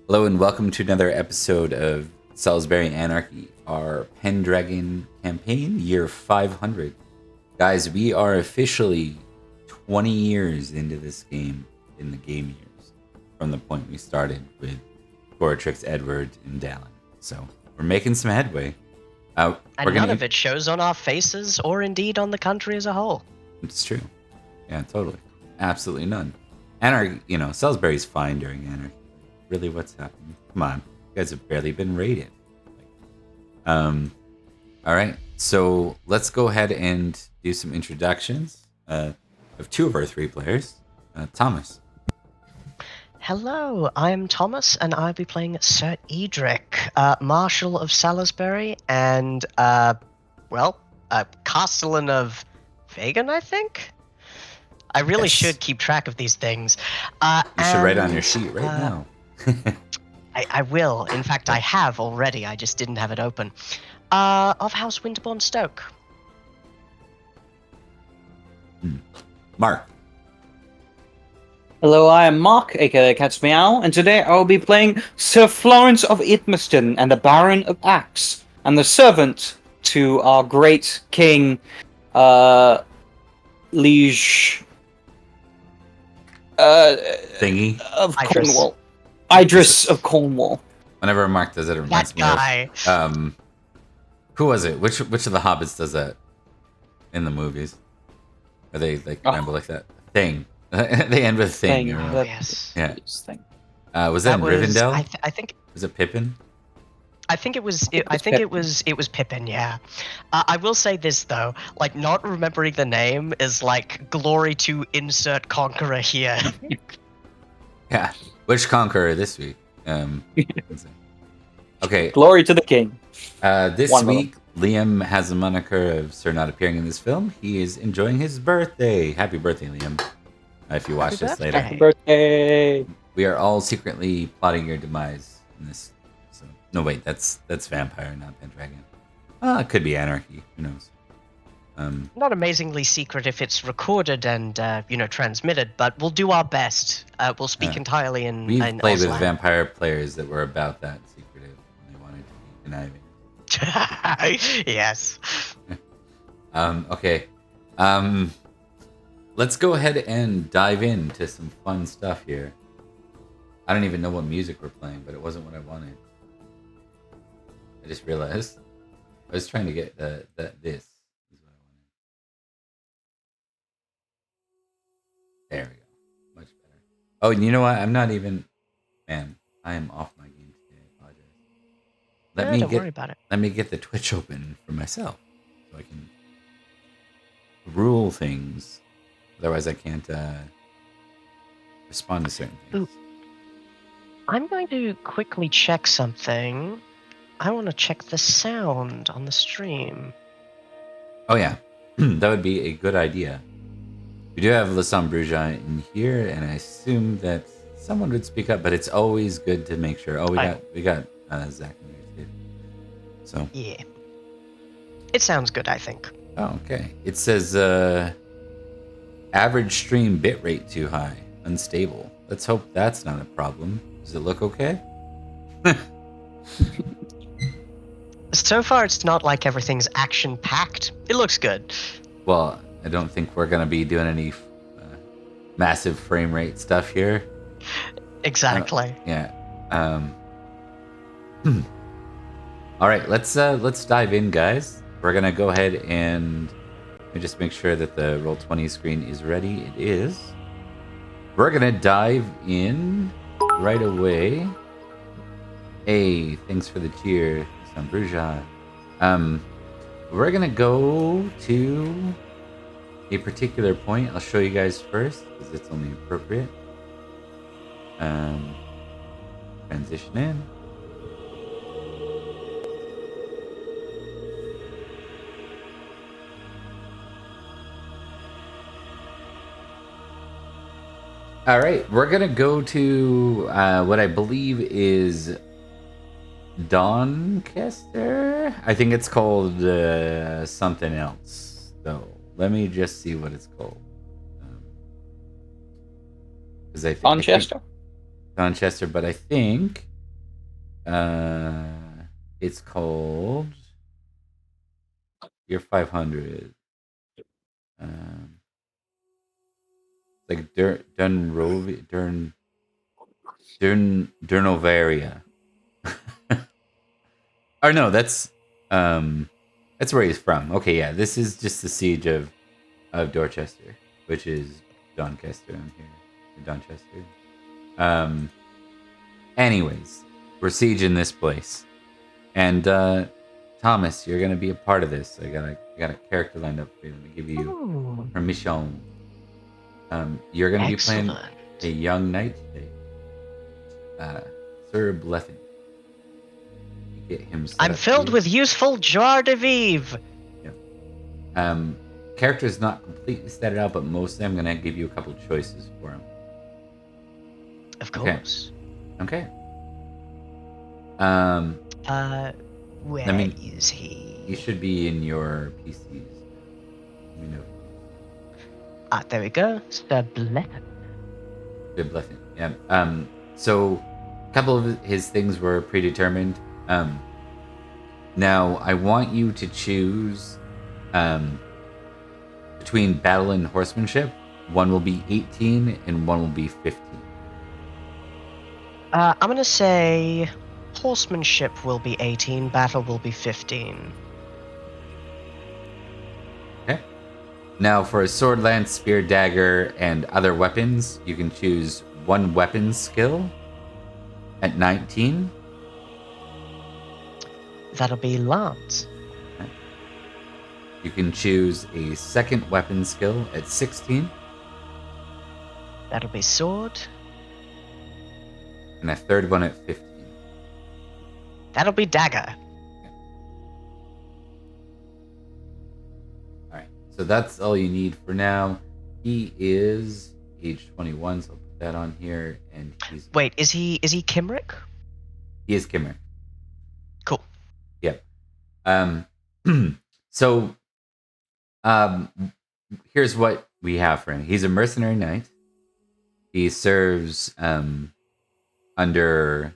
Hello and welcome to another episode of Salisbury Anarchy, our Pendragon campaign, year 500. Guys, we are officially 20 years into this game, in the game years, from the point we started with Bellatrix, Edward, and Dallin. So, we're making some headway. And none of it shows on our faces or indeed on the country as a whole. It's true. Yeah, totally. Absolutely none. Anarchy, Salisbury's fine during Anarchy. Really, what's happening? Come on, you guys have barely been raided. All right, so let's go ahead and do some introductions of two of our three players. Thomas. Hello, I'm Thomas, and I'll be playing Sir Edrich, Marshal of Salisbury, and, Castellan of Vegan, I think? I really should keep track of these things. You should write on your sheet right now. I will. In fact, I have already. I just didn't have it open. Of House Winterbourne, Stoke. Mark. Hello, I am Mark, aka Cat's Meow, and today I will be playing Sir Florence of Idmiston and the Baron of Axe, and the servant to our great king, Liege... Thingy? Of Idris. Cornwall. Idris of Cornwall. Whenever Mark does it, it reminds That me guy. of... who was it? Which of the hobbits does that in the movies? Are they ramble like that? Thing. They end with thing. Thing. Oh, yes. Yeah. Thing. Was that in Rivendell? I think... Was it Pippin? I think it was. It was Pippin. Yeah. I will say this though, like not remembering the name is like glory to insert conqueror here. Yeah. Which conqueror this week? Okay. Glory to the king. This One week, Liam has the moniker of Sir not appearing in this film. He is enjoying his birthday. Happy birthday, Liam. If you watch Happy this birthday. later. Happy birthday. We are all secretly plotting your demise in this. So no, wait, that's vampire, not Pendragon. It could be Anarchy. Who knows? Not amazingly secret if it's recorded and transmitted, but we'll do our best. We'll speak entirely in. We've in played with Auslan. vampire players that were about that secretive and they wanted to be conniving. Yes. Okay. Let's go ahead and dive into some fun stuff here. I don't even know what music we're playing, but it wasn't what I wanted. I just realized I was trying to get this is what I wanted. There we go. Much better. Oh, and you know what? I'm not even. Man, I am off my game today. I apologize. Don't worry about it. Let me get the Twitch open for myself so I can rule things. Otherwise, I can't respond to certain things. Ooh. I'm going to quickly check something. I want to check the sound on the stream. Oh yeah, that would be a good idea. We do have Lassam Bruja in here, and I assume that someone would speak up, but it's always good to make sure. Oh, we got Zach in here too. So Yeah. It sounds good, I think. oh, okay. It says average stream bitrate too high, unstable. Let's hope that's not a problem. Does it look okay? So far, it's not like everything's action-packed. It looks good. Well, I don't think we're gonna be doing any massive frame rate stuff here. Exactly. Yeah. All right, let's dive in, guys. We're gonna go ahead and let me just make sure that the Roll20 screen is ready. It is. We're gonna dive in right away. Hey, thanks for the cheer, Sambruja. We're gonna go to a particular point. I'll show you guys first because it's only appropriate. Transition in. All right, we're gonna go to what I believe is Doncaster. I think it's called something else. So let me just see what it's called. Because I think Donchester? Donchester, but I think It's called. You're 500. Like Durnovaria. Or no, that's where he's from. Okay, yeah, this is just the siege of Dorchester, which is Doncaster on here, Donchester. Anyways, we're sieging this place, and Thomas, you're gonna be a part of this. I got a character lined up for you. Let me give you Ooh, permission. You're gonna be playing excellent. a young knight today, Sir Bleffin. Get him set I'm up filled here. with useful joie de vivre. Character's not completely set out, but mostly I'm gonna give you a couple choices for him. Of Okay. course. Okay. Where I mean, is he? he should be in your PCs. Let me know. Ah, there we go. Sir Bled. Good Bleffin. Yeah. So a couple of his things were predetermined. Now I want you to choose between battle and horsemanship. One will be 18 and one will be 15. I'm gonna say horsemanship will be 18, battle will be 15. Okay. Now for a sword, lance, spear, dagger, and other weapons, you can choose one weapon skill at 19. That'll be lance. You can choose a second weapon skill at 16. That'll be sword. And a third one at 15. That'll be dagger. Alright, so that's all you need for now. He is age 21, so I'll put that on here. And Wait, is he Kimrick? he is Kimmer. Cool. Yep. So here's what we have for him. He's a mercenary knight. He serves under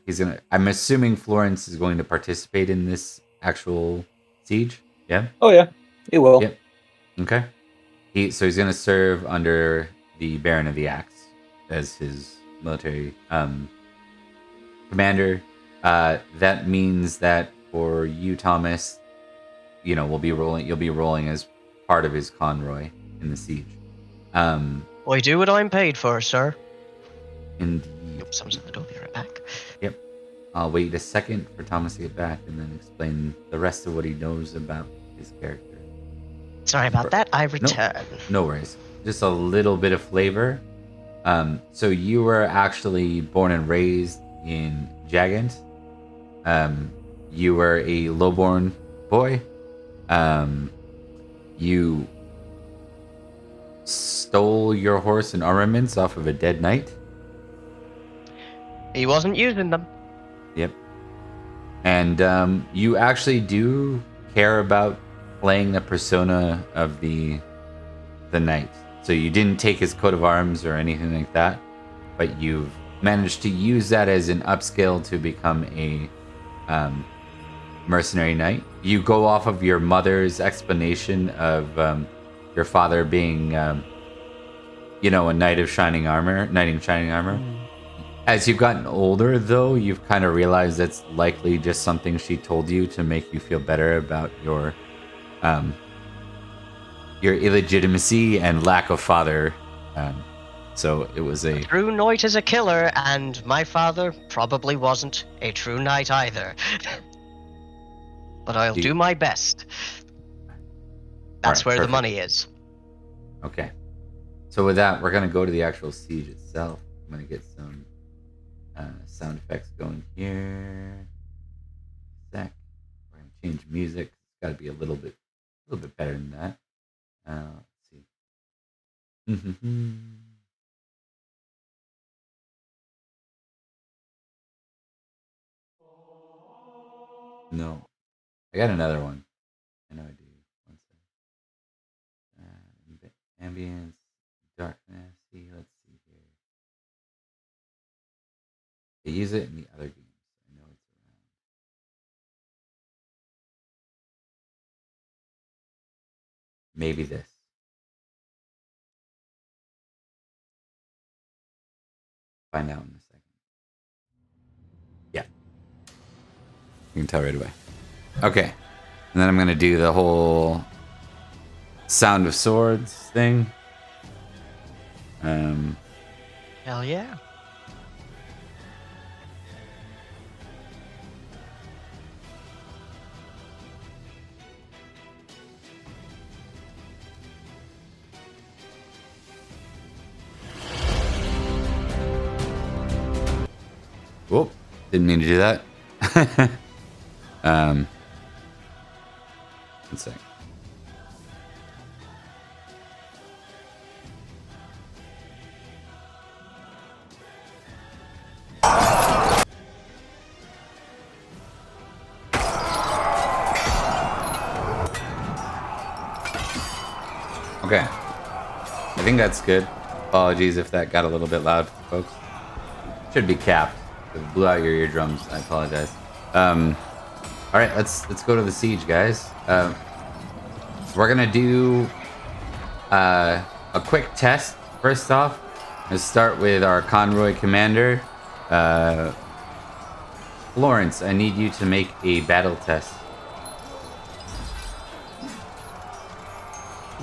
I'm assuming Florence is going to participate in this actual siege. Yeah? Oh yeah, it will. Yep. Okay. So he's gonna serve under the Baron of the Axe as his military commander. That means that for you, Thomas, you'll be rolling as part of his convoy in the siege. I do what I'm paid for, sir. Indeed. Oops, someone's at the door. Be right back. Yep. I'll wait a second for Thomas to get back and then explain the rest of what he knows about his character. Sorry about that. I return. No worries. Just a little bit of flavor. So you were actually born and raised in Jagant. You were a lowborn boy. You stole your horse and armaments off of a dead knight. He wasn't using them. Yep. And you actually do care about playing the persona of the knight. So you didn't take his coat of arms or anything like that, but you've managed to use that as an upscale to become a mercenary knight. You go off of your mother's explanation of your father being, a knight in shining armor. As you've gotten older, though, you've kind of realized that's likely just something she told you to make you feel better about your illegitimacy and lack of father. So it was a true knight is a killer, and my father probably wasn't a true knight either. But I'll do my best. That's where the money is. Okay. So with that, we're going to go to the actual siege itself. I'm going to get some sound effects going here. Sec. We're going to change music. It's got to be a little bit better than that. Let's see. No, I got another one. I know I do. One second. Ambience, darkness. Let's see here. They use it in the other games. I know it's around. maybe this. Find out in a second. Yeah. You can tell right away. Okay. And then I'm going to do the whole Sound of Swords thing. Hell yeah. Whoop. Didn't mean to do that. One sec. Okay. I think that's good. Apologies if that got a little bit loud, folks. Should be capped. If it blew out your eardrums, I apologize. All right, let's go to the siege, guys. We're gonna do a quick test first off. Let's start with our convoy commander, Florence. I need you to make a battle test.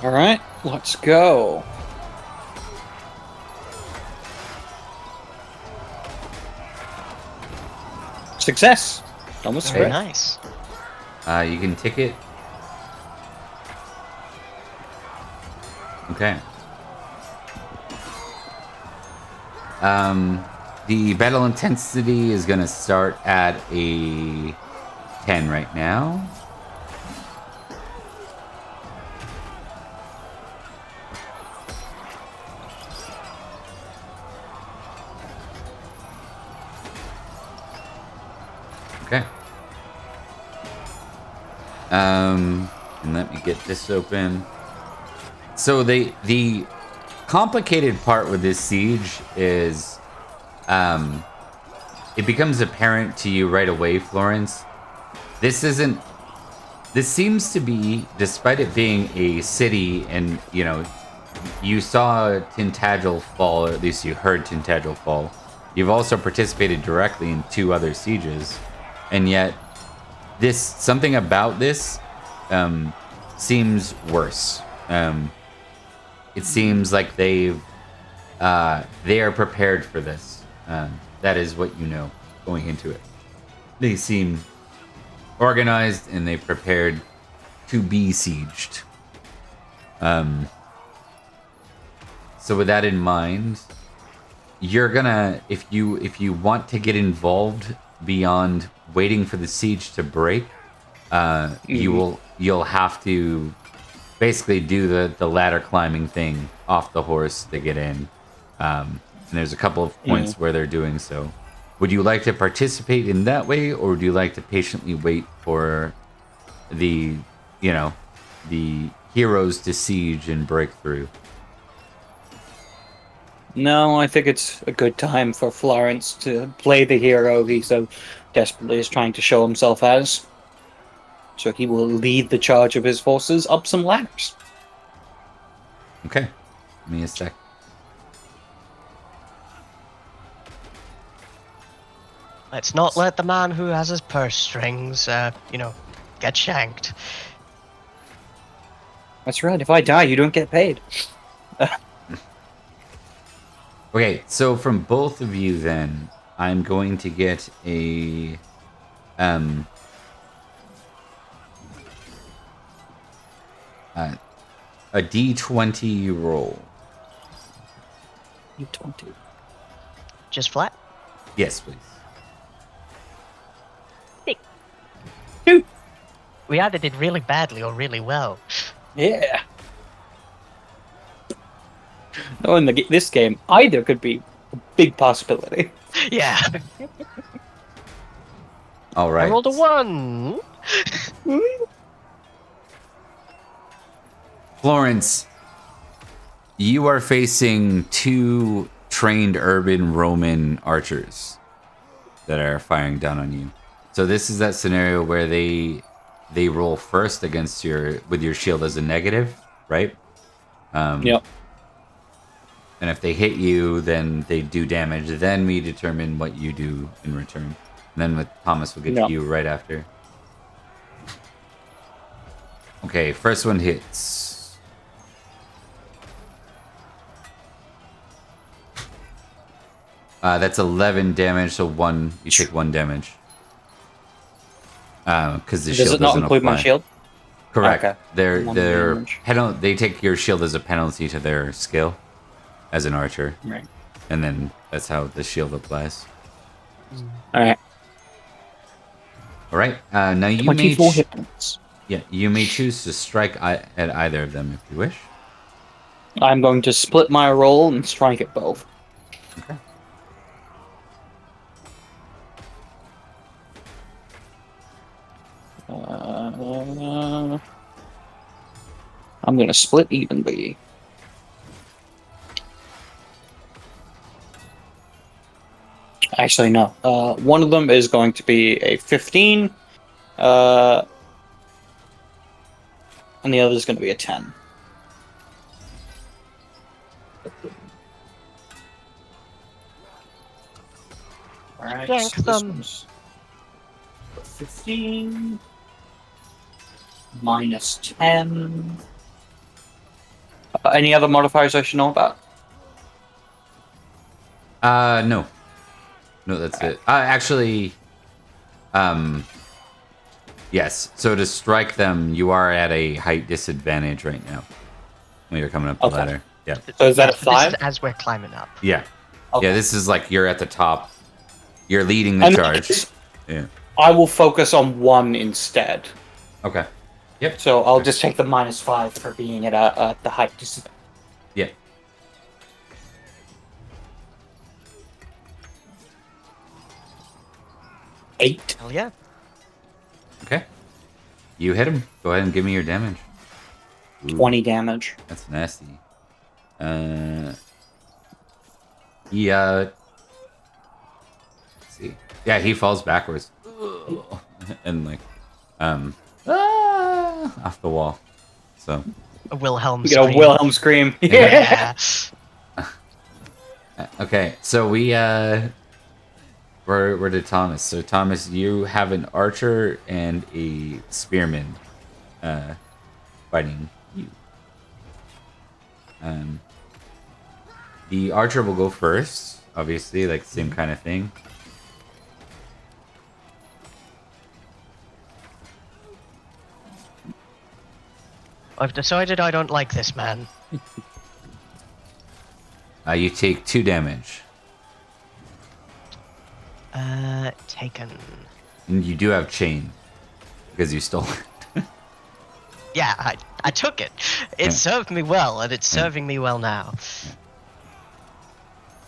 All right, let's go. Success. Almost Very right. nice. You can tick it. Okay. The battle intensity is going to start at a 10 right now. Okay. And let me get this open. So the complicated part with this siege is it becomes apparent to you right away, Florence. This seems to be, despite it being a city and, you know, you saw Tintagel fall, or at least you heard Tintagel fall. You've also participated directly in 2 other sieges. And yet, something about this seems worse. It seems like they are prepared for this. That is what you know going into it. They seem organized and they prepared to be sieged. So with that in mind, you're gonna, if you want to get involved beyond waiting for the siege to break, you'll have to basically do the ladder climbing thing off the horse to get in. And there's a couple of points where they're doing so. Would you like to participate in that way, or would you like to patiently wait for the heroes to siege and break through? No, I think it's a good time for Florence to play the hero he so desperately is trying to show himself as. So he will lead the charge of his forces up some ladders. Okay. Give me a sec. Let's not let the man who has his purse strings, get shanked. That's right, if I die, you don't get paid. Okay, so from both of you then, I'm going to get a D20 roll. D20. Just flat. Yes, please. Two. We either did really badly or really well. Yeah. Oh, in this game, either could be a big possibility. Yeah. All right. I rolled a 1. Florence, you are facing 2 trained urban Roman archers that are firing down on you. So this is that scenario where they roll first against with your shield as a negative, right? Yep. And if they hit you, then they do damage. Then we determine what you do in return. And then with Thomas, we'll get Yep. to you right after. Okay, first one hits. That's 11 damage, so you take 1 damage. Because the shield Does it not doesn't include my apply. shield? Correct. Okay. One damage. They take your shield as a penalty to their skill as an archer, Right. and then that's how the shield applies. All right. All right. Now you 24 hit points. you may choose to strike at either of them if you wish. I'm going to split my roll and strike at both. Okay. I'm going to split evenly. Actually, no. One of them is going to be a 15, and the other is going to be a 10. Alright, Yank so this them. one's 15, minus 10. Any other modifiers I should know about? No. No, that's it. Actually, yes. So to strike them, you are at a height disadvantage right now when you're coming up the Okay. ladder. Yeah. So is that a This 5? is as we're climbing up. Yeah. Okay. Yeah, this is like you're at the top. You're leading the And charge. it's- Yeah. I will focus on 1 instead. Okay. Yep. So I'll just take the minus 5 for being at the height disadvantage. Yeah. Eight. Hell yeah. Okay. You hit him. Go ahead and give me your damage. Ooh, 20 damage. That's nasty. Yeah. Let's see. Yeah, he falls backwards. And like, off the wall. So. A Wilhelm You get a scream. Wilhelm scream. Yeah. Okay, so we're to Thomas. So Thomas, you have an archer and a spearman fighting you. The archer will go first, obviously, like same kind of thing. I've decided I don't like this man. You take 2 damage. Taken. And you do have chain because you stole it. Yeah, I took it. It Yeah. served me well, and it's serving me well now.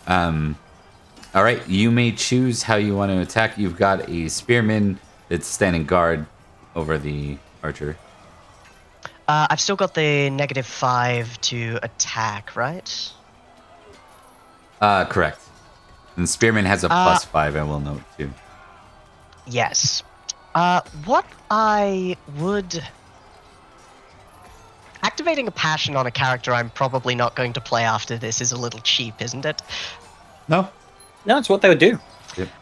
All right, you may choose how you want to attack. You've got a spearman that's standing guard over the archer. I've still got the -5 to attack, right? Correct. And spearman has a +5, I will note too. Yes. What I would... Activating a passion on a character I'm probably not going to play after this is a little cheap, isn't it? No. No, it's what they would do.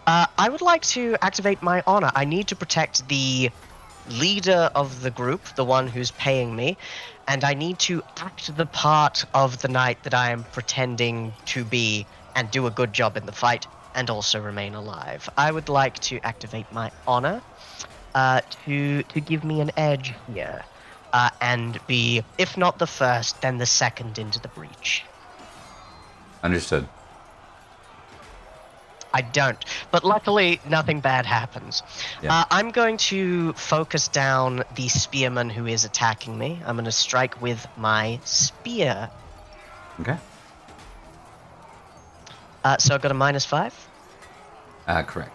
I would like to activate my honor. I need to protect the leader of the group, the one who's paying me, and I need to act the part of the knight that I am pretending to be and do a good job in the fight and also remain alive. I would like to activate my honor to give me an edge here and be, if not the first, then the second into the breach. Understood. I don't. But luckily, nothing bad happens. Yeah. I'm going to focus down the spearman who is attacking me. I'm going to strike with my spear. Okay. So I've got a -5. Correct.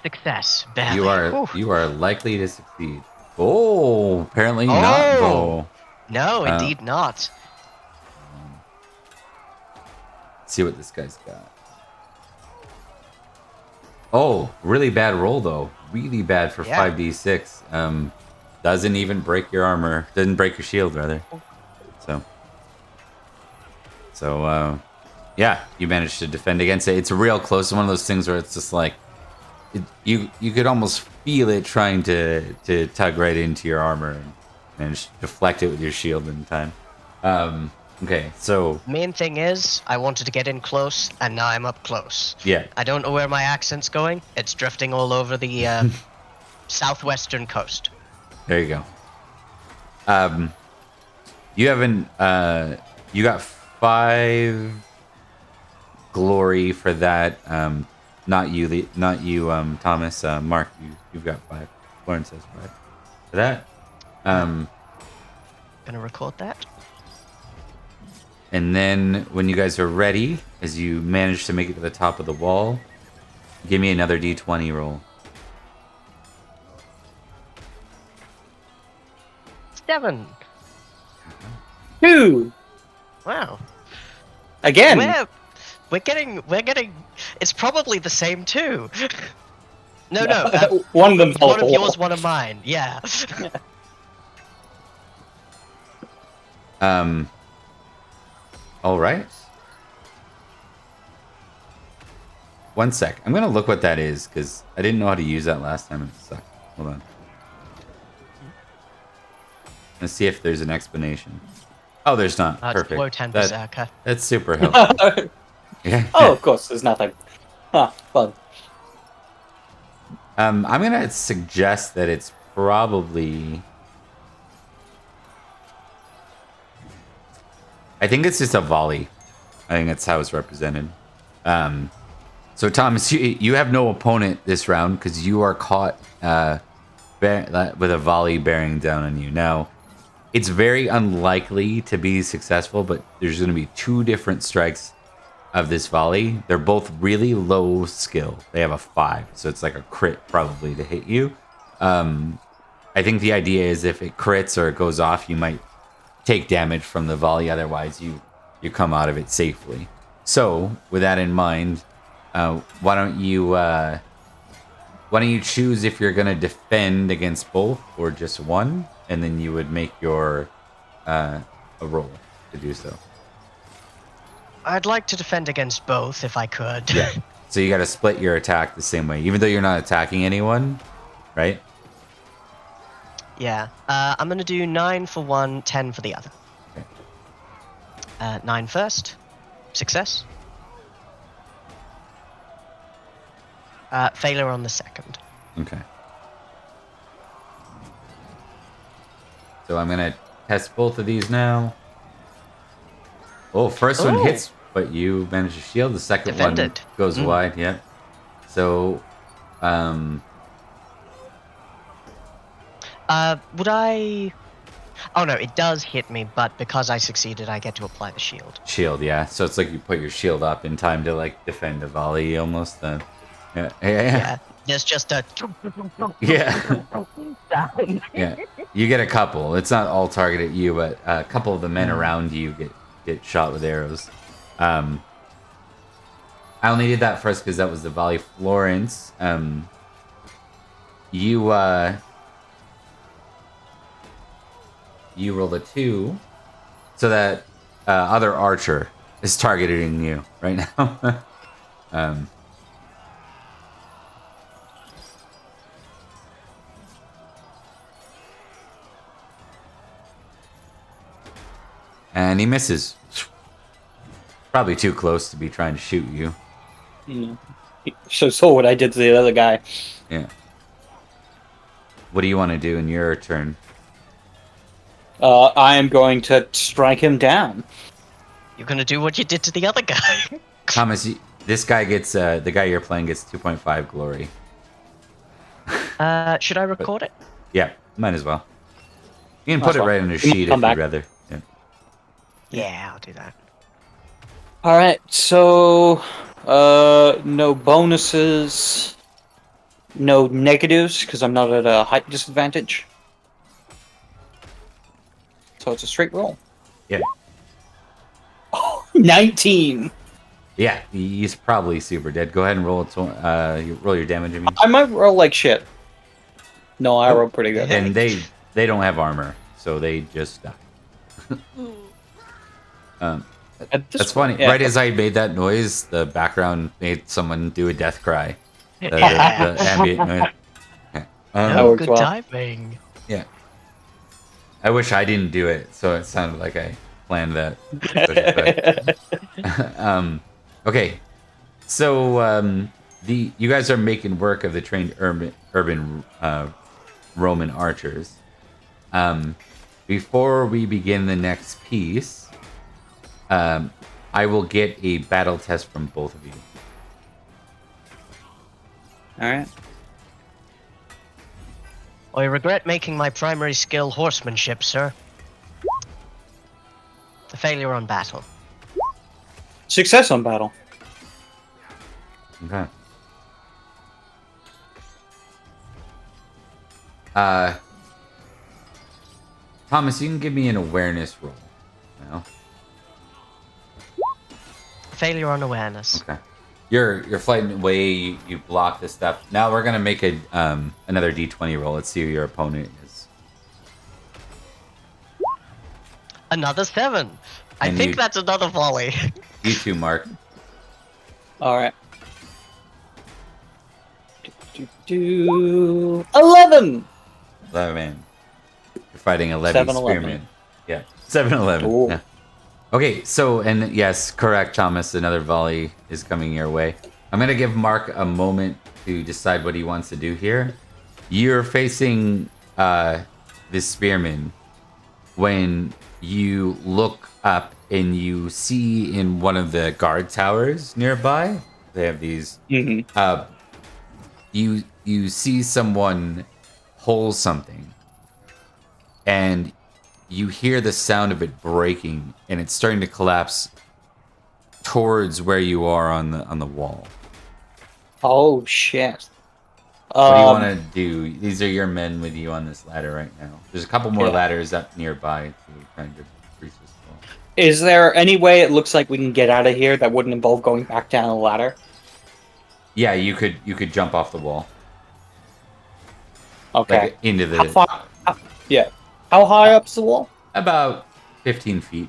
Success. Barely. You are likely to succeed. Oh, apparently not though. No, indeed not. Let's see what this guy's got. Oh, really bad roll though. Really bad for Yeah. 5d6. doesn't even break your armor. Doesn't break your shield, rather. So, yeah, you managed to defend against it. It's a real close. One of those things where it's just like you could almost feel it trying to tug right into your armor and just deflect it with your shield in time. Okay, so Main thing is, I wanted to get in close, and now I'm up close. yeah, I don't know where my accent's going. It's drifting all over the southwestern coast. there you go. You haven't. You got 5 glory for that. Not you, Thomas. Mark, you've got 5. Florence has 5 for that. Gonna record that. And then when you guys are ready, as you manage to make it to the top of the wall, give me another d20 roll. 7. 2 Wow. again. We're getting. It's probably the same too. No. One of them fell One of off. yours, one of mine. Yeah. All right. One sec. I'm gonna look what that is because I didn't know how to use that last time and it sucked. Hold on. Let's see if there's an explanation. Oh, there's not. It's Perfect. below 10 That- berserker. that's super helpful. Yeah. Oh, of course, there's nothing. Fun. I'm gonna suggest that it's probably. I think it's just a volley. I think that's how it's represented. So Thomas, you have no opponent this round because you are caught with a volley bearing down on you. Now, it's very unlikely to be successful, but there's going to be 2 different strikes of this volley. They're both really low skill. They have a 5, so it's like a crit probably to hit you. I think the idea is if it crits or it goes off, you might take damage from the volley. Otherwise, you come out of it safely. So, with that in mind, why don't you choose if you're gonna defend against both or just one, and then you would make your a roll to do so. I'd like to defend against both if I could. Yeah. So you got to split your attack the same way, even though you're not attacking anyone, right? Yeah. I'm gonna do 9 for one, 10 for the other. Okay. 9 first. Success. Failure on the second. Okay. So I'm gonna test both of these now. Oh, first one Oh. hits, but you manage to shield. The second Defended. one goes wide. Yep. So, Would I... Oh no, it does hit me, but because I succeeded, I get to apply the shield. shield. Yeah. So it's like you put your shield up in time to like defend a volley almost. Then. Yeah. There's just a... Yeah. Yeah. You get a couple. It's not all targeted at you, but a couple of the men around you get shot with arrows. I only did that first because that was the volley. Florence, you rolled a 2, so that other archer is targeting you right now. And he misses. Probably too close to be trying to shoot you. So saw what I did to the other guy. Yeah. What do you want to do in your turn? I am going to strike him down. You're gonna do what you did to the other guy. Thomas, this guy gets, the guy you're playing gets 2.5 glory. Should I record it? Yeah, might as well. You can put it That's right fine. on your You can sheet if come you'd back. rather. Yeah. Yeah, I'll do that. Alright, so no bonuses, no negatives, because I'm not at a height disadvantage. So it's a straight roll. Yeah. Oh, 19! Yeah, he's probably super dead. Go ahead and roll roll your damage. I mean. I might roll like shit. No, I roll pretty good. And they they don't have armor, so they just die. That's funny. Yeah. Right as I made that noise, the background made someone do a death cry. The ambient noise. Yeah. That No, works good well. timing. Yeah. I wish I didn't do it, so it sounded like I planned that. Okay. So you guys are making work of the trained urban Roman archers. Before we begin the next piece, I will get a battle test from both of you. All right. I regret making my primary skill horsemanship, sir. A failure on battle. Success on battle. Okay. Thomas, you can give me an awareness roll now. Failure on awareness. Okay. You're fighting away. You block this stuff. Now we're gonna make a another d20 roll. Let's see who your opponent is. Another 7. I And think you- that's another volley. You too, Mark. All right. 11. 11. You're fighting a Levy 7-11. spearman. Yeah, 7-11. Ooh. Yeah. Okay, so and yes, correct, Thomas. Another volley is coming your way. I'm gonna give Mark a moment to decide what he wants to do here. You're facing this spearman when you look up and you see in one of the guard towers nearby. They have these. Mm-hmm. You see someone hold something, and you hear the sound of it breaking, and it's starting to collapse towards where you are on the wall. Oh shit. What do you want to do? These are your men with you on this ladder right now. There's a couple more Yeah. ladders up nearby to kind of increase this wall. Is there any way it looks like we can get out of here that wouldn't involve going back down the ladder? Yeah, you could jump off the wall, Okay. like into How the far? Yeah. How high up's the wall? about 15 feet.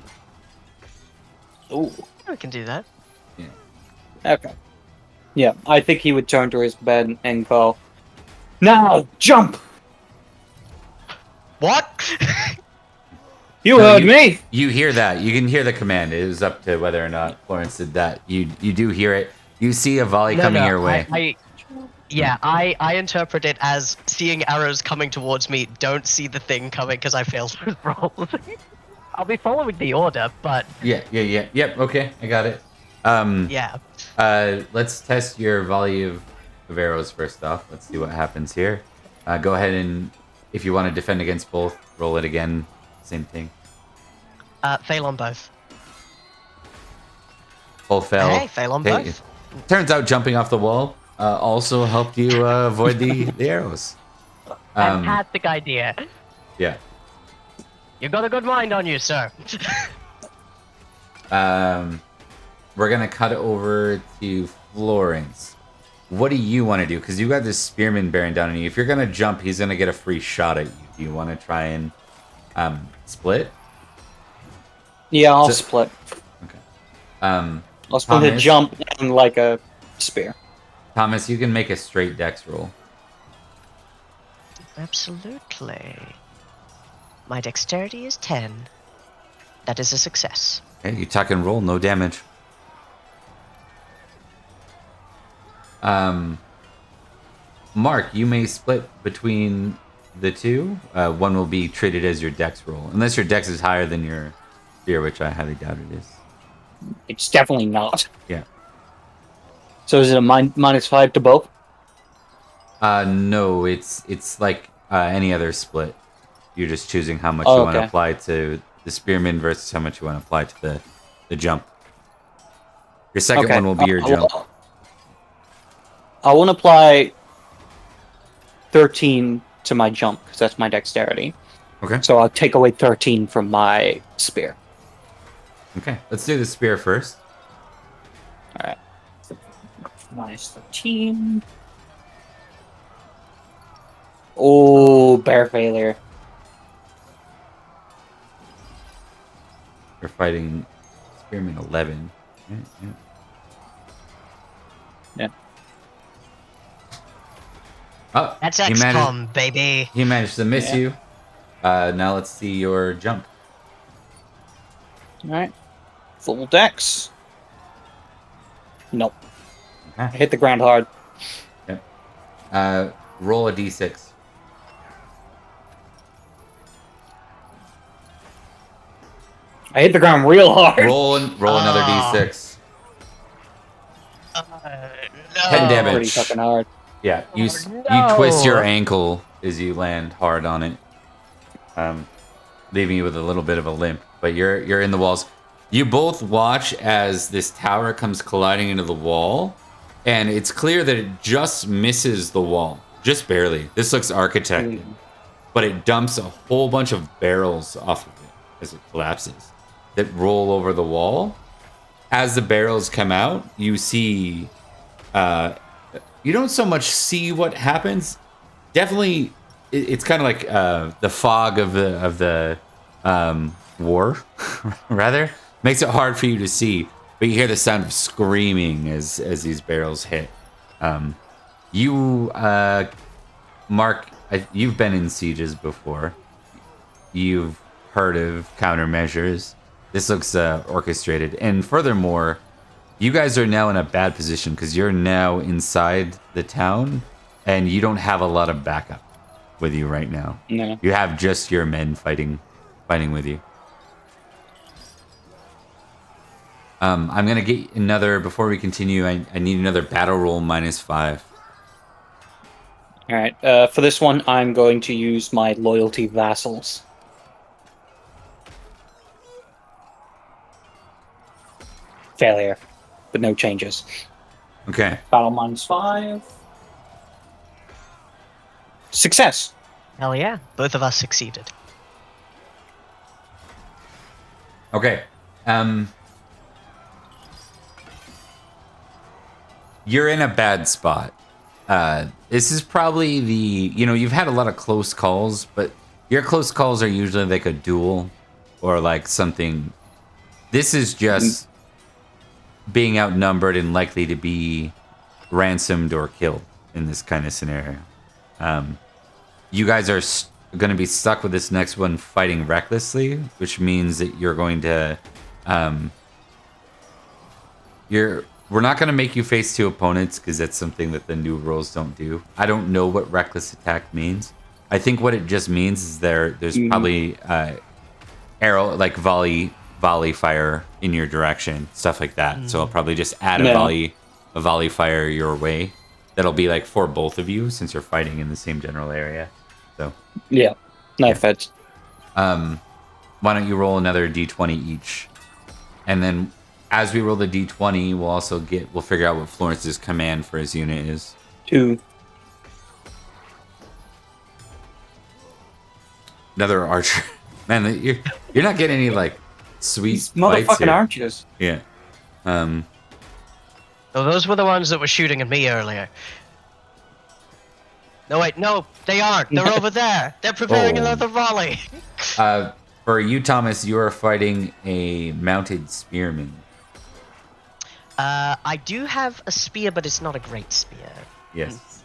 Ooh. We can do that. Yeah. Okay. Yeah, I think he would turn to his bed and go, "Now jump! What? You No, heard me!" You hear that. You can hear the command. It is up to whether or not Florence did that. You do hear it. You see a volley coming your way. I interpret it as seeing arrows coming towards me, don't see the thing coming because I failed those rolls. I'll be following the order, but Yeah. Yep, okay. I got it. yeah. Let's test your volley of arrows first off. Let's see what happens here. Go ahead and, if you want to defend against both, roll it again. Same thing. Fail on both. Both fail. Hey, fail on both. Turns out jumping off the wall also helped you avoid the arrows. Fantastic idea. Yeah. You got a good mind on you, sir. We're gonna cut over to Florence. What do you want to do? Because you got this spearman bearing down on you. If you're gonna jump, he's gonna get a free shot at you. Do you want to try and split? Yeah, I'll So- split. Okay. I'll split a Thomas? jump and like a spear. Thomas, you can make a straight dex roll. Absolutely. My dexterity is 10. That is a success. Okay, you tuck and roll, no damage. Mark, you may split between the two. One will be treated as your dex roll, unless your dex is higher than your spear, which I highly doubt it is. It's definitely not. Yeah. So is it a -5 to both? No, it's like any other split. You're just choosing how much Oh, you want to okay. apply to the spearman versus how much you want to apply to the jump. Your second Okay. one will be your jump. I want to apply 13 to my jump because that's my dexterity. Okay. So I'll take away 13 from my spear. Okay. Let's do the spear first. All right. -13. Oh, bear failure. You're fighting Spearman 11. Yeah. Oh, That's he managed, XCOM, baby. he managed to miss Yeah. you. Now let's see your jump. Alright. Full dex. Nope. I Okay. hit the ground hard. Yep. Roll a d6. I hit the ground real hard. Roll another Ah. d6. No. 10 damage. Pretty fucking hard. Yeah, you no. you twist your ankle as you land hard on it, leaving you with a little bit of a limp. But you're in the walls. You both watch as this tower comes colliding into the wall, and it's clear that it just misses the wall, just barely. This looks architected, but it dumps a whole bunch of barrels off of it as it collapses that roll over the wall. As the barrels come out, you see. You don't so much see what happens. Definitely, it's kind of like the fog of the war, rather. Makes it hard for you to see, but you hear the sound of screaming as these barrels hit. Mark, you've been in sieges before. You've heard of countermeasures. This looks orchestrated, and furthermore, you guys are now in a bad position because you're now inside the town, and you don't have a lot of backup with you right now. No. You have just your men fighting with you. I'm gonna get another before we continue. I need another battle roll -5. Alright, for this one, I'm going to use my loyalty vassals. Failure, but no changes. Okay. Battle -5. Success! Hell yeah. Both of us succeeded. Okay. You're in a bad spot. This is probably you've had a lot of close calls, but your close calls are usually like a duel or like something. This is just being outnumbered and likely to be ransomed or killed in this kind of scenario. You guys are going to be stuck with this next one fighting recklessly, which means that you're going to we're not going to make you face two opponents because that's something that the new rules don't do. I don't know what reckless attack means. I think what it just means is there's probably arrow like volley fire in your direction, stuff like that. So I'll probably just add a volley fire your way. That'll be like for both of you since you're fighting in the same general area. So yeah, no fits. Why don't you roll another d20 each, and then as we roll the d20, we'll figure out what Florence's command for his unit is. 2. Another archer. Man, you're not getting any like sweet These fights motherfucking here. archers. Yeah. Oh, those were the ones that were shooting at me earlier. No, wait, no, they aren't. They're over there. They're preparing Oh. another volley. For you, Thomas, you are fighting a mounted spearman. I do have a spear, but it's not a great spear. Yes.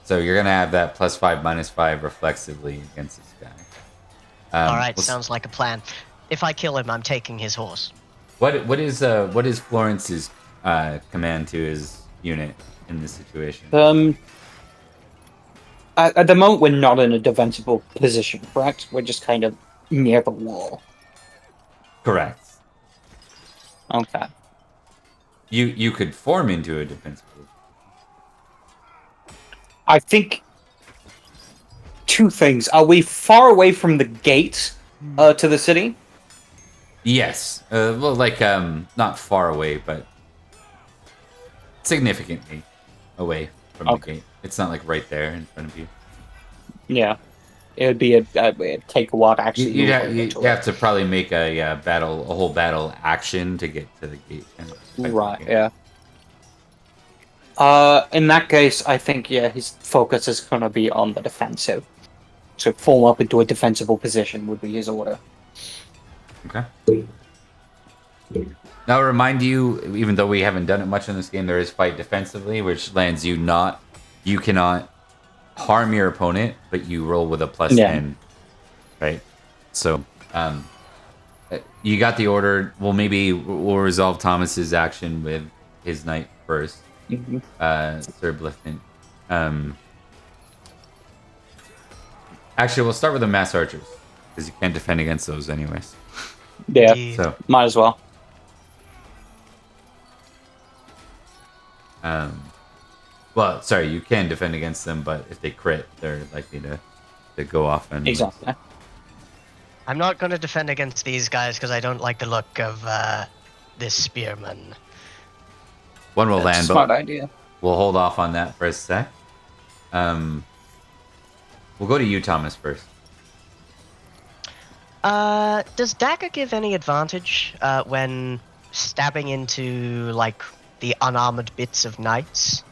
So you're gonna have that +5 -5 reflexively against this guy. All right, we'll sounds like a plan. If I kill him, I'm taking his horse. What is Florence's command to his unit in this situation? At the moment, we're not in a defensible position, correct? We're just kind of near the wall. Correct. Okay. You could form into a defensible. I think 2 things. Are we far away from the gate to the city? Yes. Well, like not far away, but significantly away from the gate. It's not like right there in front of you. Yeah. It would be it'd take a while to actually. You'd have to probably make a whole battle action to get to the gate. Right. Yeah. In that case, I think his focus is gonna be on the defensive. So form up into a defensible position would be his order. Okay. Now, I'll remind you, even though we haven't done it much in this game, there is fight defensively, which lands you not. You cannot harm your opponent, but you roll with a plus Yeah. 10, right? So, you got the order. Well, maybe we'll resolve Thomas's action with his knight first. Mhm. Sir Blithant. Actually, we'll start with the mass archers because you can't defend against those anyways. Yeah, Indeed. So, might as well. well, sorry, you can defend against them, but if they crit, they're likely to go off and Exactly. I'm not going to defend against these guys because I don't like the look of this spearman. one will That's a land, smart but idea. we'll hold off on that for a sec. We'll go to you, Thomas, first. Does dagger give any advantage when stabbing into like the unarmored bits of knights?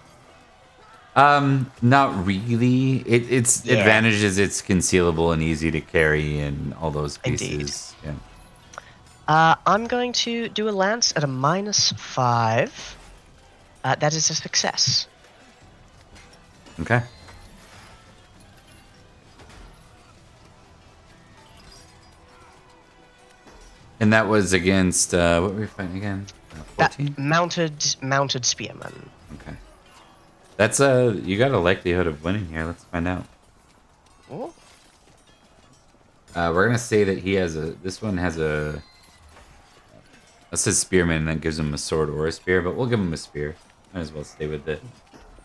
Not really. Its Yeah. advantage is it's concealable and easy to carry and all those Indeed. pieces. Yeah. I'm going to do a lance at a -5. That is a success. Okay. And that was against what were we fighting again? 14? Mounted spearman. Okay. That's you got a likelihood of winning here. Let's find out. Oh. We're gonna say that he has a. This one has a. That says spearman, and that gives him a sword or a spear, but we'll give him a spear. Might as well stay with the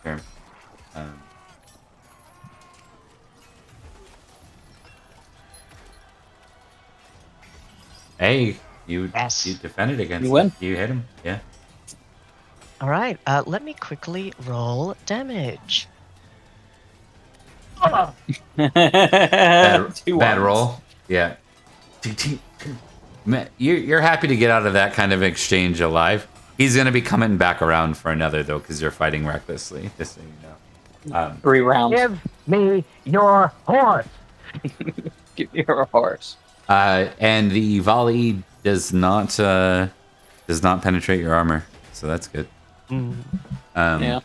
term. Hey, you Yes. you defended against You him. win. You hit him. Yeah. All right. Let me quickly roll damage. Bad, Two bad ones. roll. Yeah. Man, you're happy to get out of that kind of exchange alive. He's gonna be coming back around for another though, because you're fighting recklessly. Just so you know. 3 rounds. Give me your horse. Give me your horse. And the volley does not penetrate your armor, so that's good. Yeah.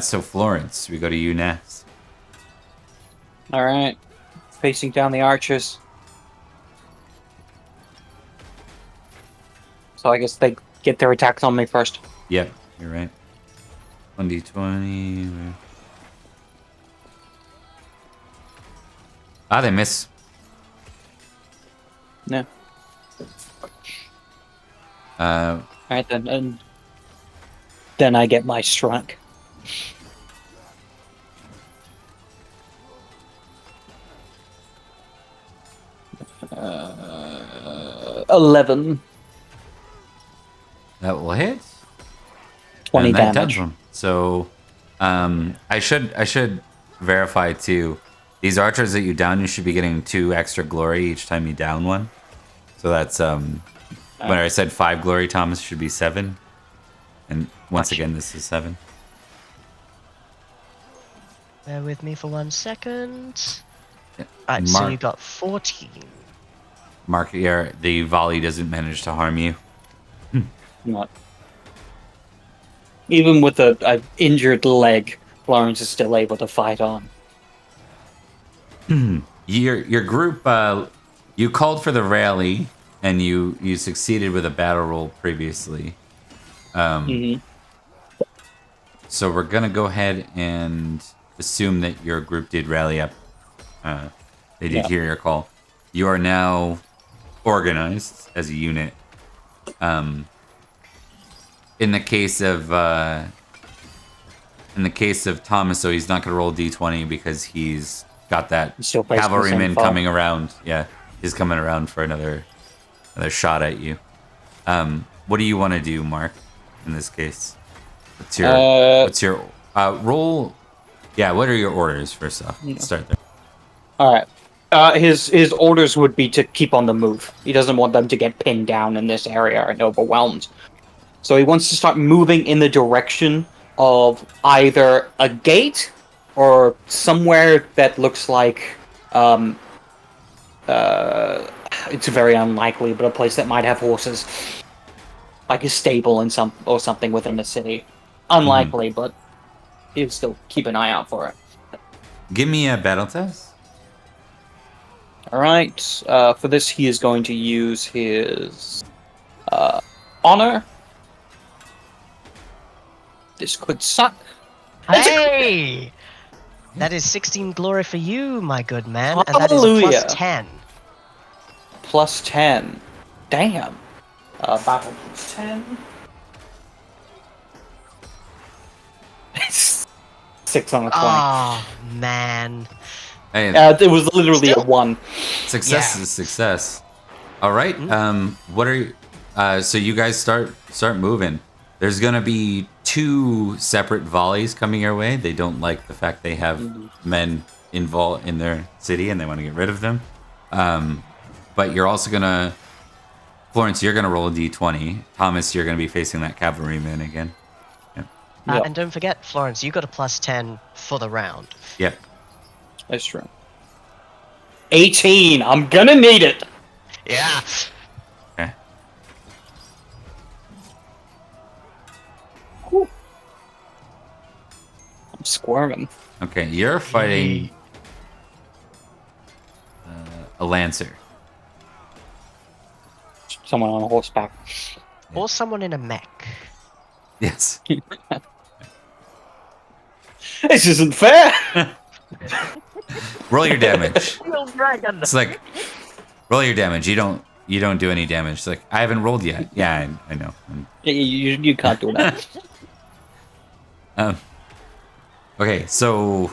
So Florence, we go to you next. All right. Facing down the archers. So I guess they get their attacks on me first. Yep, you're right. 1d20. Ah, they miss. Yeah. All right then, and then I get my strike. Uh, 11. That will hit. 20 And that damage. does them. So, I should verify too. These archers that you down, you should be getting 2 extra glory each time you down one. So that's when I said 5 glory, Thomas should be 7. And once again, this is 7. Bear with me for 1 second. Yeah. Alright, so Mark- you got 14. Mark, the volley doesn't manage to harm you. Not. Even with a injured leg, Florence is still able to fight on. Your group, you called for the rally, and you succeeded with a battle roll previously. So we're gonna go ahead and assume that your group did rally up. They did hear your call. You are now organized as a unit. In the case of Thomas, so he's not gonna roll d20 because he's got that He's still facing the same cavalryman foe. coming around. Yeah, he's coming around for another shot at you. What do you want to do, Mark? In this case, what's your roll? Yeah, what are your orders first off? Let's start there. All right. His orders would be to keep on the move. He doesn't want them to get pinned down in this area and overwhelmed. So he wants to start moving in the direction of either a gate or somewhere that looks like it's very unlikely, but a place that might have horses, like a stable and something within the city. Unlikely, but you'd still keep an eye out for it. Give me a battle test. All right. For this, he is going to use his honor. This could suck. Hey! That is 16 glory for you, my good man, and that is Hallelujah. plus 10. Plus 10. Damn. Battle plus 10. 6 on a 20. Oh, man. Hey, It was literally Still- a 1. success yeah. is success. All right. What are you? So you guys start moving. There's gonna be 2 separate volleys coming your way. They don't like the fact they have men involved in their city and they want to get rid of them. But you're also gonna, Florence, you're gonna roll a d20. Thomas, you're gonna be facing that cavalryman again. Yep. And don't forget, Florence, you got a plus 10 for the round. Yep. That's true. 18. I'm gonna need it. Yeah. Okay. I'm squirming. Okay. You're fighting a lancer. Someone on a horseback. Or someone in a mech. Yes. This isn't fair. Roll your damage. Steel dragon. It's like, roll your damage. You don't do any damage. It's like, I haven't rolled yet. Yeah, I know. You can't do that. Okay, so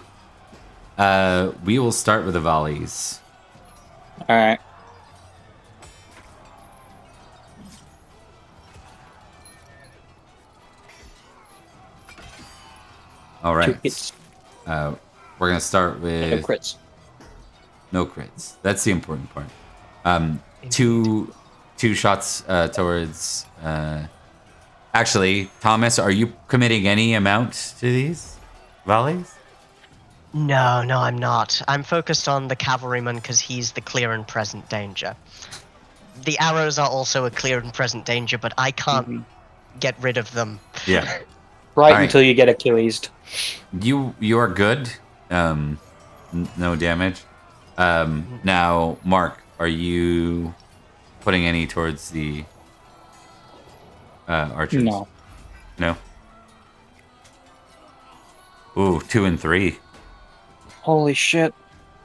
we will start with the volleys. All right. All 2 right. hits. We're gonna start No with crits. no crits. That's the important part. Two shots towards. Actually, Thomas, are you committing any amount to these volleys? No, I'm not. I'm focused on the cavalryman because he's the clear and present danger. The arrows are also a clear and present danger, but I can't get rid of them. Yeah. Right All right. until you get Achilles. You are good. No damage. Now, Mark, are you putting any towards the archers? No. No. Ooh, 2 and 3. Holy shit.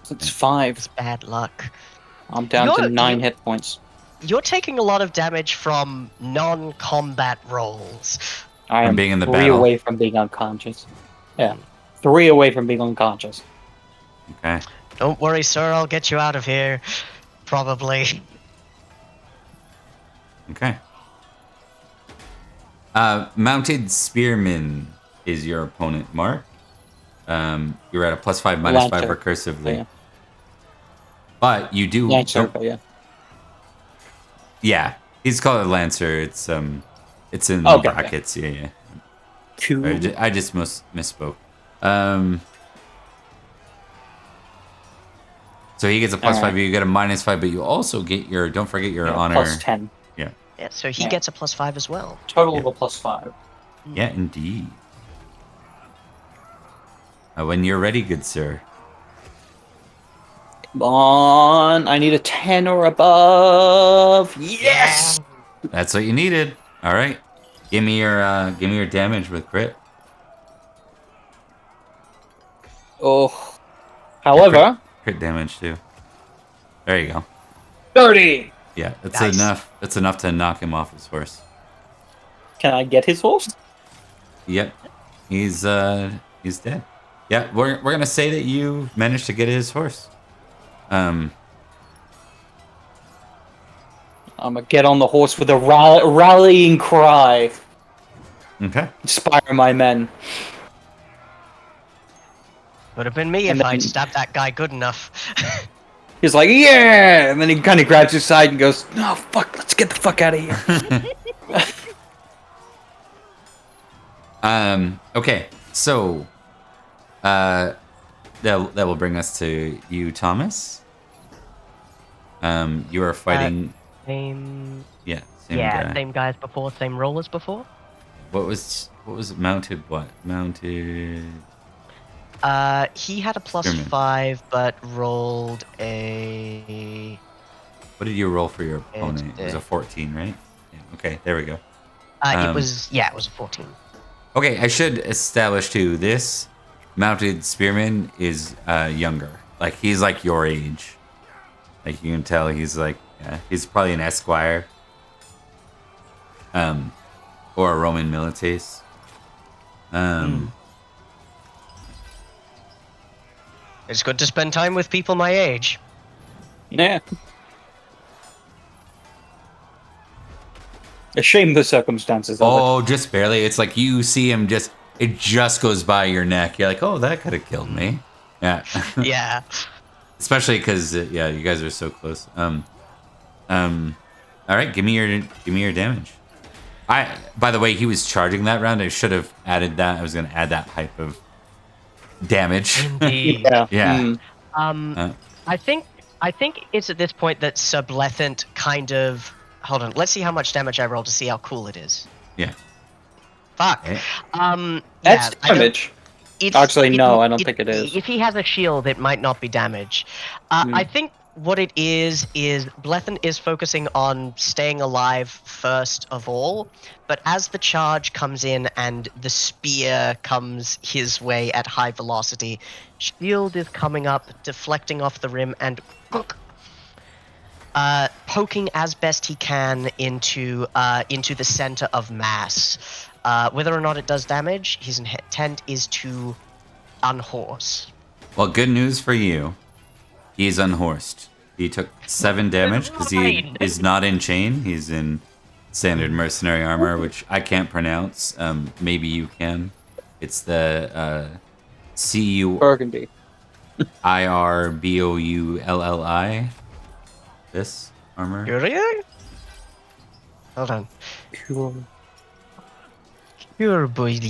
That's 5. It's bad luck. I'm down to You're- 9 hit points. You're taking a lot of damage from non-combat rolls. I From am being in the 3 battle. away from being unconscious. Yeah. 3 away from being unconscious. Okay. Don't worry, sir. I'll get you out of here. Probably. Okay. Mounted spearman is your opponent, Mark. You're at a +5, -5 Lancer. recursively. Yeah. But you do. Yeah, circle, yeah. Yeah, he's called a lancer. It's in Okay, the brackets. Yeah. Cool. I just misspoke. So he gets a +5. Alright. You get a -5, but you also get your. Don't forget your honor. Plus 10. Yeah. Yeah, so he Yeah. gets a +5 as well. Total Yeah. of a +5. Yeah, indeed. When you're ready, good sir. Come on. I need a 10 or above. Yes! That's what you needed. All right. Give me your damage with crit. Oh. However, Crit damage too. There you go. 30! Yeah, that's Nice. enough. That's enough to knock him off his horse. Can I get his horse? Yep. He's dead. Yeah, we're gonna say that you managed to get his horse. I'm gonna get on the horse with a rallying cry. Okay. Inspire my men. Would have been me And if I'd then- stabbed that guy good enough. He's like, yeah! And then he kind of grabs his side and goes, no, fuck, let's get the fuck out of here. Okay. So, that will bring us to you, Thomas. You are fighting. Same. Yeah, same guy. Same guy as before. Same role as before. What was it? Mounted what? Mounted. He had a Spearman. +5, but rolled a. What did you roll for your opponent? It was a 14, right? Yeah. Okay, there we go. It was a 14. Okay, I should establish too. This mounted spearman is younger. Like he's like your age. Like you can tell he's like he's probably an esquire. Or a Roman milites. It's good to spend time with people my age. Yeah. A shame the circumstances of Oh, just barely. It's like you see him it just goes by your neck. You're like, oh, that could have killed me. Yeah. Yeah. Especially because you guys are so close. All right, give me your damage. By the way, he was charging that round. I should have added that. I was gonna add that type of damage. Indeed. it. Yeah. I think it's at this point that Sir Blethant kind of. Hold on. Let's see how much damage I roll to see how cool it is. Yeah. Fuck. Okay. That's I don't- damage. it's- Actually, no, I don't think it is. If he has a shield, it might not be damage. I think what it is Blethyn is focusing on staying alive first of all, but as the charge comes in and the spear comes his way at high velocity, shield is coming up, deflecting off the rim, and poking as best he can into the center of mass. Whether or not it does damage, his intent is to unhorse. Well, good news for you. He's unhorsed. He took 7 damage because he Fine. is not in chain. He's in standard mercenary armor, which I can't pronounce. Maybe you can. It's the Burgundy. CUIRBOULLI. This armor. Curie? Hold on. Cool. Cureboy.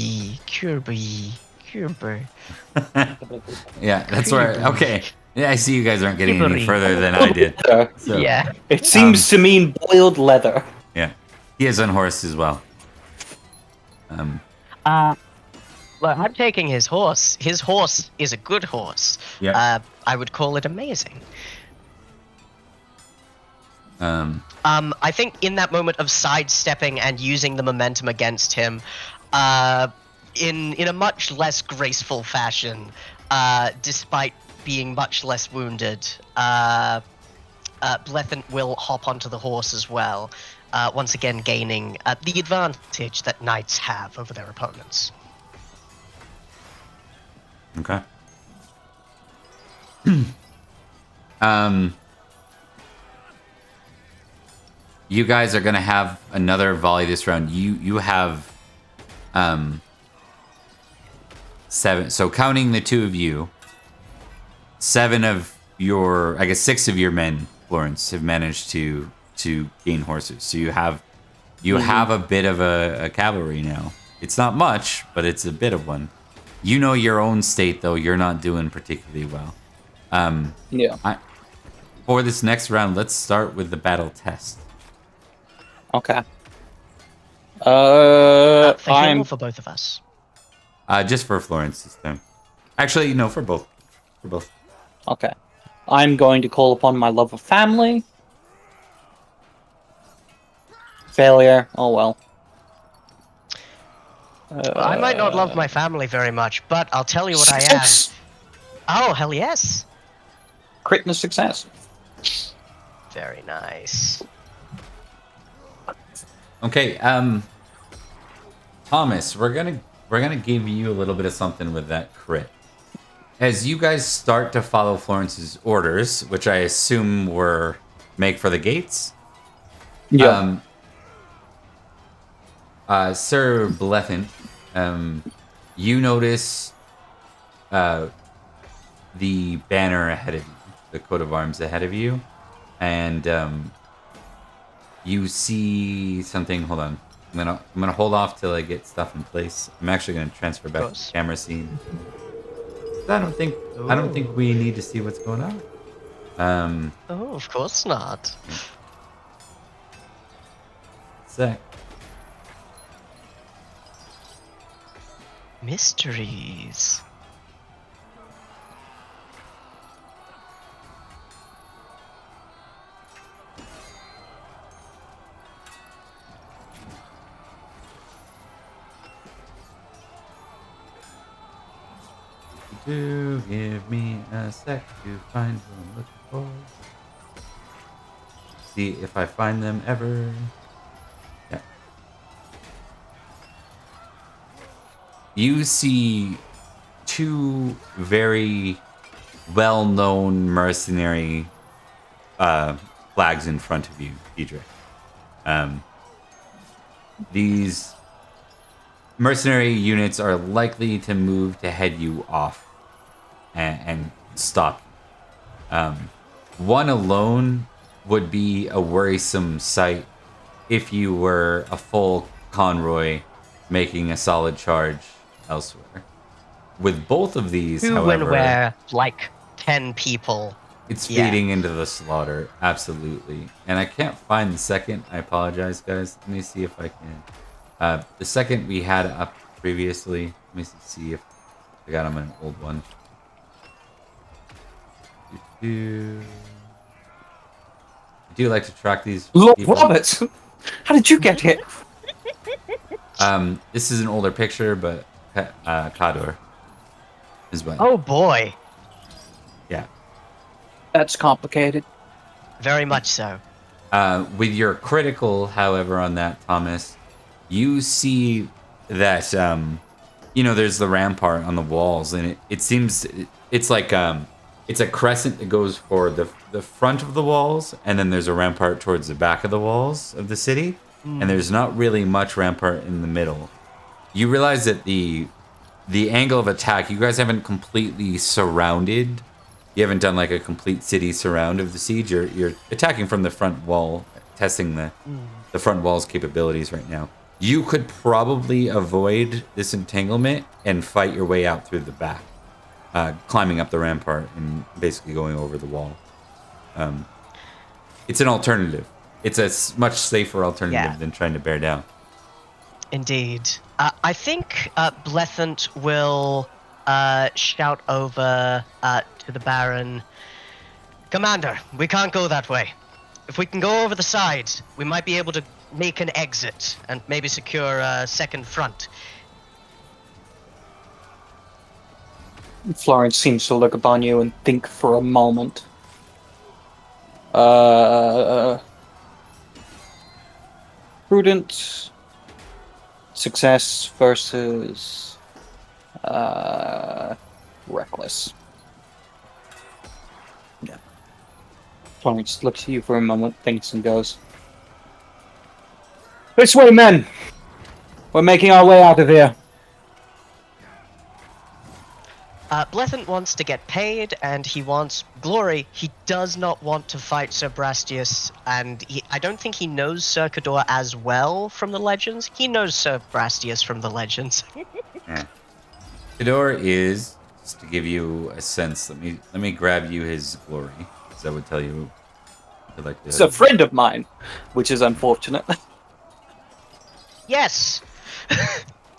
Yeah, that's where. Okay. Yeah, I see you guys aren't getting any further than I did. So, Yeah. It seems to mean boiled leather. Yeah. He is unhorsed as well. Look, I'm taking his horse. His horse is a good horse. Yeah. I would call it amazing. I think in that moment of sidestepping and using the momentum against him, in a much less graceful fashion, despite being much less wounded, Blethyn will hop onto the horse as well, once again gaining the advantage that knights have over their opponents. Okay. You guys are gonna have another volley this round. You have 7. So counting the 2 of you, 7 of your, I guess 6 of your men, Florence, have managed to gain horses. So you have a bit of a cavalry now. It's not much, but it's a bit of one. You know your own state though. You're not doing particularly well. Yeah. For this next round, let's start with the battle test. Okay. For him I'm or for both of us? Just for Florence this time. Actually, no, for both. For both. okay. I'm going to call upon my love of family. Failure. Oh well. I might not love my family very much, but I'll tell you what Success. I am. Oh, hell yes. Crit and a success. Very nice. Okay, Thomas, we're gonna give you a little bit of something with that crit. As you guys start to follow Florence's orders, which I assume were make for the gates. Yeah. Sir Blethyn, you notice the banner ahead of you, the coat of arms ahead of you, and you see something. Hold on, I'm gonna hold off till I get stuff in place. I'm actually gonna transfer back to the camera scene. I don't think we need to see what's going on. Um, Oh, of course not. sec. Mysteries. Do give me a sec to find what I'm looking for. See if I find them ever. Yeah. You see two very well-known mercenary flags in front of you, Edrich. These mercenary units are likely to move to head you off and stop. One alone would be a worrisome sight if you were a full convoy making a solid charge elsewhere. With both of these, Who however, and where, like 10 people. it's Yeah. feeding into the slaughter, absolutely. And I can't find the second. I apologize, guys. Let me see if I can. The second we had up previously. Let me see if I got him an old one. I do like to track these Lord people. Roberts! How did you get here? This is an older picture, but Kador is what. Oh boy. Yeah. That's complicated. Very much so. With your critical, however, on that, Thomas, you see that there's the rampart on the walls, and it seems it's like it's a crescent that goes for the front of the walls, and then there's a rampart towards the back of the walls of the city, and there's not really much rampart in the middle. You realize that the angle of attack, you guys haven't completely surrounded. You haven't done like a complete city surround of the siege. You're attacking from the front wall, testing the front wall's capabilities right now. You could probably avoid this entanglement and fight your way out through the back, climbing up the rampart and basically going over the wall. It's an alternative. It's a much safer alternative than trying to bear down. Indeed. I think Blethant will shout over to the Baron. Commander, we can't go that way. If we can go over the side, we might be able to make an exit and maybe secure a second front. Florence seems to look upon you and think for a moment. Prudent success versus reckless. Yeah. Florence looks at you for a moment, thinks, and goes, "This way, men! We're making our way out of here." Blethant wants to get paid, and he wants glory. He does not want to fight Sir Brastius, and I don't think he knows Sir Cador as well from the legends. He knows Sir Brastius from the legends. Yeah. Cador is, just to give you a sense, let me grab you his glory, because that would tell you. It's a friend of mine, which is unfortunate. Yes!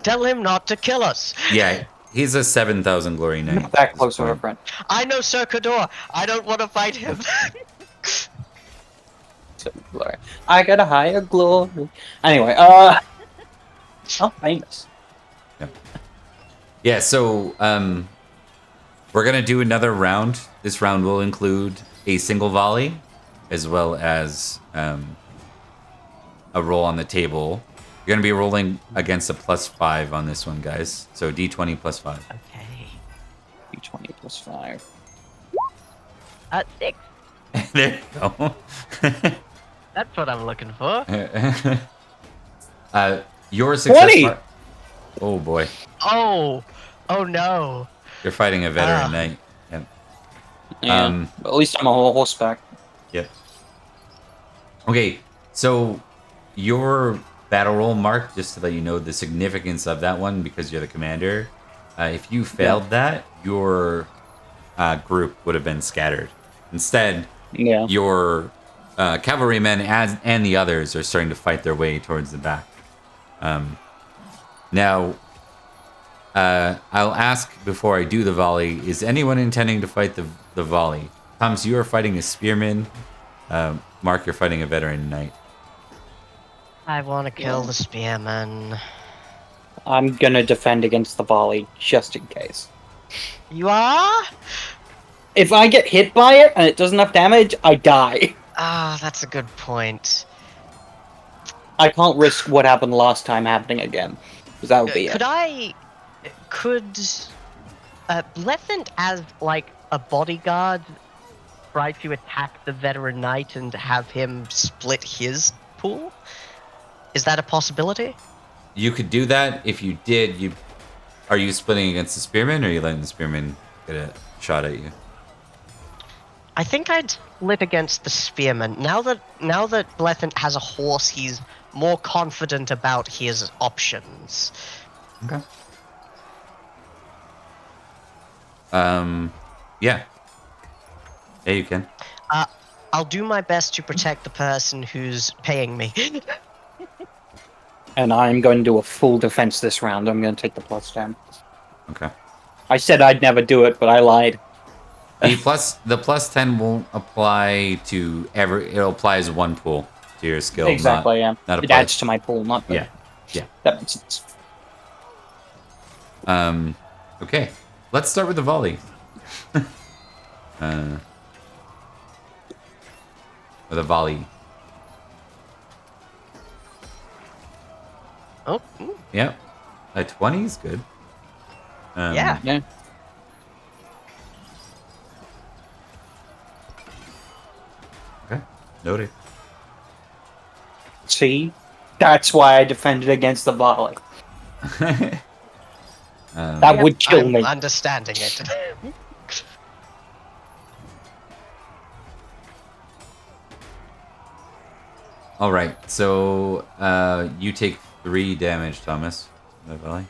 Tell him not to kill us. Yeah, he's a 7,000 glory knight. Not that close to a friend. I know Sir Cador. I don't want to fight him. Glory. I got a higher glory. Anyway, oh, famous. Yeah, so we're gonna do another round. This round will include a single volley, as well as a roll on the table. You're gonna be rolling against a +5 on this one, guys. So D20 +5. Okay. D20 +5. 6. There you go. That's what I'm looking for. Your success. 20! Oh boy, Oh no. you're fighting a veteran knight. Yep. Yeah. At least I'm a horseback. Yep. Okay, so your battle roll, Mark, just to let you know the significance of that one, because you're the commander. If you failed that, your group would have been scattered. Instead, Yeah. your cavalrymen and the others are starting to fight their way towards the back. Now, I'll ask before I do the volley, is anyone intending to fight the volley? Thomas, you are fighting a spearman. Mark, you're fighting a veteran knight. I want to kill the spearman. I'm gonna defend against the volley, just in case. You are? If I get hit by it and it does enough damage, I die. Ah, that's a good point. I can't risk what happened last time happening again. Because that would be it. Could Blethant, as like a bodyguard, try to attack the veteran knight and have him split his pool? Is that a possibility? You could do that. If you did, are you splitting against the spearman, or are you letting the spearman get a shot at you? I think I'd split against the spearman. Now that Blethant has a horse, he's more confident about his options. Okay. Yeah. Yeah, you can. I'll do my best to protect the person who's paying me. And I'm going to do a full defense this round. I'm going to take the +10. Okay. I said I'd never do it, but I lied. The +10 won't apply to it applies one pool to your skill. Exactly, yeah. Not It adds to my pool, not the... Yeah. That makes sense. Okay. Let's start with the volley. With a volley. Oh, Yep. A 20 is good. yeah. Yeah. Okay. Noted. See? That's why I defended against the volley. That would kill I'm me. understanding it. All right. So you take 3 damage, Thomas. That volley.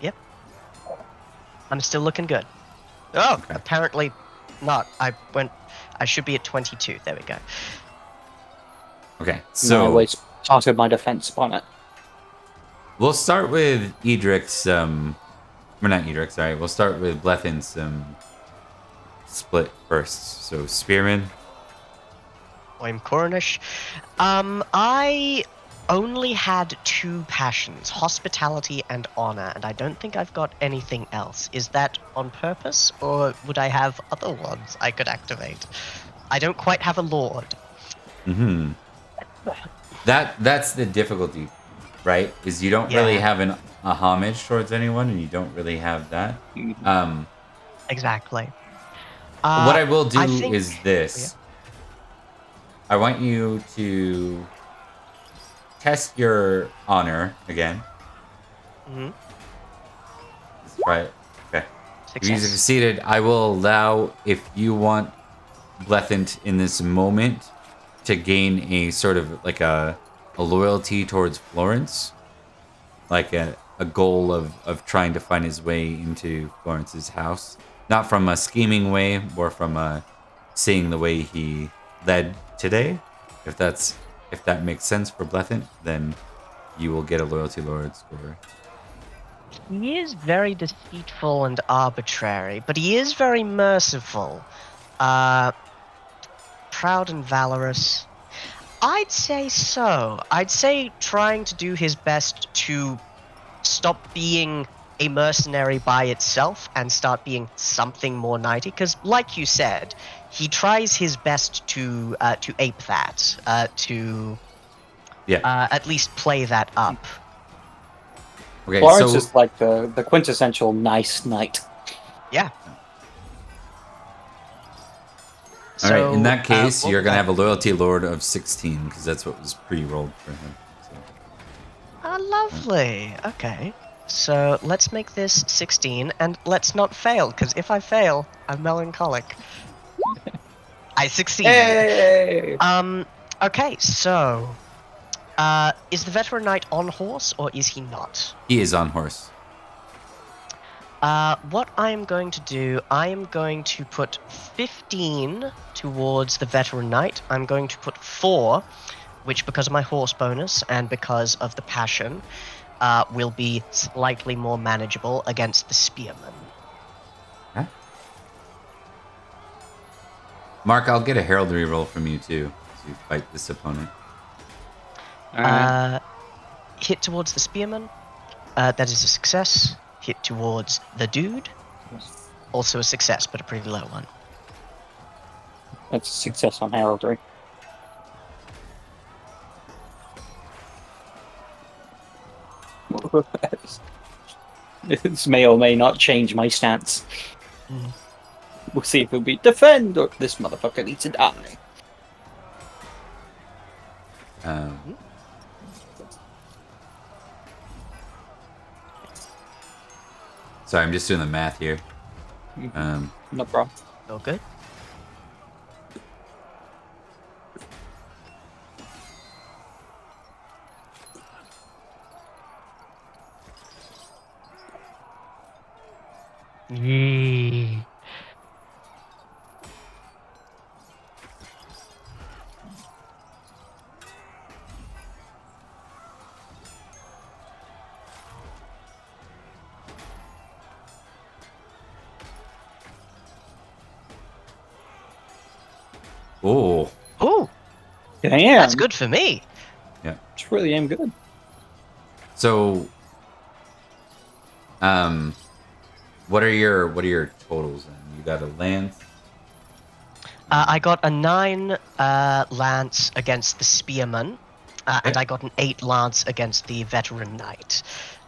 Yep. I'm still looking good. Oh, Okay. apparently not. I should be at 22. There we go. Okay. I So always started my defense upon it. we'll start with Edric's. We're not Edric. Sorry. We'll start with Blethyn's split first. So spearman. I'm Cornish. I only had 2 passions, hospitality and honor, and I don't think I've got anything else. Is that on purpose, or would I have other ones I could activate? I don't quite have a lord. Mm-hmm. That's the difficulty, right? Is you don't really have a homage towards anyone, and you don't really have that. Exactly. What I will do I think- is this. I want you to test your honor again. Mm-hmm. Right. Okay. If you Success. succeeded, I will allow, if you want Blethant in this moment to gain a sort of like a loyalty towards Florence, like a goal of trying to find his way into Florence's house, not from a scheming way, more from a seeing the way he led today. If that makes sense for Blethant, then you will get a loyalty lord score. He is very deceitful and arbitrary, but he is very merciful. Proud and valorous. I'd say so. I'd say trying to do his best to stop being a mercenary by itself and start being something more knighty, because like you said, he tries his best to ape that, to at least play that up. Okay, Florence so is like the quintessential nice knight. Yeah. all right. In that So, case, what you're was gonna that? have a loyalty lord of 16 because that's what was pre-rolled for him. So. Lovely. Okay. So let's make this 16, and let's not fail, because if I fail, I'm melancholic. I succeed. Hey! Okay, so... is the veteran knight on horse, or is he not? He is on horse. What I'm going to do, I am going to put 15 towards the veteran knight. I'm going to put 4, which because of my horse bonus and because of the passion, will be slightly more manageable against the spearman. Okay. Mark, I'll get a heraldry roll from you too as you fight this opponent. Hit towards the spearman. That is a success. Hit towards the dude. Also a success, but a pretty low one. That's a success on heraldry. This may or may not change my stance. We'll see if it'll be defend or this motherfucker needs to die. Sorry, I'm just doing the math here. No problem. All good. Yee. Oh, Ooh, Damn. that's good for me. yeah. It's really damn good. So, what are your totals then? You got a lance. I got a 9 lance against the spearman, and I got an 8 lance against the veteran knight.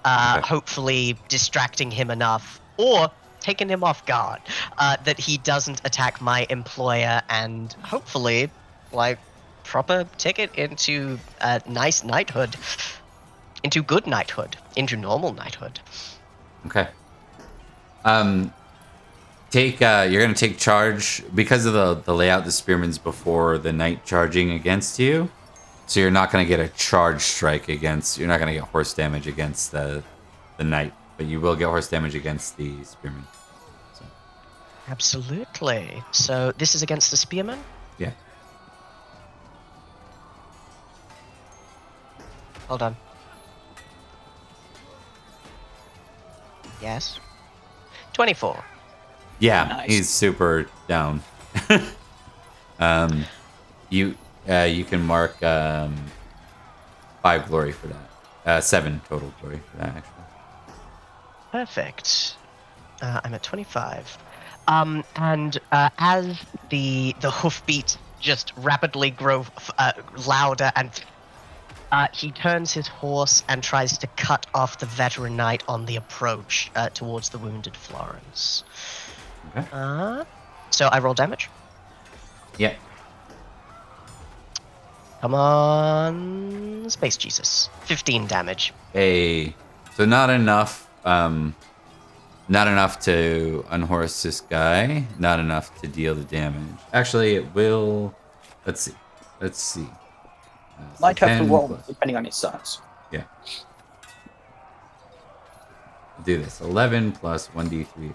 Hopefully distracting him enough, or taking him off guard, that he doesn't attack my employer, and hopefully, like, proper ticket into nice knighthood, into good knighthood, into normal knighthood. Okay. You're gonna take charge because of the layout. The spearman's before the knight charging against you, so you're not gonna get a charge strike against. You're not gonna get horse damage against the knight, but you will get horse damage against the spearman. So. Absolutely. So this is against the spearman. Yeah. Hold on. Yes. 24. Yeah, Nice. he's super down. You can mark 5 glory for that. 7 total glory for that, actually. Perfect. I'm at 25. And as the hoofbeats just rapidly grow louder, and he turns his horse and tries to cut off the veteran knight on the approach towards the wounded Florence. Okay. So I roll damage. Yeah. Come on, Space Jesus. 15 damage. So not enough. Not enough to unhorse this guy. Not enough to deal the damage. Actually, it will. Let's see. Might have to 10 roll plus- depending on his size. Yeah. Do this. 11 plus 1d3.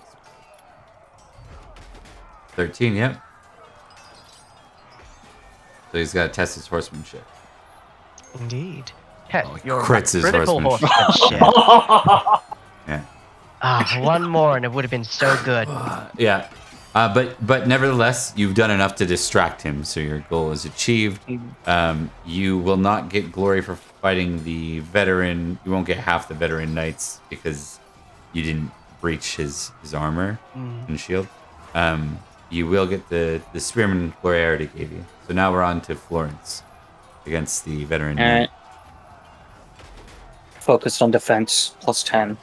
13, yep. So he's got to test his horsemanship. Indeed. Oh, he You're crits his critical horsemanship. horsemanship. Yeah. One more and it would have been so good. Yeah. But nevertheless, you've done enough to distract him, so your goal is achieved. You will not get glory for fighting the veteran. You won't get half the veteran knights because you didn't breach his armor and shield. You will get the spearman glory I already gave you. So now we're on to Florence against the veteran knight. Focused on defense, plus 10.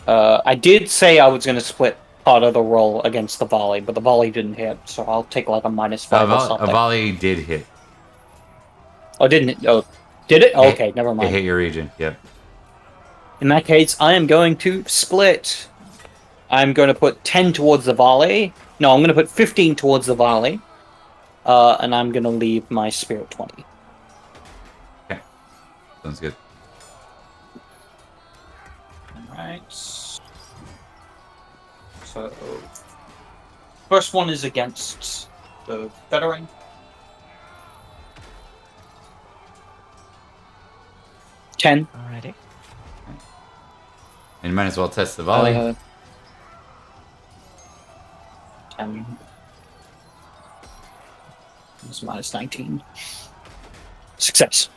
I did say I was going to split part of the roll against the volley, but the volley didn't hit, so I'll take like a -5 or A something. volley did hit. Oh, didn't it? Oh, did it? Okay, never It mind. hit your region, yep. In that case, I am going to split. I'm going to put 10 towards the volley. No, I'm going to put 15 towards the volley. And I'm going to leave my spirit 20. Okay. Sounds good. Alright. Alright. So, first one is against the veteran. Ten. Alrighty. And you might as well test the volley. 10. It's minus 19. Success.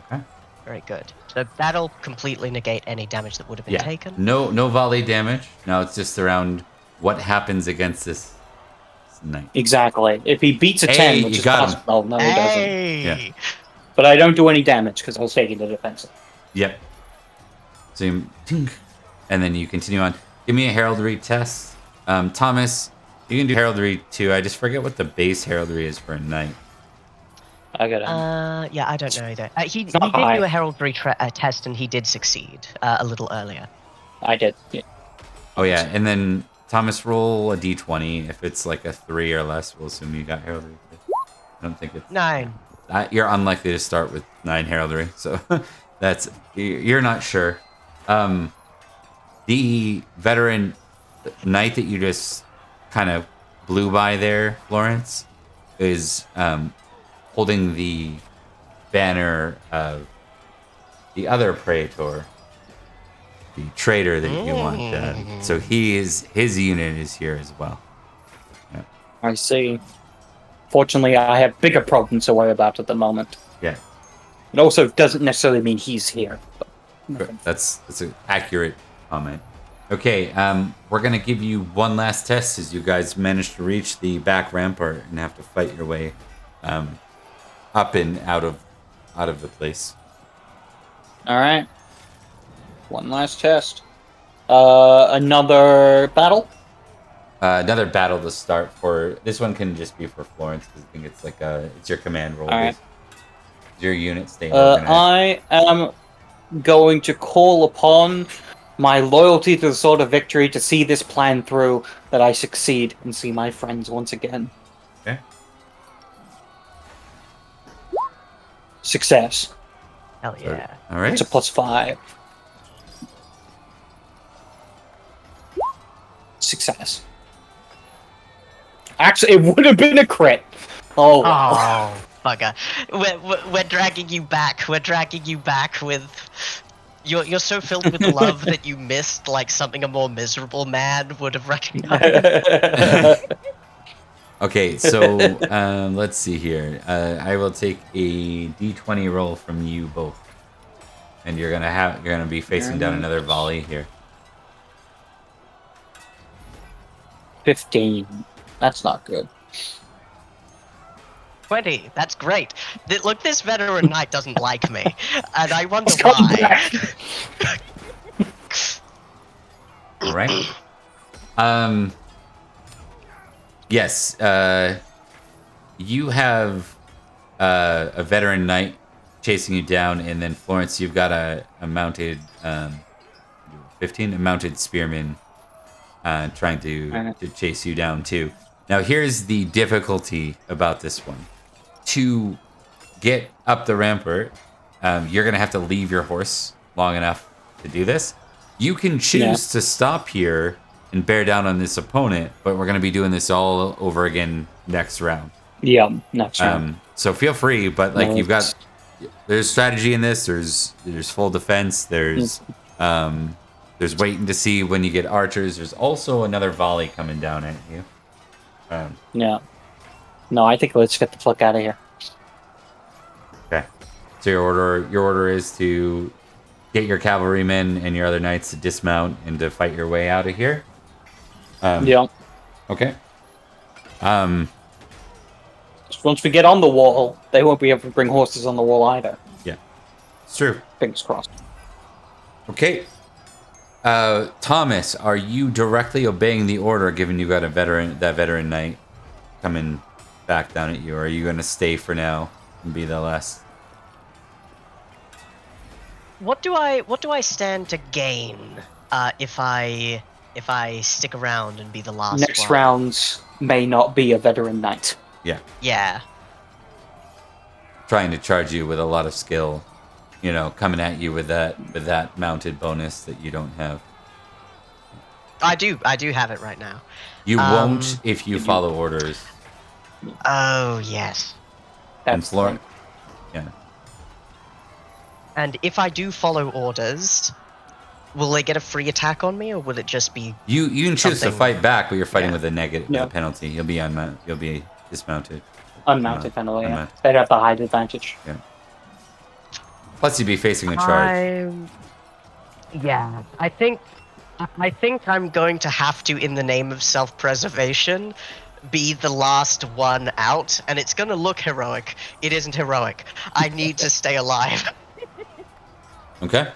Okay. Very good. So that'll completely negate any damage that would have been taken. No volley damage. Now it's just around what happens against this knight. Exactly. If he beats a 10, which you is got him. possible. No, he doesn't. Hey! Yeah. But I don't do any damage because I'll take it to defensive. Yep. So you tink, and then you continue on. Give me a heraldry test. Thomas, you can do heraldry too. I just forget what the base heraldry is for a knight. I got it. Yeah, I don't know either. He did not high. do a heraldry test and he did succeed a little earlier. I did. Yeah. Oh yeah, and then Thomas, roll a d20. If it's like a 3 or less, we'll assume you got heraldry. I don't think it's 9. You're unlikely to start with 9 heraldry, so that's you're not sure. The veteran knight that you just kind of blew by there, Florence, is holding the banner of the other praetor, the traitor that you want. So his unit is here as well. Yeah. I see. Fortunately, I have bigger problems to worry about at the moment. Yeah. It also doesn't necessarily mean he's here. But That's an accurate comment. Okay, we're gonna give you one last test as you guys manage to reach the back rampart and have to fight your way up and out of the place. all right. One last test. Another battle. Another battle to start for this one can just be for Florence because I think it's like it's your command roll. All right. Your unit staying organized. I am going to call upon my loyalty to the Sword of Victory to see this plan through, that I succeed and see my friends once again. Okay. Success. Hell yeah. All right. It's a +5. Success. Actually, it would have been a crit. Oh. Oh, bugger. We're dragging you back. We're dragging you back with... You're so filled with love that you missed like something a more miserable man would have recognized. Okay, so let's see here. I will take a d20 roll from you both, and you're gonna be facing down another volley here. 15. That's not good. 20. That's great. Look, this veteran knight doesn't like me, and I wonder Come why. back. All right. Yes. You have a veteran knight chasing you down, and then Florence, you've got a mounted 15, a mounted spearman trying to chase you down too. Now, here's the difficulty about this one. To get up the rampart, you're going to have to leave your horse long enough to do this. You can choose to stop here and bear down on this opponent, but we're going to be doing this all over again next round. Yeah, next round. So feel free, but like there's strategy in this. There's full defense. There's waiting to see when you get archers. There's also another volley coming down at you. Yeah. No, I think let's get the fuck out of here. Okay. So your order is to get your cavalrymen and your other knights to dismount and to fight your way out of here. Yeah. Okay. Once we get on the wall, they won't be able to bring horses on the wall either. Yeah. It's true. Fingers crossed. Okay. Thomas, are you directly obeying the order given you got that veteran knight coming back down at you, or are you going to stay for now and be the last? What do I stand to gain if I stick around and be the last Next one? rounds may not be a veteran knight. Yeah. Yeah. Trying to charge you with a lot of skill, coming at you with that mounted bonus that you don't have. I do have it right now. You won't if you follow orders. Oh yes. And That's Florence. Yeah. And if I do follow orders, will they get a free attack on me, or will it just be? You can choose to something- fight back, but you're fighting Yeah. with a negative Yeah. penalty. You'll be You'll be dismounted. unmounted penalty. Yeah. Unmounted. They'd have the height advantage. Yeah. Plus, you'd be facing a charge. Yeah, I think I'm going to have to, in the name of self-preservation, be the last one out, and it's going to look heroic. It isn't heroic. I need to stay alive. Okay.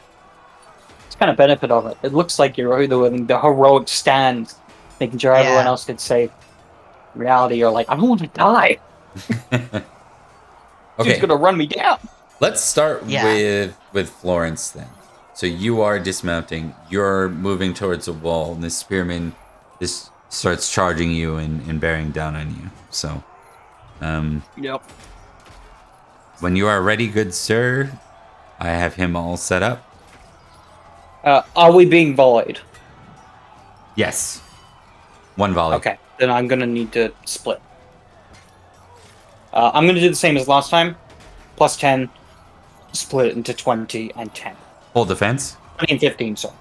It's kind of benefit of it. It looks like you're doing the heroic stand, making sure everyone Yeah. else gets safe. In reality, you're like, I don't want to die. Okay. Dude's gonna run me down. Let's start Yeah. with Florence then. So you are dismounting. You're moving towards a wall, and this spearman just starts charging you and bearing down on you. So, Yep. when you are ready, good sir, I have him all set up. Are we being volleyed? Yes. One volley. Okay, then I'm gonna need to split. I'm gonna do the same as last time. Plus 10, split it into 20 and 10. Full defense. 20 and 15, sorry.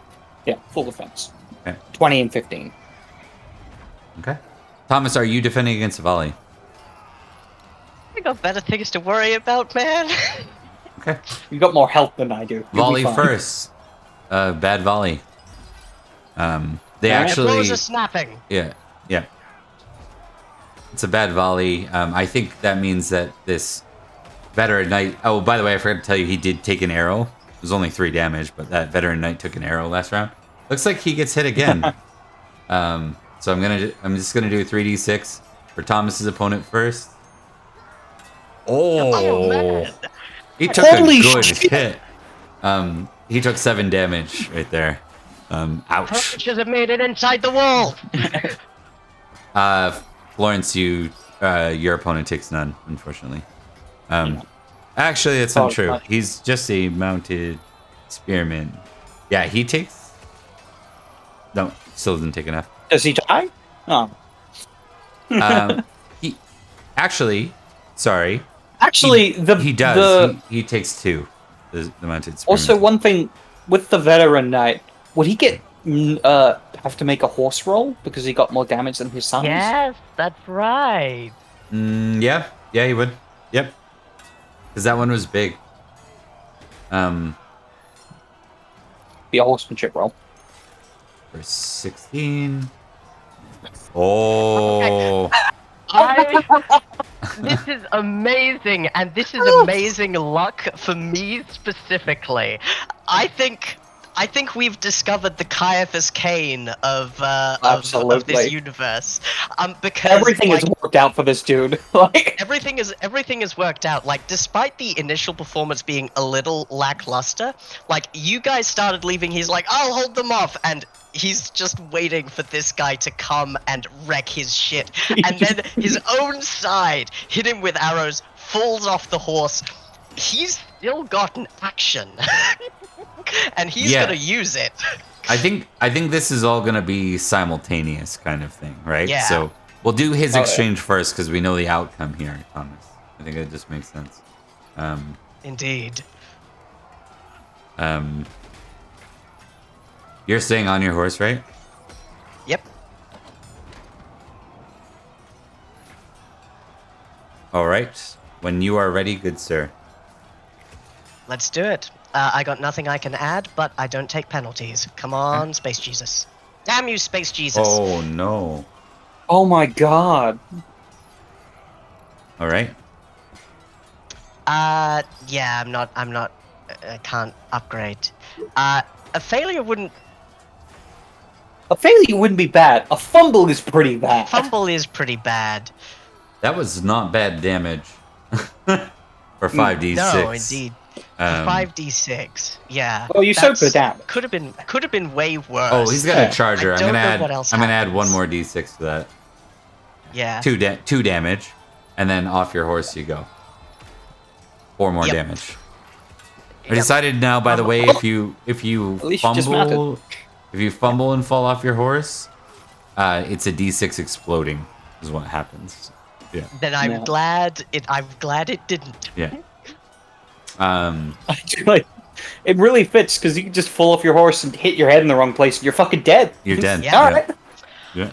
Yeah, full defense. Okay. 20 and 15. Okay. Thomas, are you defending against a volley? I got better things to worry about, man. Okay. You got more health than I do. You'll be Volley fine. first. Bad volley. They Alright. actually. Those are snapping. Yeah. Yeah. It's a bad volley. I think that means that this veteran knight. Oh, by the way, I forgot to tell you, he did take an arrow. It was only 3 damage, but that veteran knight took an arrow last round. Looks like he gets hit again. So I'm just gonna do 3d6 for Thomas's opponent first. Oh, man. He took Holy a good shit. hit. He took 7 damage right there. Ouch. Approaches have made it inside the wall. Florence, your opponent takes none, unfortunately. Actually, that's Oh, not true. fine. He's just a mounted spearman. Yeah, he takes. No, still doesn't take enough. Does he die? Oh. He actually, sorry, Actually, he does. He takes 2. The mounted spearman. Also, one thing with the veteran knight, would he get have to make a horse roll because he got more damage than his sons? Yes, that's right. Yeah, he would. Yep, because that one was big. Be a horsemanship roll. For 16. Oh. This is amazing, and this is amazing luck for me specifically. I think we've discovered the Caiaphas Cain of Absolutely. this universe. Because Everything like, is worked out for this dude. Like, everything is worked out. Like, despite the initial performance being a little lackluster, like you guys started leaving, he's like, I'll hold them off, and he's just waiting for this guy to come and wreck his shit. And then his own side hit him with arrows, falls off the horse. He's still got an action. And he's Yeah. gonna use it. I think this is all gonna be simultaneous kind of thing, right? Yeah. So we'll do his Oh, yeah. exchange first because we know the outcome here, Thomas. I think it just makes sense. Indeed. You're staying on your horse, right? Yep. All right. When you are ready, good sir. Let's do it. I got nothing I can add, but I don't take penalties. Come on, Space Jesus. Damn you, Space Jesus. Oh no. oh my god. All right. Yeah, I'm not, I can't upgrade. A failure wouldn't, A failure wouldn't be bad. A fumble is pretty bad. fumble is pretty bad. That was not bad damage. For 5d6. No, indeed. Um, 5d6, yeah. Well, you soaked the that's- damage. Could have been way worse. Oh, he's got Yeah. a charger. I I'm don't gonna know add. what else I'm gonna add one happens. more d6 to that. Yeah. 2 damage, and then off your horse you go. 4 more Yep. damage. I Yep. decided now. By the way, if you At least you fumble, If you fumble and fall off your horse, it's a D6 exploding is what happens. Yeah. Then I'm No. glad it didn't. Yeah. Like, it really fits because you can just fall off your horse and hit your head in the wrong place and you're fucking dead. You're dead. Yeah. Alright. Yeah.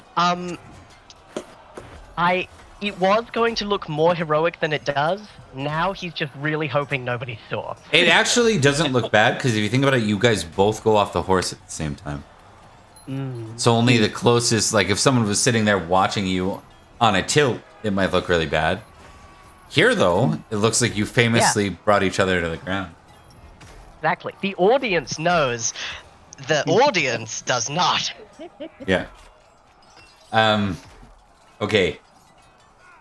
It was going to look more heroic than it does. Now he's just really hoping nobody saw. It actually doesn't look bad because if you think about it, you guys both go off the horse at the same time. So only the closest, like if someone was sitting there watching you on a tilt, it might look really bad. Here, though, it looks like you famously brought each other to the ground. Exactly. The audience knows. The audience does not. Yeah. Okay.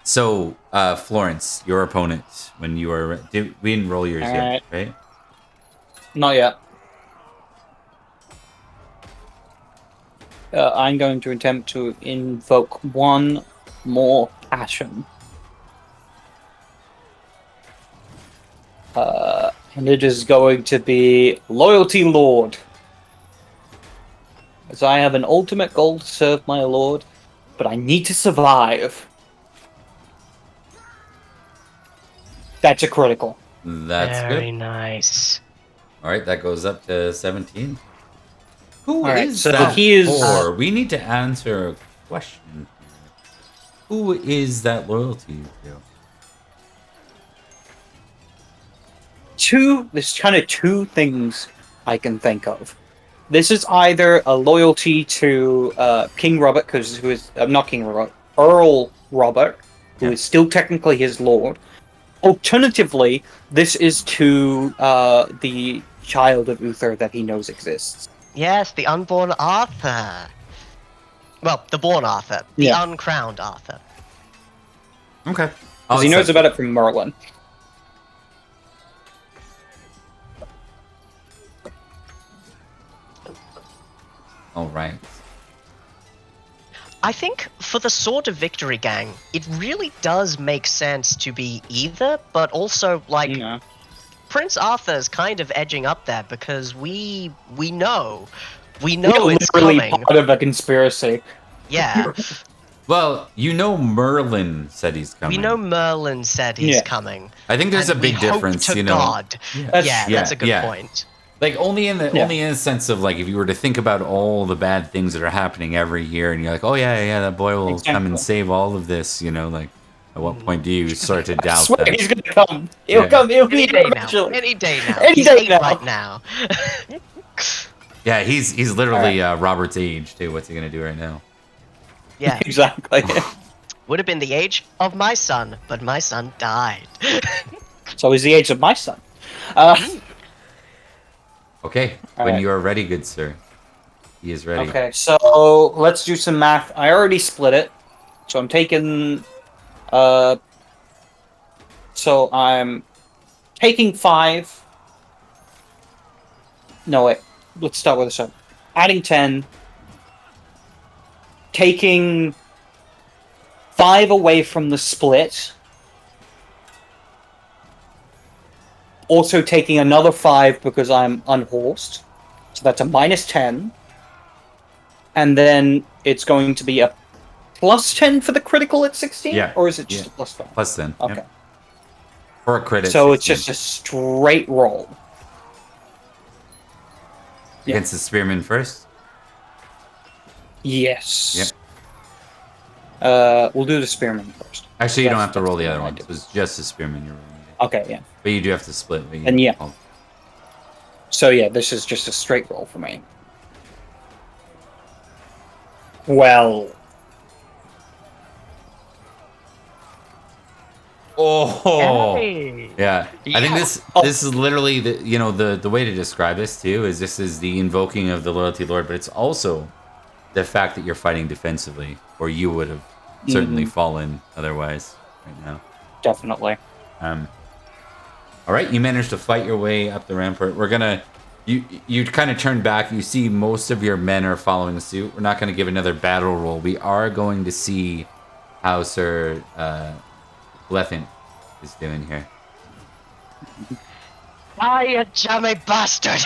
So, Florence, your opponent, when you were... we didn't roll yours yet, right? Not yet. I'm going to attempt to invoke one more passion. And it is going to be Loyalty Lord. As I have an ultimate goal to serve my lord, but I need to survive. That's a critical. That's Very good. nice. All right, that goes up to 17. Who All right, is so that he is- for? We need to answer a question here. Who is that loyalty to? There's kind of two things I can think of. This is either a loyalty to King Robert, who is not King Robert, Earl Robert, who is still technically his lord. Alternatively, this is to the child of Uther that he knows exists. Yes, the unborn Arthur. Well, the born Arthur. The Yeah. uncrowned Arthur. Okay. Because he knows about it from Merlin. All right. I think for the Sword of Victory gang, it really does make sense to be either, but also, like, Yeah. Prince Arthur's kind of edging up there because we know We're it's literally coming. part of a conspiracy. Yeah, Well, you know Merlin said he's coming. we know Merlin said he's Yeah. coming. I think there's and a big we hope difference, to you know. God. That's- Yeah, yeah, that's a good yeah. point. Like only in the Yeah. only in the sense of like if you were to think about all the bad things that are happening every year, and you're like, oh yeah, that boy will come and Exactly. save all of this, you know, like at what point do you start to I doubt swear that? he's gonna come. He'll Yeah. come. He'll Any be day here now. eventually. Any day now. Any He's day 8 now. right now. Yeah, he's literally Robert's age too. What's he gonna do right now? Yeah, Exactly. would have been the age of my son, but my son died. So he's the age of my son. Okay, All when right. you are ready, good sir. He is ready. Okay, so let's do some math. I already split it, so I'm taking. So I'm taking 5. No wait. Let's start with this one. Adding 10. Taking 5 away from the split. Also taking another 5 because I'm unhorsed. So that's a -10. And then it's going to be a +10 for the critical at 16? Yeah. Or is it just Yeah. a +5? Plus 10. Okay. Yep. For a credit. So it's 16. just a straight roll. Yeah. Against the spearman first. Yes. Yep. We'll do the spearman first. Actually, you don't That's- have to roll the that's other what I one. do. It was just the spearman you're rolling. Okay, yeah. But you do have to split. But And yeah. oh, So yeah, this is just a straight roll for me. Well, Oh. Hey. Yeah. I think Yeah. this is literally the way to describe this too is this is the invoking of the loyalty lord, but it's also the fact that you're fighting defensively, or you would have certainly fallen otherwise right now. definitely. All right, you managed to fight your way up the rampart. We're gonna you kind of turn back. You see most of your men are following suit. We're not going to give another battle roll. We are going to see how Sir Lethin is doing here. Die, you jammy bastard!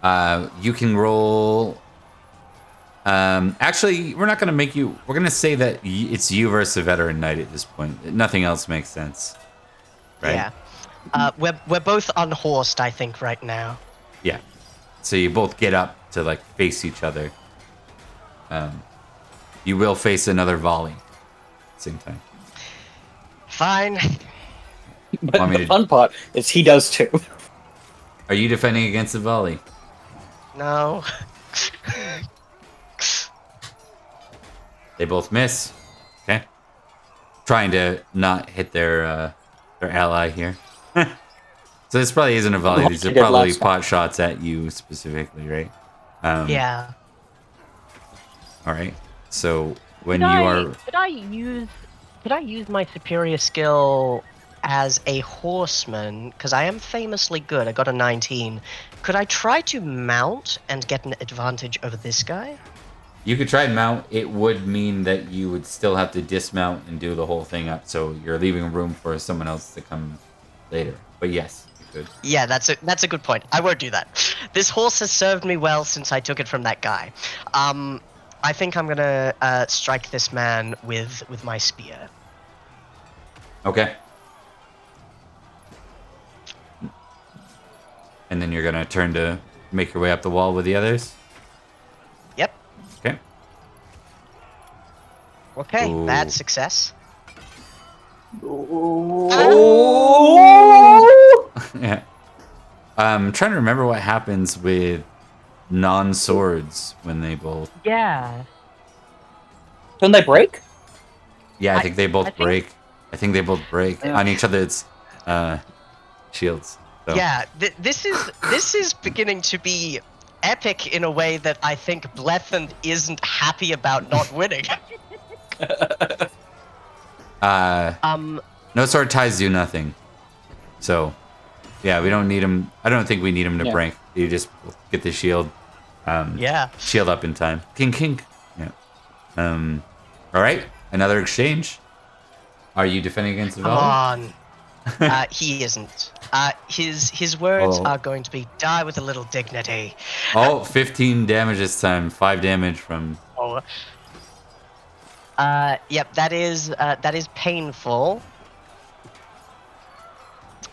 You can roll. Actually, we're not going to make you. We're going to say that it's you versus a veteran knight at this point. Nothing else makes sense, right? Yeah. We're both unhorsed, I think, right now. Yeah. So you both get up to like face each other. You will face another volley at the same time. Fine. But Want me the to- fun part is he does too. Are you defending against the volley? No. They both miss. Okay. Trying to not hit their ally here. So this probably isn't a volley. These are He did probably last time. pot shots at you specifically, right? Yeah. All right. So when Could you I- are, Could I use my superior skill as a horseman? Because I am famously good. I got a 19. Could I try to mount and get an advantage over this guy? you could try and mount, it would mean that you would still have to dismount and do the whole thing up. So you're leaving room for someone else to come later. But yes, you could. Yeah, that's a good point. I won't do that. This horse has served me well since I took it from that guy. I think I'm gonna strike this man with my spear. Okay. And then you're gonna turn to make your way up the wall with the others. Yep. Okay. Okay, Ooh. bad success. Yeah. I'm trying to remember what happens with non-swords when they both. Yeah. Don't they break? Yeah, I think they both I think- break. I think they both break Yeah. on each other's shields. So. Yeah, this is beginning to be epic in a way that I think Blethyn isn't happy about not winning. No sword ties do nothing. So, yeah, we don't need him. I don't think we need him to Yeah. break. You just get the shield. Yeah. Shield up in time. King. Yeah. All right. Another exchange. Are you defending against the Come volley? on. He isn't. His words Oh. are going to be die with a little dignity. Oh, 15 damage this time. 5 damage from. Oh. Yep, that is painful.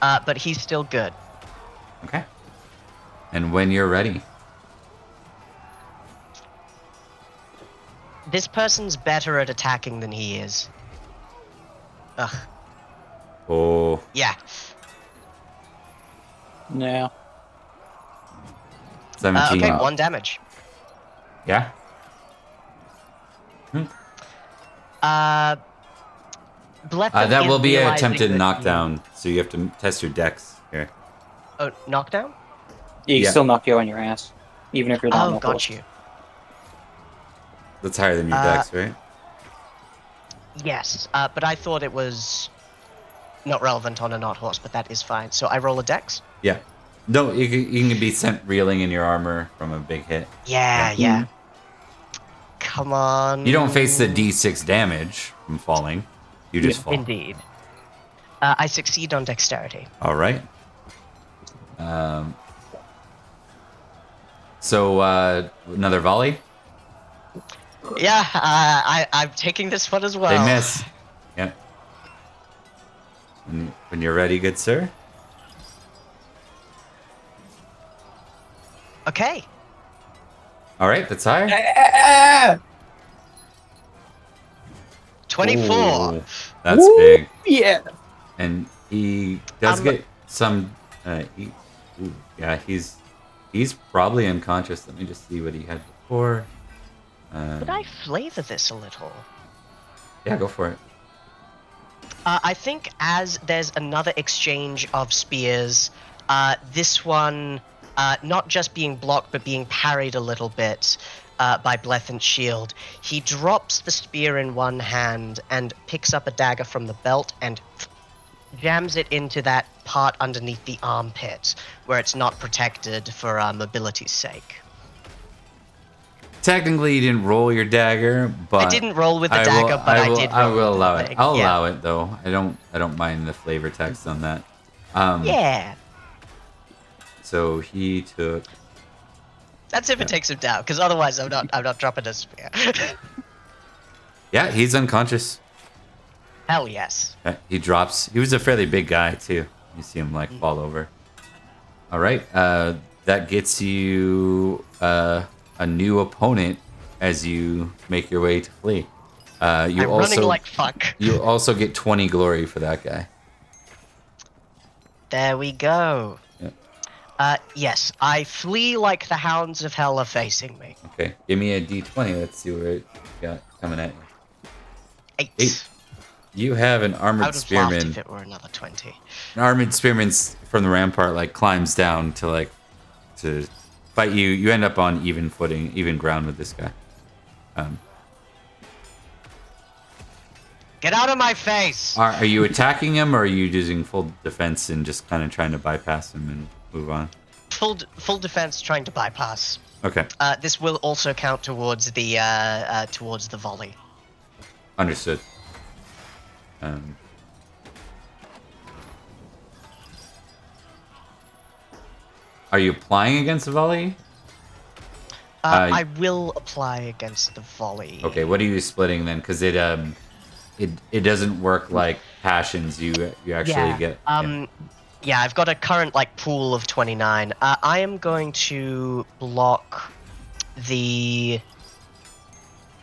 But he's still good. Okay. And when you're ready. This person's better at attacking than he is. Ugh. Oh. Yeah. No. 17. Okay, 1 damage. Yeah. Blethyn That is will be an realizing attempted that knockdown. So you have to test your dex here. Oh, knockdown? You can Yeah. still knock you on your ass, even if you're not. Oh, on a got horse. you. That's higher than your dex, right? Yes, but I thought it was not relevant on a not horse, but that is fine. So I roll a dex? Yeah. No, you can be sent reeling in your armor from a big hit. Yeah. Come on. You don't face the d6 damage from falling. You just fall. Indeed. I succeed on dexterity. All right. So another volley. Yeah, I'm taking this one as well. They miss. Yeah. When you're ready, good sir. Okay. All right, that's higher. Ah! 24. Ooh, that's Woo! big. Yeah. And he does get some. He's probably unconscious. Let me just see what he had before. Could I flavor this a little? Yeah, go for it. I think as there's another exchange of spears, this one not just being blocked but being parried a little bit by Blethyn's shield, he drops the spear in one hand and picks up a dagger from the belt and jams it into that part underneath the armpit where it's not protected for mobility's sake. Technically, you didn't roll your dagger, but I didn't roll with the dagger, but I did. I roll will with allow the it. thing. I'll Yeah. allow it though. I don't mind the flavor text on that. Yeah. So he took That's if it takes him down, because otherwise I'm not dropping a spear. Yeah, he's unconscious. Hell yes. He drops. He was a fairly big guy too. You see him like fall over. All right, that gets you a new opponent as you make your way to flee. I'm running like fuck. You also get 20 glory for that guy. There we go. Yeah. Yes, I flee like the hounds of hell are facing me. Okay, give me a d20. Let's see where it got coming at you. 8. You have an I armored would have laughed spearman. if it were another 20. An armored spearman from the rampart like climbs down to fight you. You end up on even footing, even ground with this guy. Get out of my face! Are you attacking him, or are you using full defense and just kind of trying to bypass him and move on? Full defense, trying to bypass. Okay, This will also count towards the volley. understood. Are you applying against the volley? I will apply against the volley. Okay, what are you splitting then? Because it doesn't work like passions. You actually get. Yeah, I've got a current pool of 29. I am going to block the.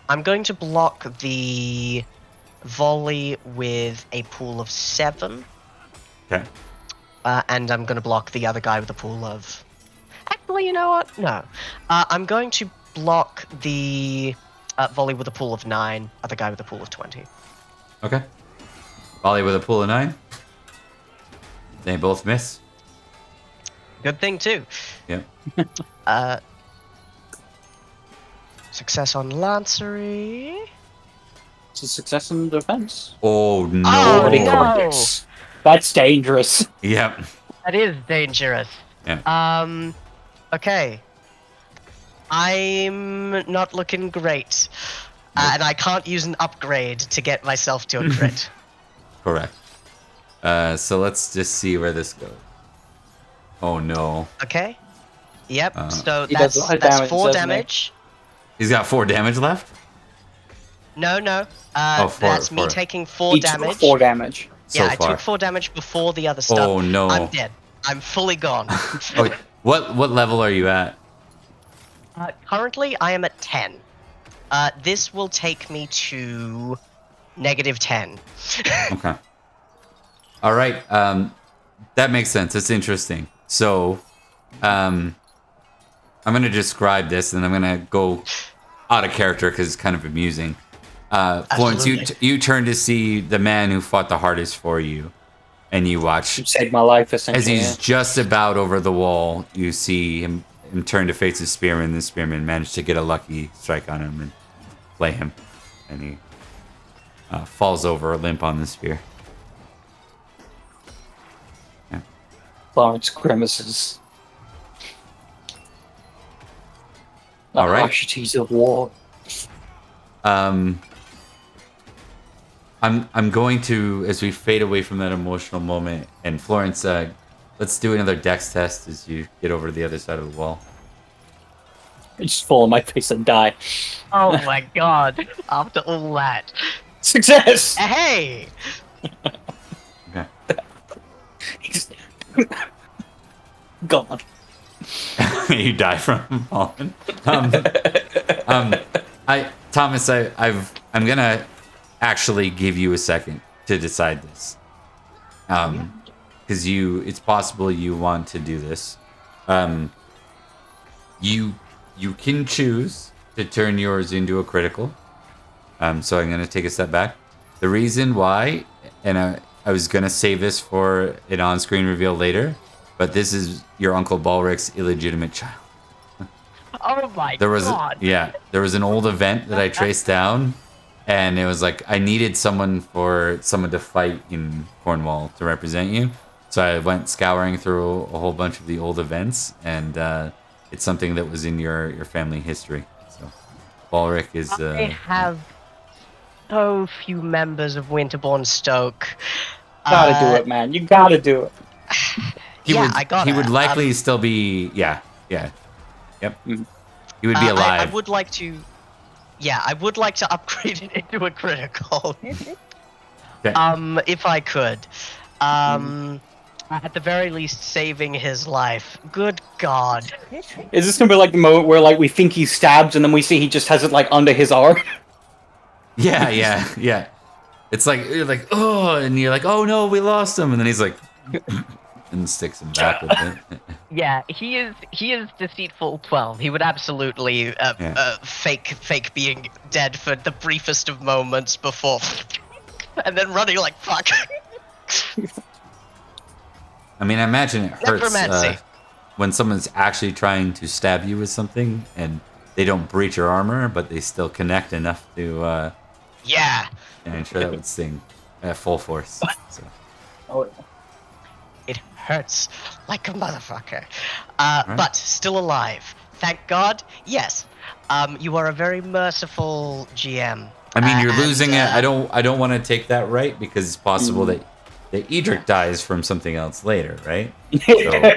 I'm going to block the volley with a pool of 7. Okay. And I'm going to block the other guy with a pool of... Actually, you know what? No. I'm going to block the volley with a pool of 9, other guy with a pool of 20. Okay. Volley with a pool of 9. They both miss. Good thing, too. Yeah. Success on Lancery. It's a success in defense. Oh no. Oh, Nobody no. caught this. That's dangerous. Yep. That is dangerous. Yeah. Okay. I'm not looking great. And I can't use an upgrade to get myself to a crit. Correct. So let's just see where this goes. Oh no. Okay. Yep. So He does a lot of that's damage, 4 doesn't he? damage. He's got 4 damage left? No. Oh, four, That's me 4. taking 4 He damage. took 4 damage. So yeah, I far. took 4 damage before the other stuff. Oh no. I'm dead. I'm fully gone. Okay. What level are you at? Currently, I am at 10. This will take me to -10. Okay. All right. That makes sense. It's interesting. So, I'm gonna describe this, and I'm gonna go out of character because it's kind of amusing. Florence, you turn to see the man who fought the hardest for you, and you watch You saved my life, as essentially. he's just about over the wall. You see him turn to face his spearman. The spearman managed to get a lucky strike on him and play him, and he falls over limp on the spear. Florence grimaces. The All right. atrocities of war. I'm going to, as we fade away from that emotional moment, and Florence, let's do another dex test as you get over to the other side of the wall. I just fall on my face and die. Oh my god. After all that. Success! Hey! Okay. He's gone. You die from falling. Thomas, I'm gonna actually give you a second to decide this, because it's possible you want to do this. You can choose to turn yours into a critical. So I'm gonna take a step back. The reason why, and I was gonna save this for an on-screen reveal later, but this is your Uncle Balric's illegitimate child. Oh my There was god. there was an old event that I traced down, and it was like I needed someone to fight in Cornwall to represent you. So I went scouring through a whole bunch of the old events, and it's something that was in your family history. So Balric is. I have so few members of Winterbourne Stoke. Gotta do it, man. You gotta do it. He Yeah, would, I got He it. would likely still be. Yeah. Yep. He would be alive. I would like to. Yeah, I would like to upgrade it into a critical. Okay. If I could. At the very least, saving his life. Good God. Is this gonna be like the moment where like we think he's stabbed and then we see he just has it like under his arm? Yeah. It's like you're like, oh, and you're like, oh no, we lost him, and then he's like, and sticks him back with it. Yeah, he is deceitful 12. He would absolutely fake being dead for the briefest of moments before, and then running like fuck. I mean, I imagine it hurts Necromancy. when someone's actually trying to stab you with something and they don't breach your armor, but they still connect enough to. Yeah. And I'm sure that would sting at full force. So. Oh, It hurts like a motherfucker. But still alive. Thank God. Yes. You are a very merciful GM. I mean, you're and, losing it. I don't want to take that right because it's possible that Edrich dies from something else later, right? So,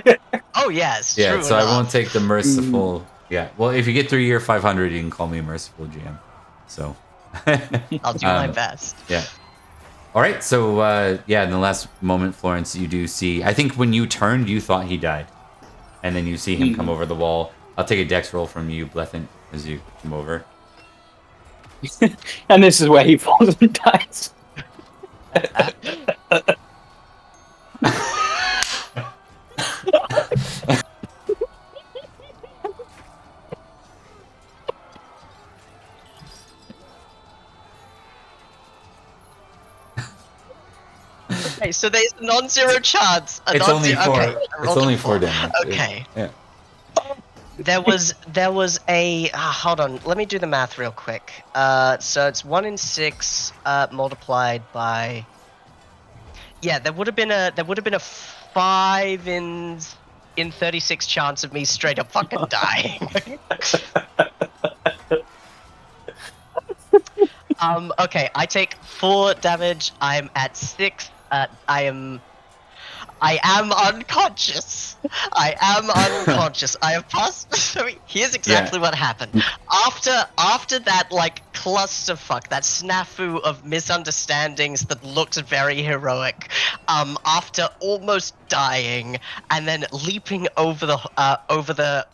Oh yes. yeah, True so enough. I won't take the merciful. Yeah, well, if you get through year 500, you can call me a merciful GM. So. I'll do my best. Yeah. All right. So in the last moment, Florence, you do see. I think when you turned, you thought he died, and then you see him come over the wall. I'll take a dex roll from you, Blethyn, as you come over. and this is where he falls and dies. Okay, so there's a non-zero chance. It's only four. Okay, It's only 4 damage. Okay. Yeah. There was a hold on, let me do the math real quick. So it's 1 in 6 multiplied by. Yeah, there would have been a 5 in 36 chance of me straight up fucking dying. Okay, I take 4 damage. I'm at 6. I am unconscious. I have passed. So here's exactly what happened. After that like clusterfuck, that snafu of misunderstandings that looked very heroic. After almost dying and then leaping over the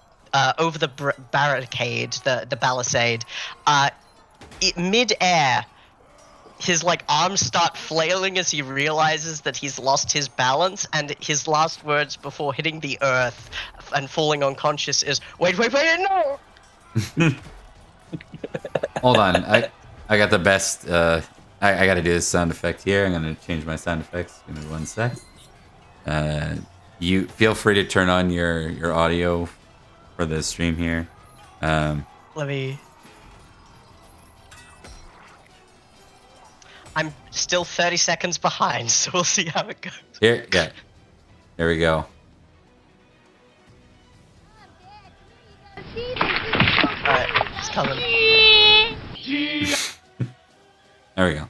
barricade, the palisade, mid-air, his like arms start flailing as he realizes that he's lost his balance, and his last words before hitting the earth and falling unconscious is, wait, no! Hold on. I got the best. I got to do this sound effect here. I'm going to change my sound effects. Give me 1 sec. You feel free to turn on your audio for the stream here. Let me... I'm still 30 seconds behind, so we'll see how it goes. Here, yeah. There we go. Alright, it's coming. There we go.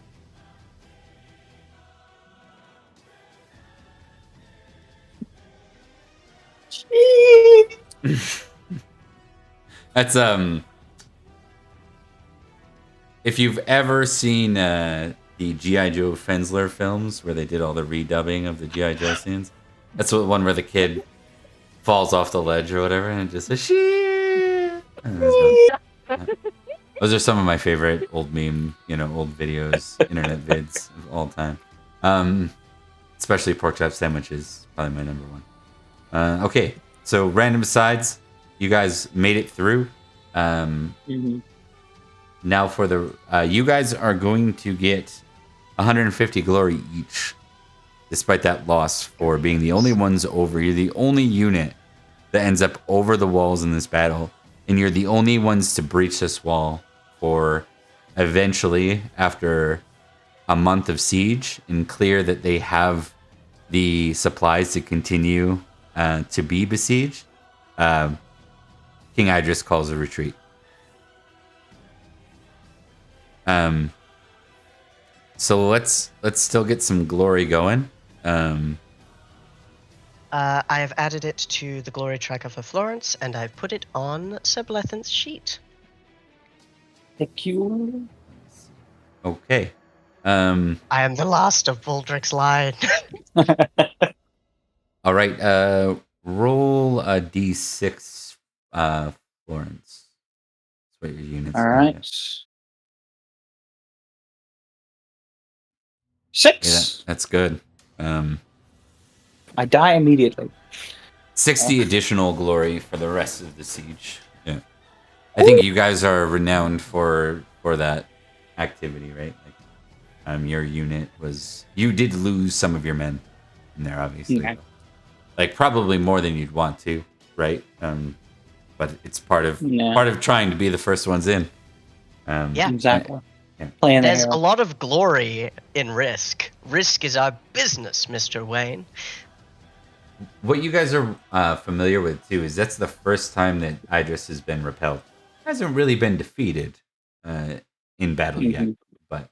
That's if you've ever seen the G.I. Joe Fensler films where they did all the redubbing of the G.I. Joe scenes, that's the one where the kid falls off the ledge or whatever and it just says shit. Those are some of my favorite old meme, old videos, internet vids of all time. Especially pork chop sandwiches, probably my number one. Okay, so random asides, you guys made it through. Now for the you guys are going to get 150 glory each, despite that loss for being the only ones over. You're the only unit that ends up over the walls in this battle, and you're the only ones to breach this wall for eventually, after a month of siege, and clear that they have the supplies to continue to be besieged. King Idris calls a retreat. So let's still get some glory going. I have added it to the glory tracker for Florence, and I've put it on Sir Blethen's sheet. Thank you. Okay. I am the last of Baldric's line. All right. Roll a d6, Florence. That's what your units. All do. right. Yeah, 6. that's good. I die immediately. 60 additional glory for the rest of the siege. Yeah. I think you guys are renowned for that activity, right? Like, your unit was... You did lose some of your men in there, obviously. Okay. Like, probably more than you'd want to, right? But it's part of trying to be the first ones in. Yeah. Exactly. Yeah. Playing the There's hero. a lot of glory in Risk. Risk is our business, Mr. Wayne. What you guys are familiar with, too, is that's the first time that Idris has been repelled. He hasn't really been defeated in battle yet, but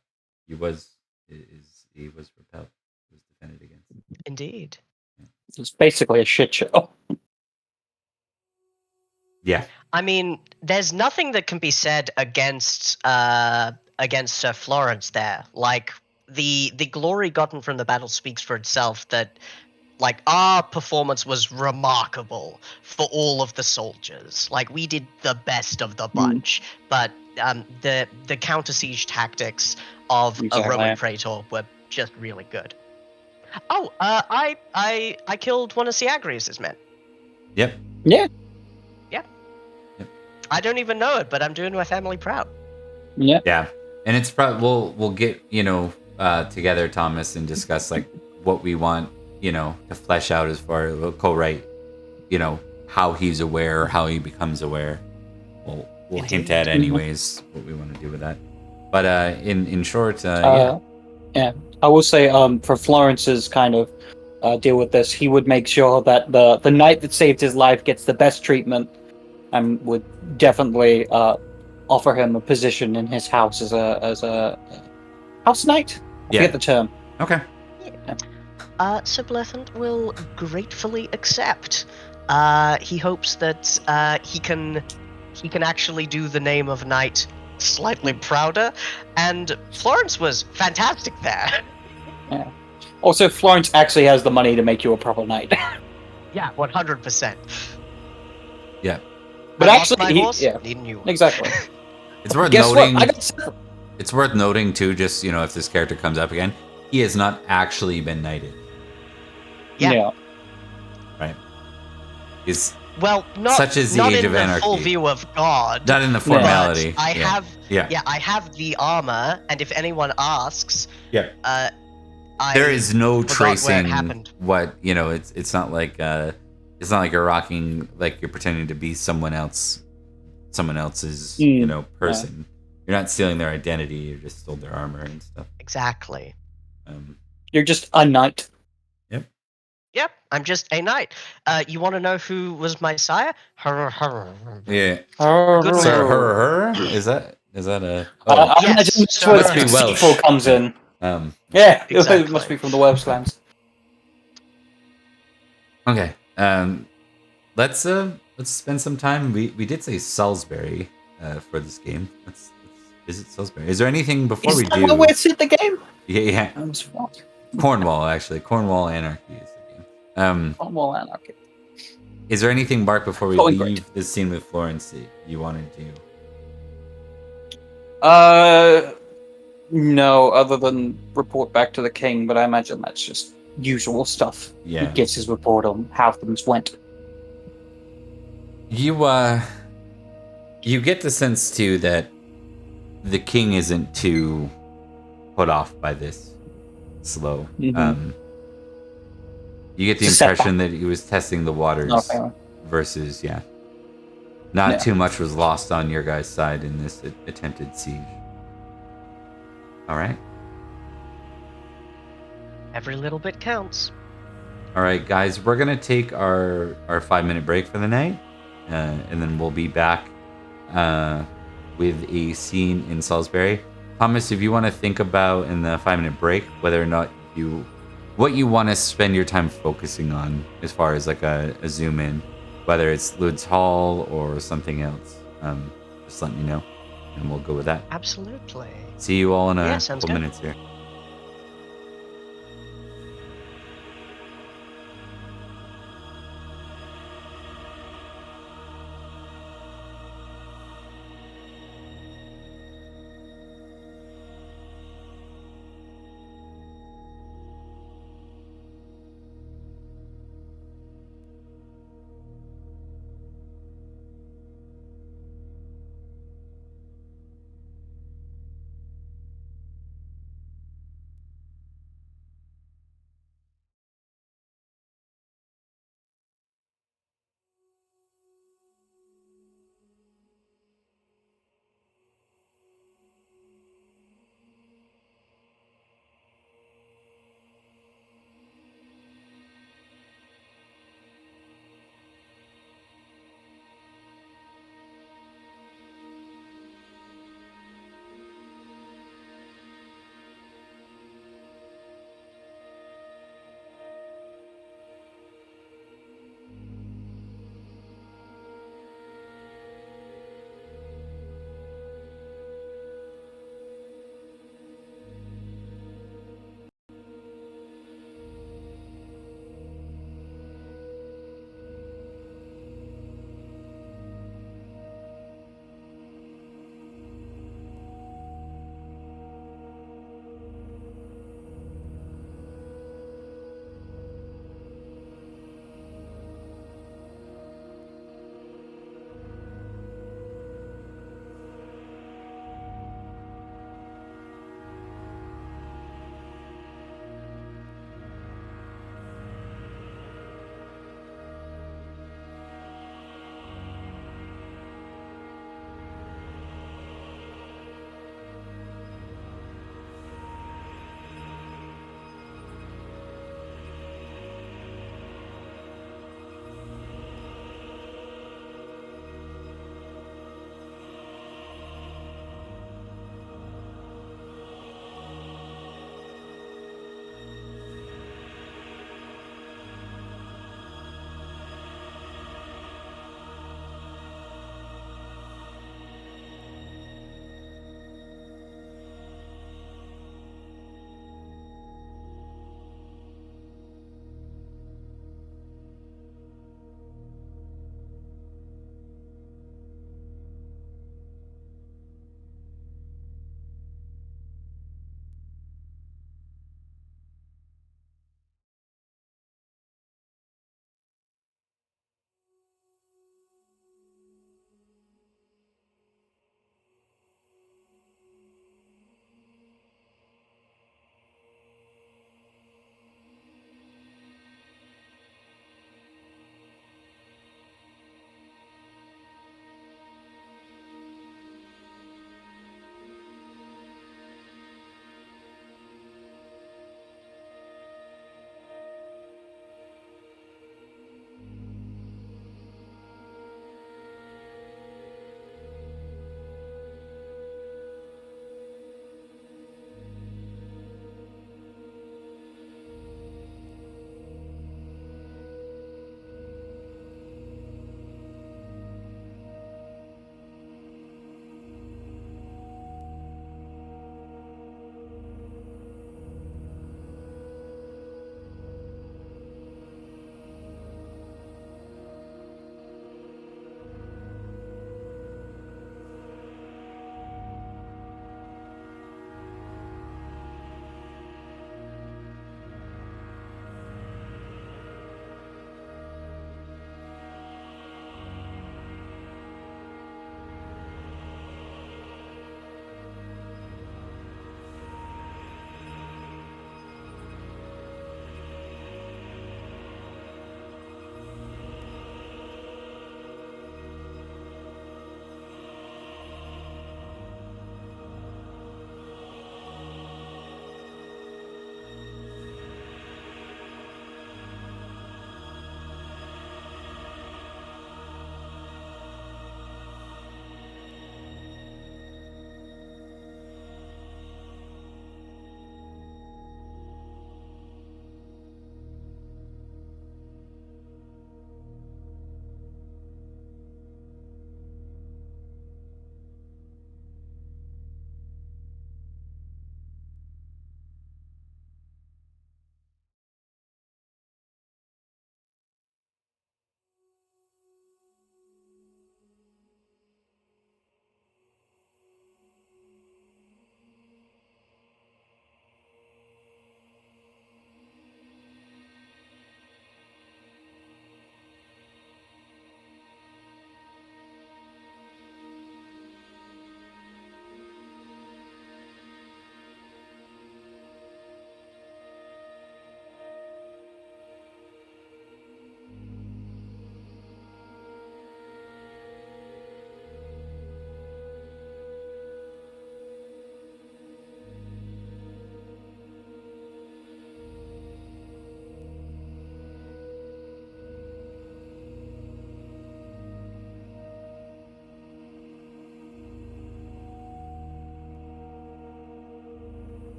he was repelled. He was defended against. Indeed. It's basically a shit show. Yeah. I mean, there's nothing that can be said against Sir Florence there. Like the glory gotten from the battle speaks for itself. That like our performance was remarkable for all of the soldiers. Like we did the best of the bunch, but the counter siege tactics of a Exactly. Roman praetor were just really good. Oh, I killed one of Siagrius' men. Yep. Yeah. I don't even know it, but I'm doing my family proud. Yeah. Yeah. And it's probably we'll get together, Thomas, and discuss like what we want to flesh out as far as we'll co-write how he's aware, how he becomes aware. We'll hint at anyways what we want to do with that. But in short, yeah. I will say for Florence's kind of deal with this, he would make sure that the knight that saved his life gets the best treatment, and would definitely offer him a position in his house as a house knight. I forget the term. Okay. Sir Blethen will gratefully accept. He hopes that he can actually do the name of knight slightly prouder, and Florence was fantastic there. Yeah. Also, Florence actually has the money to make you a proper knight. Yeah, 100%. Yeah. But I lost actually, my horse, yeah, need a new one. exactly. It's worth Guess noting. what? I got several. It's worth noting too, just if this character comes up again, he has not actually been knighted. Yeah. Right. He's Well, not such as the not age in of the anarchy. full view of God. Not in the formality. But I have Yeah. I have the armor, and if anyone asks, Yeah. there is no tracing happened. what it's not like you're rocking, like you're pretending to be someone else's person. You're not stealing their identity, you just stole their armor and stuff. Exactly. You're just a knight. Yep, I'm just a knight. You want to know who was my sire? Yeah. Good Sir, man. her? Is that a I Yes, imagine that's so where must the be Welsh. sequel comes in. Yeah, it Exactly. must be from the Welsh lands. Okay. Let's spend some time. We did say Salisbury for this game. Let's visit Salisbury. Is there anything before Is we that do? where it's in the game? Yeah. I was wrong. Cornwall, actually. Cornwall Anarchy is the game. Well, Anarchy. Is there anything, Bart, before we Going leave great. this scene with Florence that you want to do? No, other than report back to the king, but I imagine that's just usual stuff. Yeah. He gets his report on how things went. You get the sense too that the king isn't too put off by this slow. Mhm. You get the It's a impression that he was testing the waters versus not too much was lost on your guys' side in this attempted siege. All right. Every little bit counts. All right, guys, we're gonna take our 5-minute break for the night, and then we'll be back with a scene in Salisbury. Thomas, if you want to think about in the 5-minute break whether or not you what you want to spend your time focusing on as far as like a zoom in, whether it's Lud's Hall or something else. Just let me know, and we'll go with that. Absolutely. See you all in Yeah, a sounds couple good. minutes here.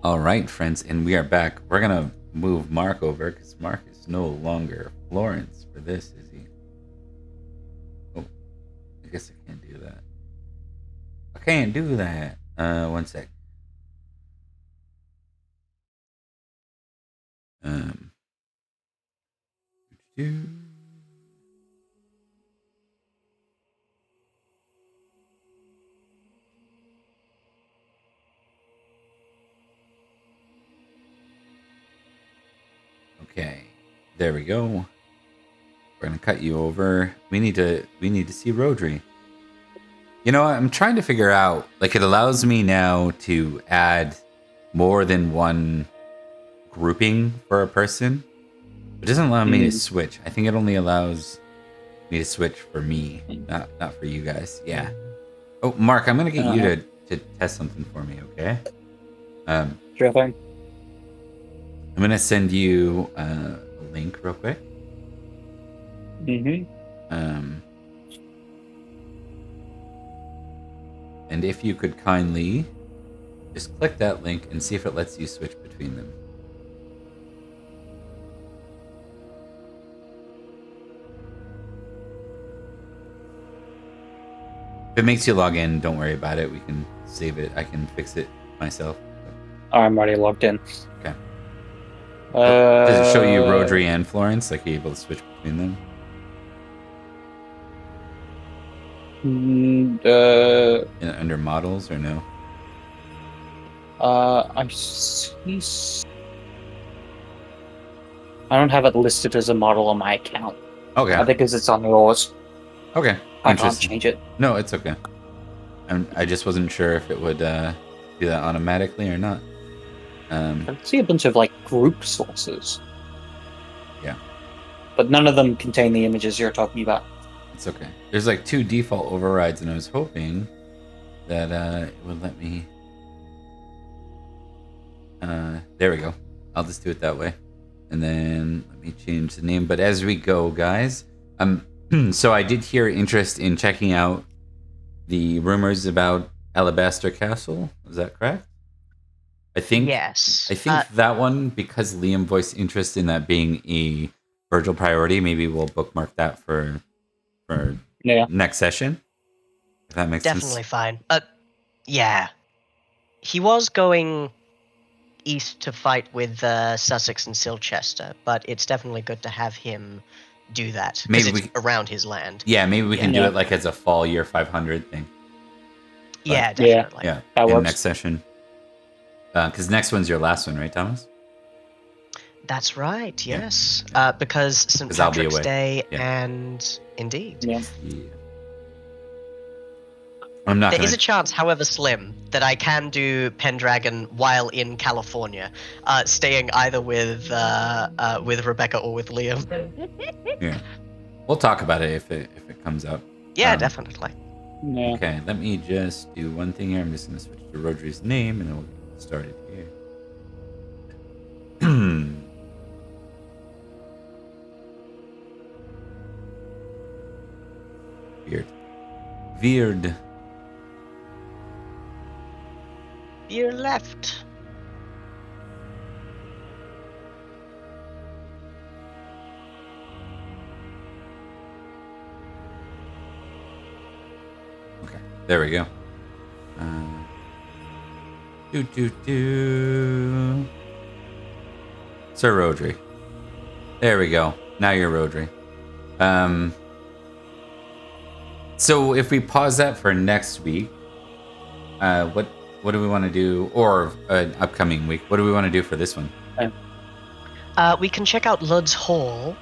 All right, friends, and we are back. We're gonna move Mark over because Mark is no longer Florence for this, is he? Oh, I guess I can't do that. I can't do that. One sec. Do- Okay, there we go. We're gonna cut you over. We need to see Rhodri. You know, I'm trying to figure out. Like, it allows me now to add more than one grouping for a person. It doesn't allow me to switch. I think it only allows me to switch for me, not for you guys. Yeah. Oh, Mark, I'm gonna get you to test something for me, okay? Sure thing. I'm gonna send you a link real quick. And if you could kindly just click that link and see if it lets you switch between them. If it makes you log in, don't worry about it. We can save it. I can fix it myself. I'm already logged in. Okay. Does it show you Rhodri and Florence? Like, are you able to switch between them? Under models or no? I see. I don't have it listed as a model on my account. Okay. I think because it's on yours. Okay. I can't change it. No, it's okay. I just wasn't sure if it would do that automatically or not. I see a bunch of like group sources. Yeah. But none of them contain the images you're talking about. It's okay. There's like 2 default overrides, and I was hoping that it would let me. There we go. I'll just do it that way, and then let me change the name. But as we go, guys, so I did hear interest in checking out the rumors about Alabaster Castle. Is that correct? I think. Yes. I think that one, because Liam voiced interest in that being a Virgil priority. Maybe we'll bookmark that for next session. If that makes sense. Definitely fine. Yeah. He was going east to fight with Sussex and Silchester, but it's definitely good to have him do that because it's around his land. Yeah, maybe we can do it like as a fall year 500 thing. But, yeah, definitely. Yeah, that in works. next session. Because next one's your last one, right, Thomas? That's right, yes. Because St. I'll be Patrick's away. Day Yeah. and indeed. Yeah. I'm not There is a chance, however slim, that I can do Pendragon while in California, staying either with Rebecca or with Liam. Yeah. We'll talk about it if it comes up. Yeah, definitely. Yeah. Okay, let me just do one thing here. I'm just going to switch to Rhodri's name, and then we'll get started here. Weird. You're left. Okay, there we go. Sir Rhodri. There we go. Now you're Rhodri. So if we pause that for next week, what do we want to do, or upcoming week? What do we want to do for this one? We can check out Lud's Hall,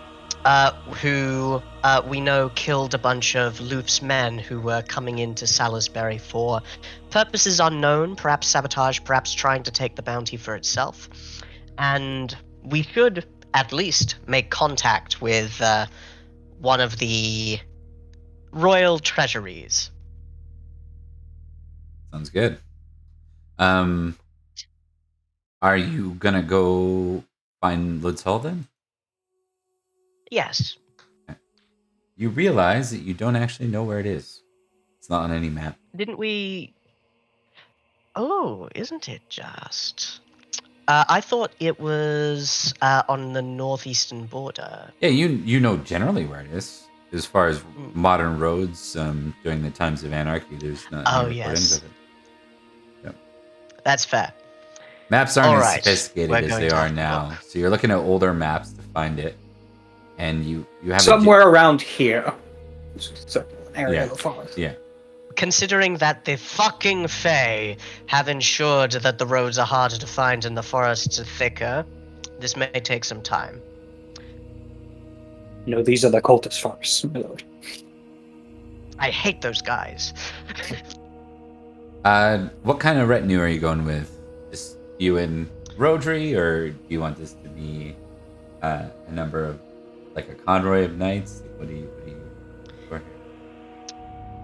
who we know killed a bunch of Loof's men who were coming into Salisbury for purposes unknown, perhaps sabotage, perhaps trying to take the bounty for itself. And we should at least make contact with one of the royal treasuries. Sounds good. Are you gonna go find Lud's Hall then? Yes. Okay. You realize that you don't actually know where it is. It's not on any map. Didn't we... Oh, isn't it just... I thought it was on the northeastern border. Yeah, you know generally where it is. As far as Mm. modern roads, during the times of anarchy, there's not Oh, any recordings yes. of it. Yep. That's fair. Maps aren't All as right, sophisticated we're as going they to are have to now, look. so you're looking at older maps to find it, and you have Somewhere around here. So, an area yeah, of the forest. yeah. Considering that the fucking Fae have ensured that the roads are harder to find and the forests are thicker, this may take some time. No, these are the cultist forests, my lord. I hate those guys. What kind of retinue are you going with? Just you and Rhodri, or do you want this to be a number of, like a convoy of knights? Like, what do you for here?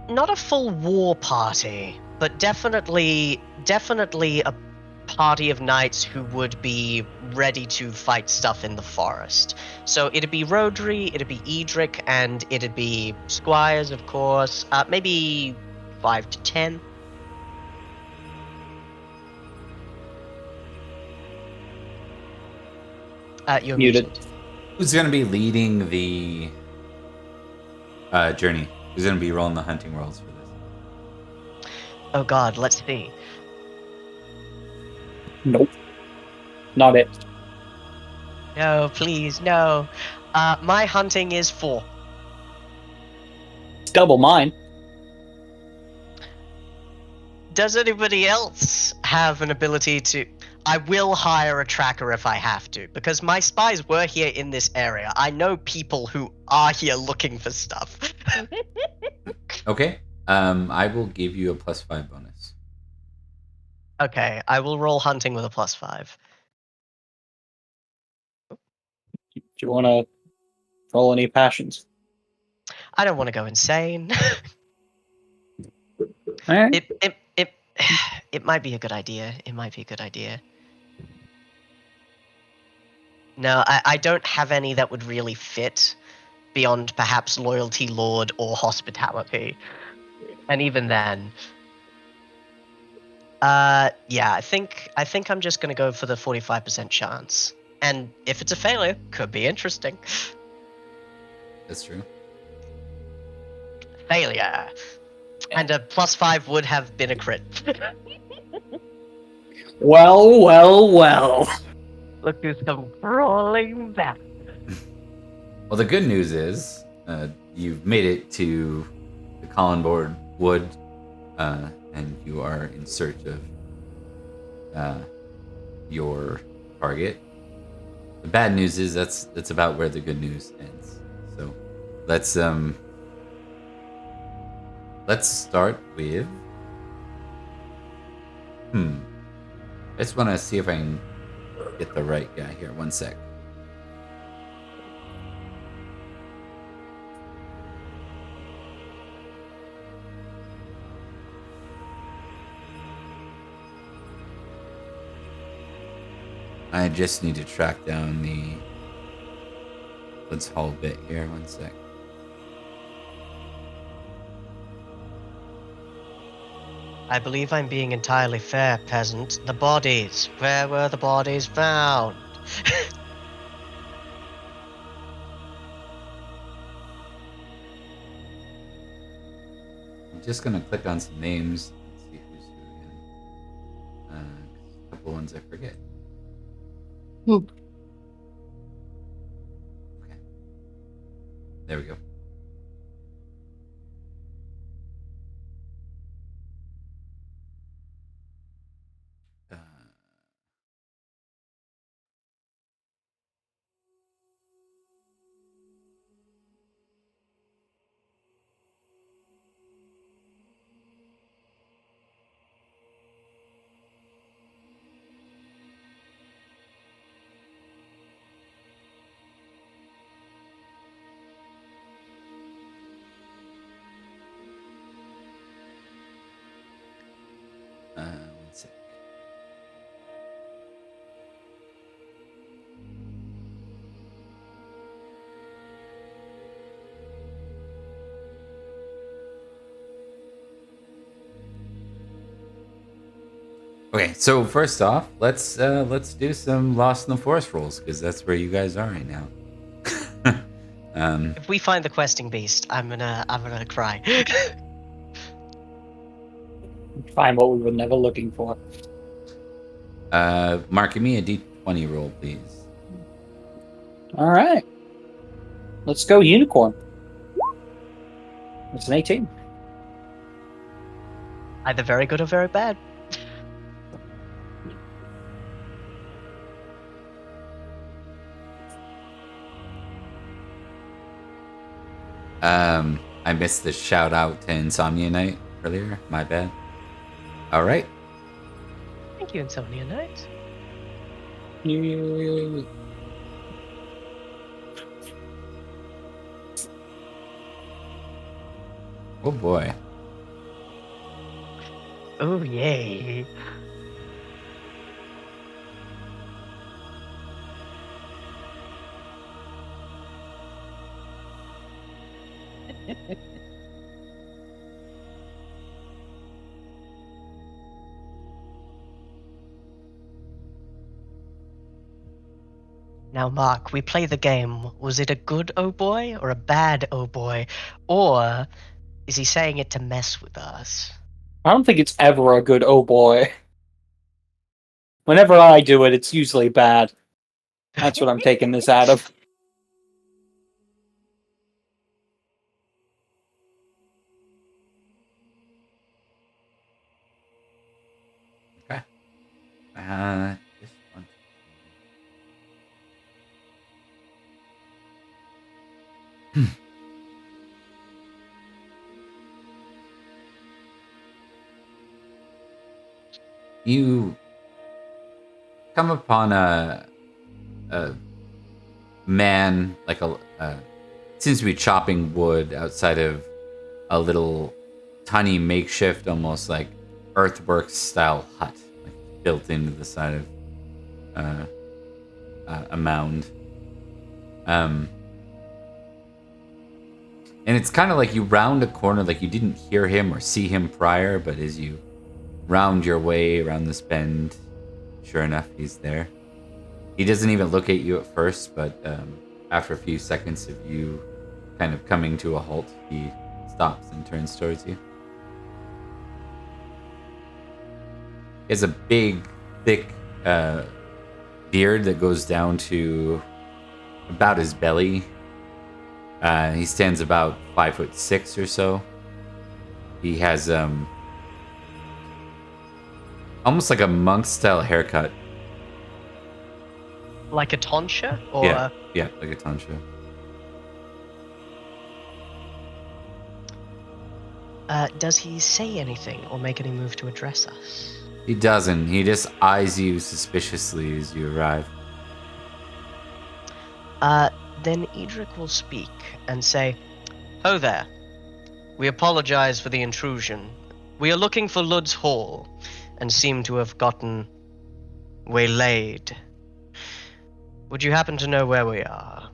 Not a full war party, but definitely a party of knights who would be ready to fight stuff in the forest. So it'd be Rhodri, it'd be Edrich, and it'd be squires, of course. Maybe 5 to 10. You're Muted. muted. Who's going to be leading the journey? Who's going to be rolling the hunting rolls for this? Oh god, let's see. Nope. Not it. No, please, no. My hunting is 4. It's double mine. Does anybody else have an ability to... I will hire a tracker if I have to, because my spies were here in this area. I know people who are here looking for stuff. Okay. I will give you a +5 bonus. Okay, I will roll hunting with a +5. Do you want to roll any passions? I don't want to go insane. Alright. It might be a good idea. It might be a good idea. No, I don't have any that would really fit beyond perhaps loyalty, lord, or hospitality. And even then, yeah, I think I'm just gonna go for the 45% chance. And if it's a failure, could be interesting. That's true. Failure. And a +5 would have been a crit. Well, well, well. Look, do some rolling back. Well, the good news is you've made it to the Collinboard Wood, and you are in search of your target. The bad news is that's about where the good news ends. So let's start with. I just want to see if I can get the right guy here. One sec. I just need to track down the Woods Hall bit here. One sec. I believe I'm being entirely fair, peasant. The bodies. Where were the bodies found? I'm just gonna click on some names and see who's who again. A couple ones I forget. Okay. There we go. Okay, so first off, let's do some Lost in the Forest rolls because that's where you guys are right now. If we find the questing beast, I'm gonna cry. Find what we were never looking for. Mark, give me a D20 roll, please. All right. Let's go unicorn. It's an 18. Either very good or very bad. I missed the shout out to Insomnia Knight earlier. My bad. All right. Thank you, Insomnia Knight. Oh boy. Oh yay. Now, Mark, we play the game. Was it a good oh boy or a bad oh boy? Or is he saying it to mess with us? I don't think it's ever a good oh boy. Whenever I do it, it's usually bad. That's what I'm taking this out of. Okay. This one. You come upon a man, like seems to be chopping wood outside of a little tiny makeshift, almost like earthworks style hut, like built into the side of a mound. And it's kind of like you round a corner, like you didn't hear him or see him prior, but as you round your way around this bend, sure enough, he's there. He doesn't even look at you at first, but after a few seconds of you kind of coming to a halt, he stops and turns towards you. He has a big, thick beard that goes down to about his belly. He stands about 5'6" or so. He has almost like a monk style haircut. Like a tonsure? Or Yeah, like a tonsure. Does he say anything or make any move to address us? He doesn't. He just eyes you suspiciously as you arrive. Then Edrich will speak and say, "Ho there. We apologize for the intrusion. We are looking for Lud's Hall and seem to have gotten waylaid. Would you happen to know where we are?"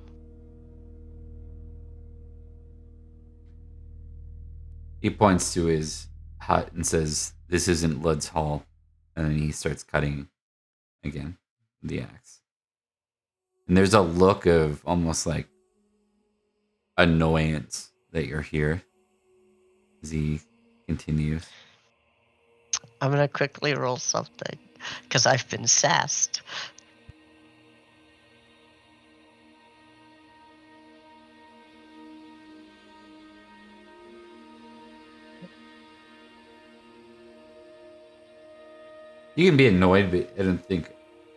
He points to his hut and says, "This isn't Lud's Hall." And then he starts cutting again with the axe. And there's a look of almost like annoyance that you're here as he continues. I'm gonna quickly roll something, because I've been sassed. You can be annoyed, but I don't think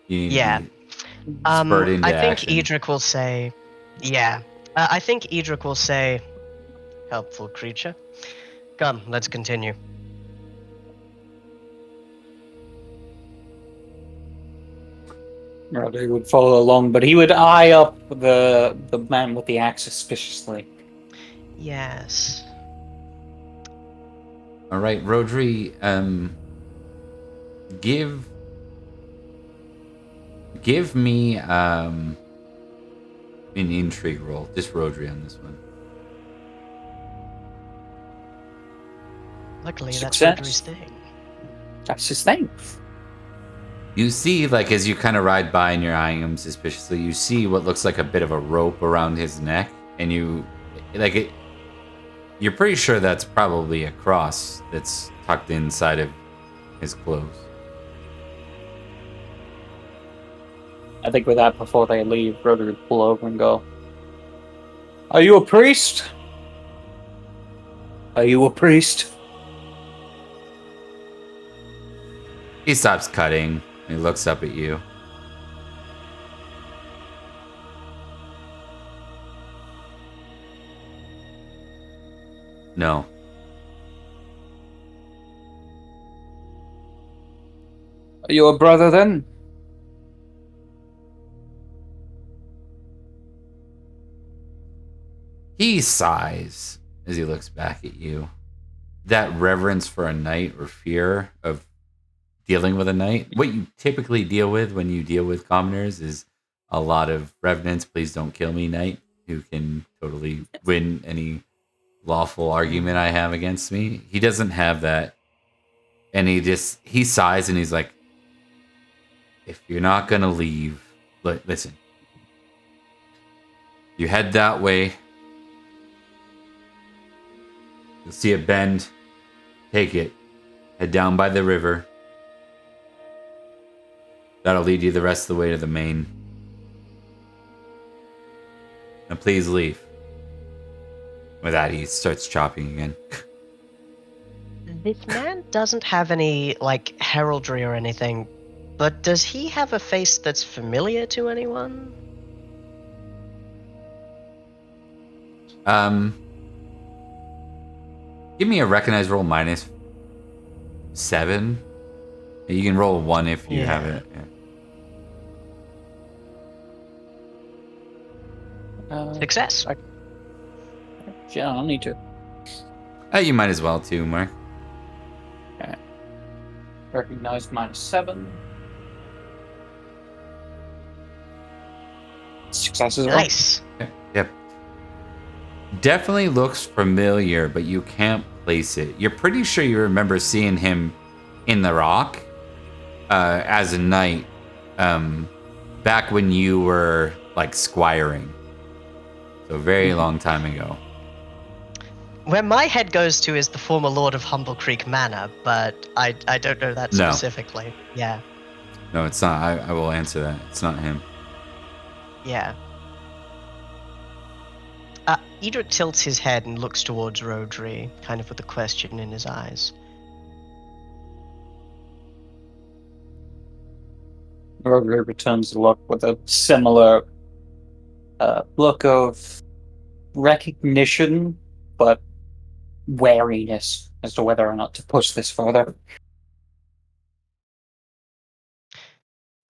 you need Yeah. to be spurred into I think action. Edrich will say, yeah. I think Edrich will say, "Helpful creature. Come, let's continue." Rhodri would follow along, but he would eye up the man with the axe suspiciously. Yes. All right, Rhodri, give me an intrigue roll. Just Rhodri on this one. Luckily, Success. that's Rhodri's thing. That's his thing. You see, like, as you kind of ride by and you're eyeing him suspiciously, you see what looks like a bit of a rope around his neck, and you're pretty sure that's probably a cross that's tucked inside of his clothes. I think with that, before they leave, Rhodri would pull over and go, "Are you a priest? Are you a priest?" He stops cutting. He looks up at you. No. Are you a brother then? He sighs as he looks back at you. That reverence for a knight or fear of dealing with a knight. What you typically deal with when you deal with commoners is a lot of revenants, please don't kill me, knight, who can totally win any lawful argument I have against me. He doesn't have that. And he sighs and he's like, if you're not going to leave, listen, you head that way. You'll see a bend. Take it. Head down by the river. That'll lead you the rest of the way to the main. Now please leave. With that, he starts chopping again. This man doesn't have any, like, heraldry or anything, but does he have a face that's familiar to anyone? Give me a recognize roll -7. You can roll 1 if you have it. Yeah. Success. Yeah, I'll need to. You might as well too, Mark. Okay. Recognize -7. Success as well. Nice. Yep. Definitely looks familiar, but you can't place it. You're pretty sure you remember seeing him in the Rock as a knight back when you were like squiring. So a very long time ago. Where my head goes to is the former Lord of Humble Creek Manor, but I don't know that No. specifically. Yeah. No, it's not. I will answer that. It's not him. Yeah. Edrich tilts his head and looks towards Rhodri, kind of with a question in his eyes. Rhodri returns the look with a similar look of recognition, but wariness as to whether or not to push this further.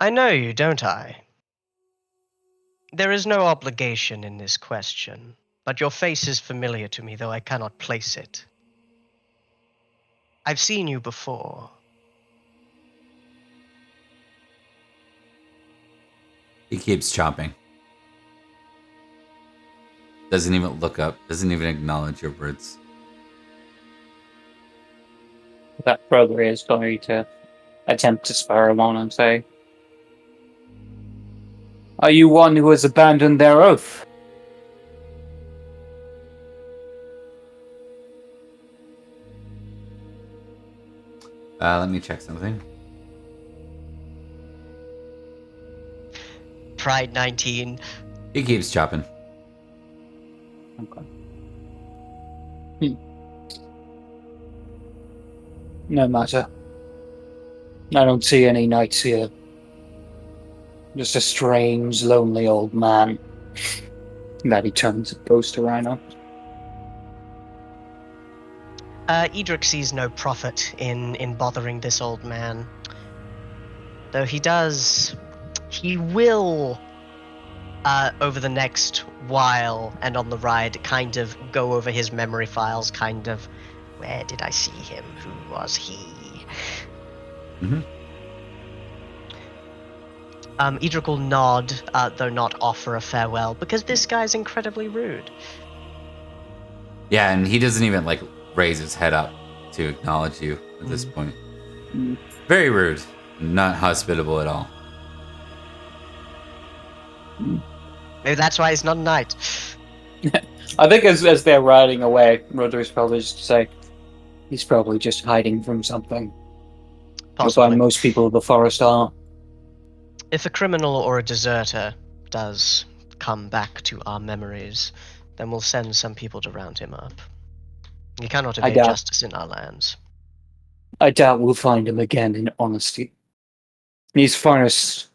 I know you, don't I? There is no obligation in this question, but your face is familiar to me, though I cannot place it. I've seen you before. He keeps chopping. Doesn't even look up. Doesn't even acknowledge your words. That Rhodri is going to attempt to spur him on and say, "Are you one who has abandoned their oath?" Let me check something. Pride 19. He keeps chopping. Okay. No matter. I don't see any knights here. Just a strange, lonely old man. That he turns and goes to Rhino. Edrich sees no profit in bothering this old man. Though he will, over the next while and on the ride, kind of go over his memory files, kind of, where did I see him? Who was he? Mm-hmm. Edrich will nod, though not offer a farewell, because this guy's incredibly rude. Yeah, and he doesn't even raise his head up to acknowledge you at this point. Mm. Very rude. not hospitable at all. Maybe that's why he's not a knight. I think as they're riding away, Rhodri's probably just to say, he's probably just hiding from something. You'll Possibly. find most people of the forest are. If a criminal or a deserter does come back to our memories, then we'll send some people to round him up. You cannot I evade doubt. justice in our lands. I doubt we'll find him again in honesty. These forests,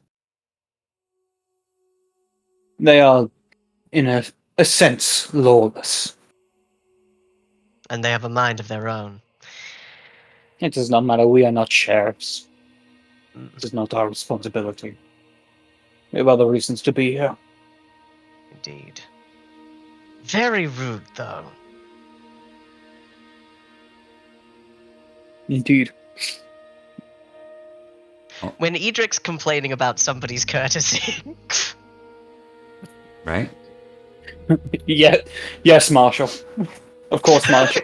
they are, in a sense, lawless. And they have a mind of their own. It does not matter. We are not sheriffs. Mm, It is not our responsibility. We have other reasons to be here. Indeed. Very rude, though. Indeed. When Edric's complaining about somebody's courtesy. Right? Yeah, yes, Marshal. Of course, Marshal.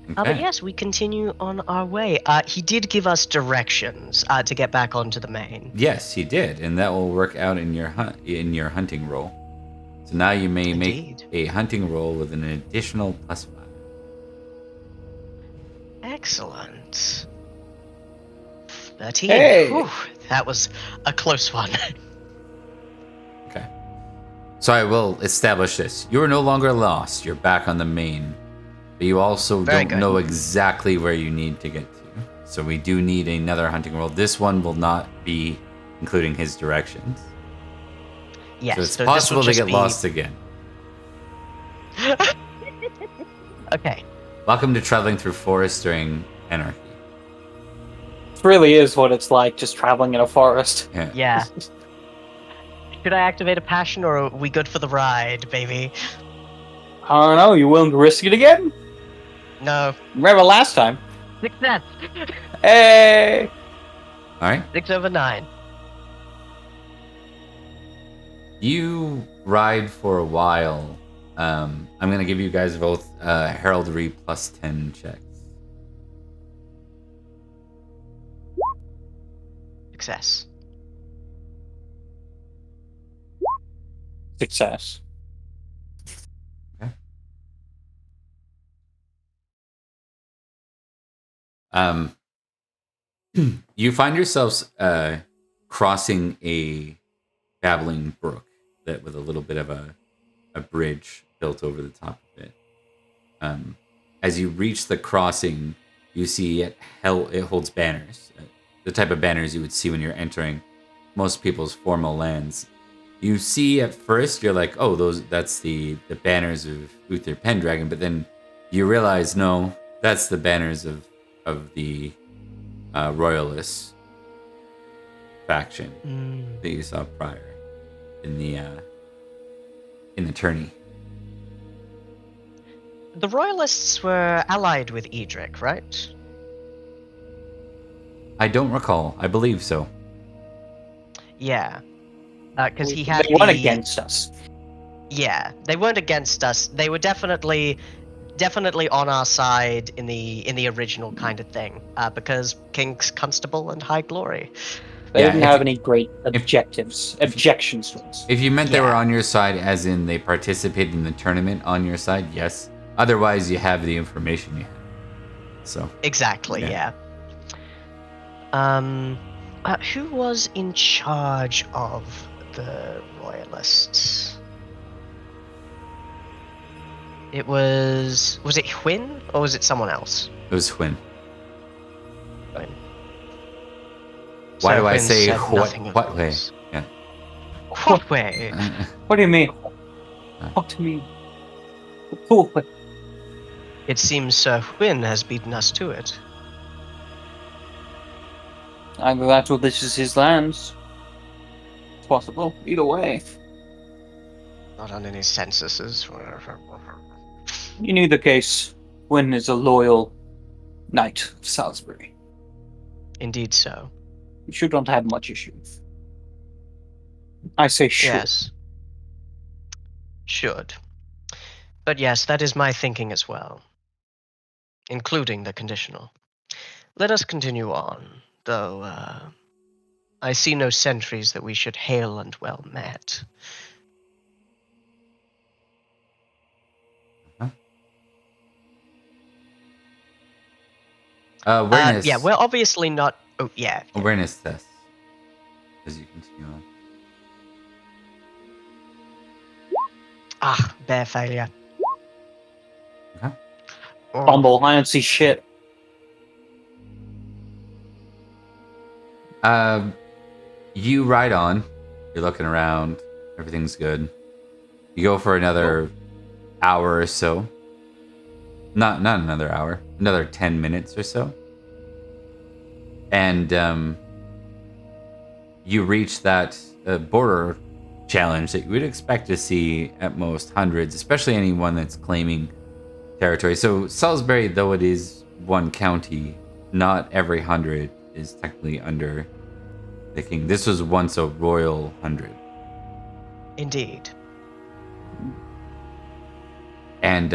But Okay. yes, we continue on our way. He did give us directions to get back onto the main. Yes, he did, and that will work out in your hunting roll. So now you may Indeed. make a hunting roll with an additional +5. Excellent. 13. Hey! Whew, that was a close one. Okay. So I will establish this. You are no longer lost. You're back on the main. But you also Very don't good. know exactly where you need to get to. So we do need another hunting roll. This one will not be including his directions. Yes, So it's so this will possible to just get be- lost again. Okay. Welcome to traveling through forest during Anarchy. It really is what it's like just traveling in a forest. Yeah. Should I activate a passion, or are we good for the ride, baby? I don't know. You willing to risk it again? No. Remember last time? Success! Hey! All right. 6 over 9. You ride for a while. I'm going to give you guys both heraldry +10 checks. Success. Success. You find yourselves crossing a babbling brook that with a little bit of a bridge built over the top of it. As you reach the crossing, you see it holds banners, the type of banners you would see when you're entering most people's formal lands. You see at first, you're like, oh, that's the banners of Uther Pendragon, but then you realize, no, that's the banners of the royalist faction that you saw prior in the tourney. The royalists were allied with Edrich, right? I don't recall. I believe so. Yeah. Because he had They weren't the- against us. Yeah, they weren't against us. They were definitely on our side in the original kind of thing. Because King's Constable and High Glory. They Yeah, didn't if have you- any great objectives to us. If you meant they were Yeah. on your side, as in they participated in the tournament on your side, yes. Otherwise, you have the information you have. So Exactly, Yeah. yeah. Who was in charge of the royalists? It was it Hwyn or was it someone else? it was Hwyn. Hwyn. Why So do I Hwyn say said what nothing of way? this. Yeah. What way? What do you mean? What do you mean? Cool. It seems Sir Hwyn has beaten us to it. Either that or this is his lands. It's possible. Either way. Not on any censuses. In either case, Wynne is a loyal knight of Salisbury. Indeed so. You should not have much issue. I say should. Yes. Should. But yes, that is my thinking as well. including the conditional. Let us continue on, though I see no sentries that we should hail and well met. Awareness. Yeah, we're obviously not. Oh, yeah. Awareness test. As you continue on. Bare failure. Okay. Oh, Fumble, I don't see shit. You ride on. You're looking around. Everything's good. You go for another hour or so. Not another hour. Another 10 minutes or so. And you reach that border challenge that you would expect to see at most hundreds, especially anyone that's claiming territory. So Salisbury, though it is one county, not every 100 is technically under the king. This was once a royal 100. indeed. And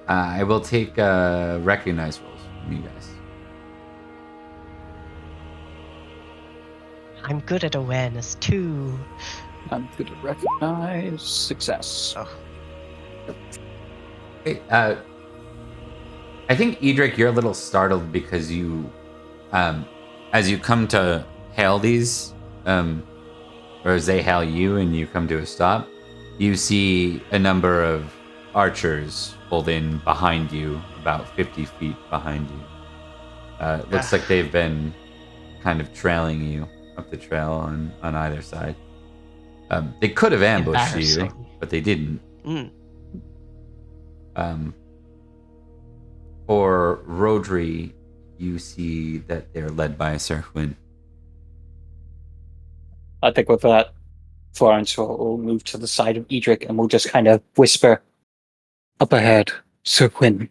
I will take recognize rolls from you guys. I'm good at awareness too. I'm good to recognize success. Oh, Okay, I think Edrich, you're a little startled because you, as you come to hail these, or as they hail you and you come to a stop, you see a number of archers pulled in behind you, about 50 feet behind you. It looks like they've been kind of trailing you up the trail on either side. They could have ambushed you, Embarrassing. but they didn't. mm. For Rhodri, you see that they're led by Sir Hwyn. I think with that, Florence will move to the side of Edrich and we'll just kind of whisper up ahead, Sir Quinn.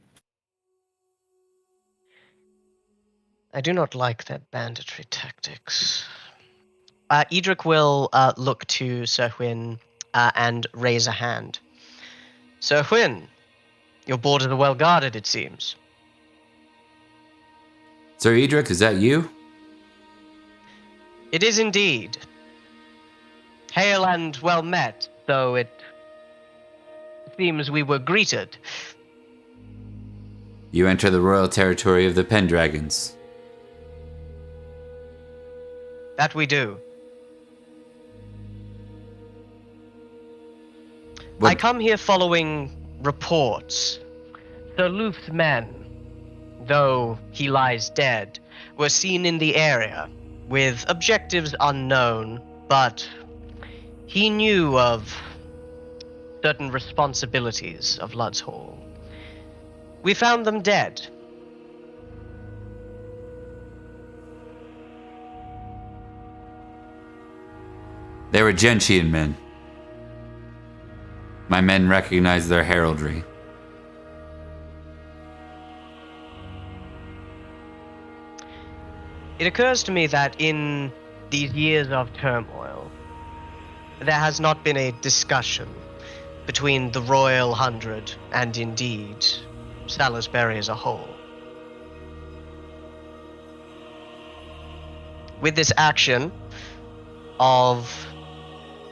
I do not like their banditry tactics. Edric will look to Sir Hwyn and raise a hand. Sir Hwyn, your borders are well guarded, it seems. Sir Edrich, is that you? It is indeed. Hail and well met, though it seems we were greeted. You enter the royal territory of the Pendragons. That we do. I come here following reports. Sir Luf's men, though he lies dead, were seen in the area with objectives unknown, but he knew of certain responsibilities of Lud's Hall. We found them dead. They were Gentian men. My men recognized their heraldry. It occurs to me that in these years of turmoil, there has not been a discussion between the Royal Hundred and indeed Salisbury as a whole. With this action of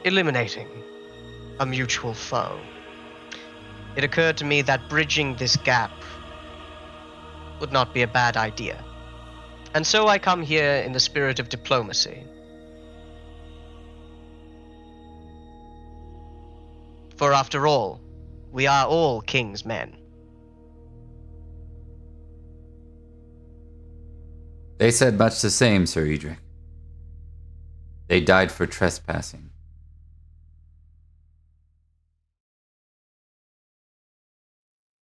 eliminating a mutual foe, it occurred to me that bridging this gap would not be a bad idea. And so I come here in the spirit of diplomacy. For after all, we are all king's men. They said much the same, Sir Edrich. They died for trespassing.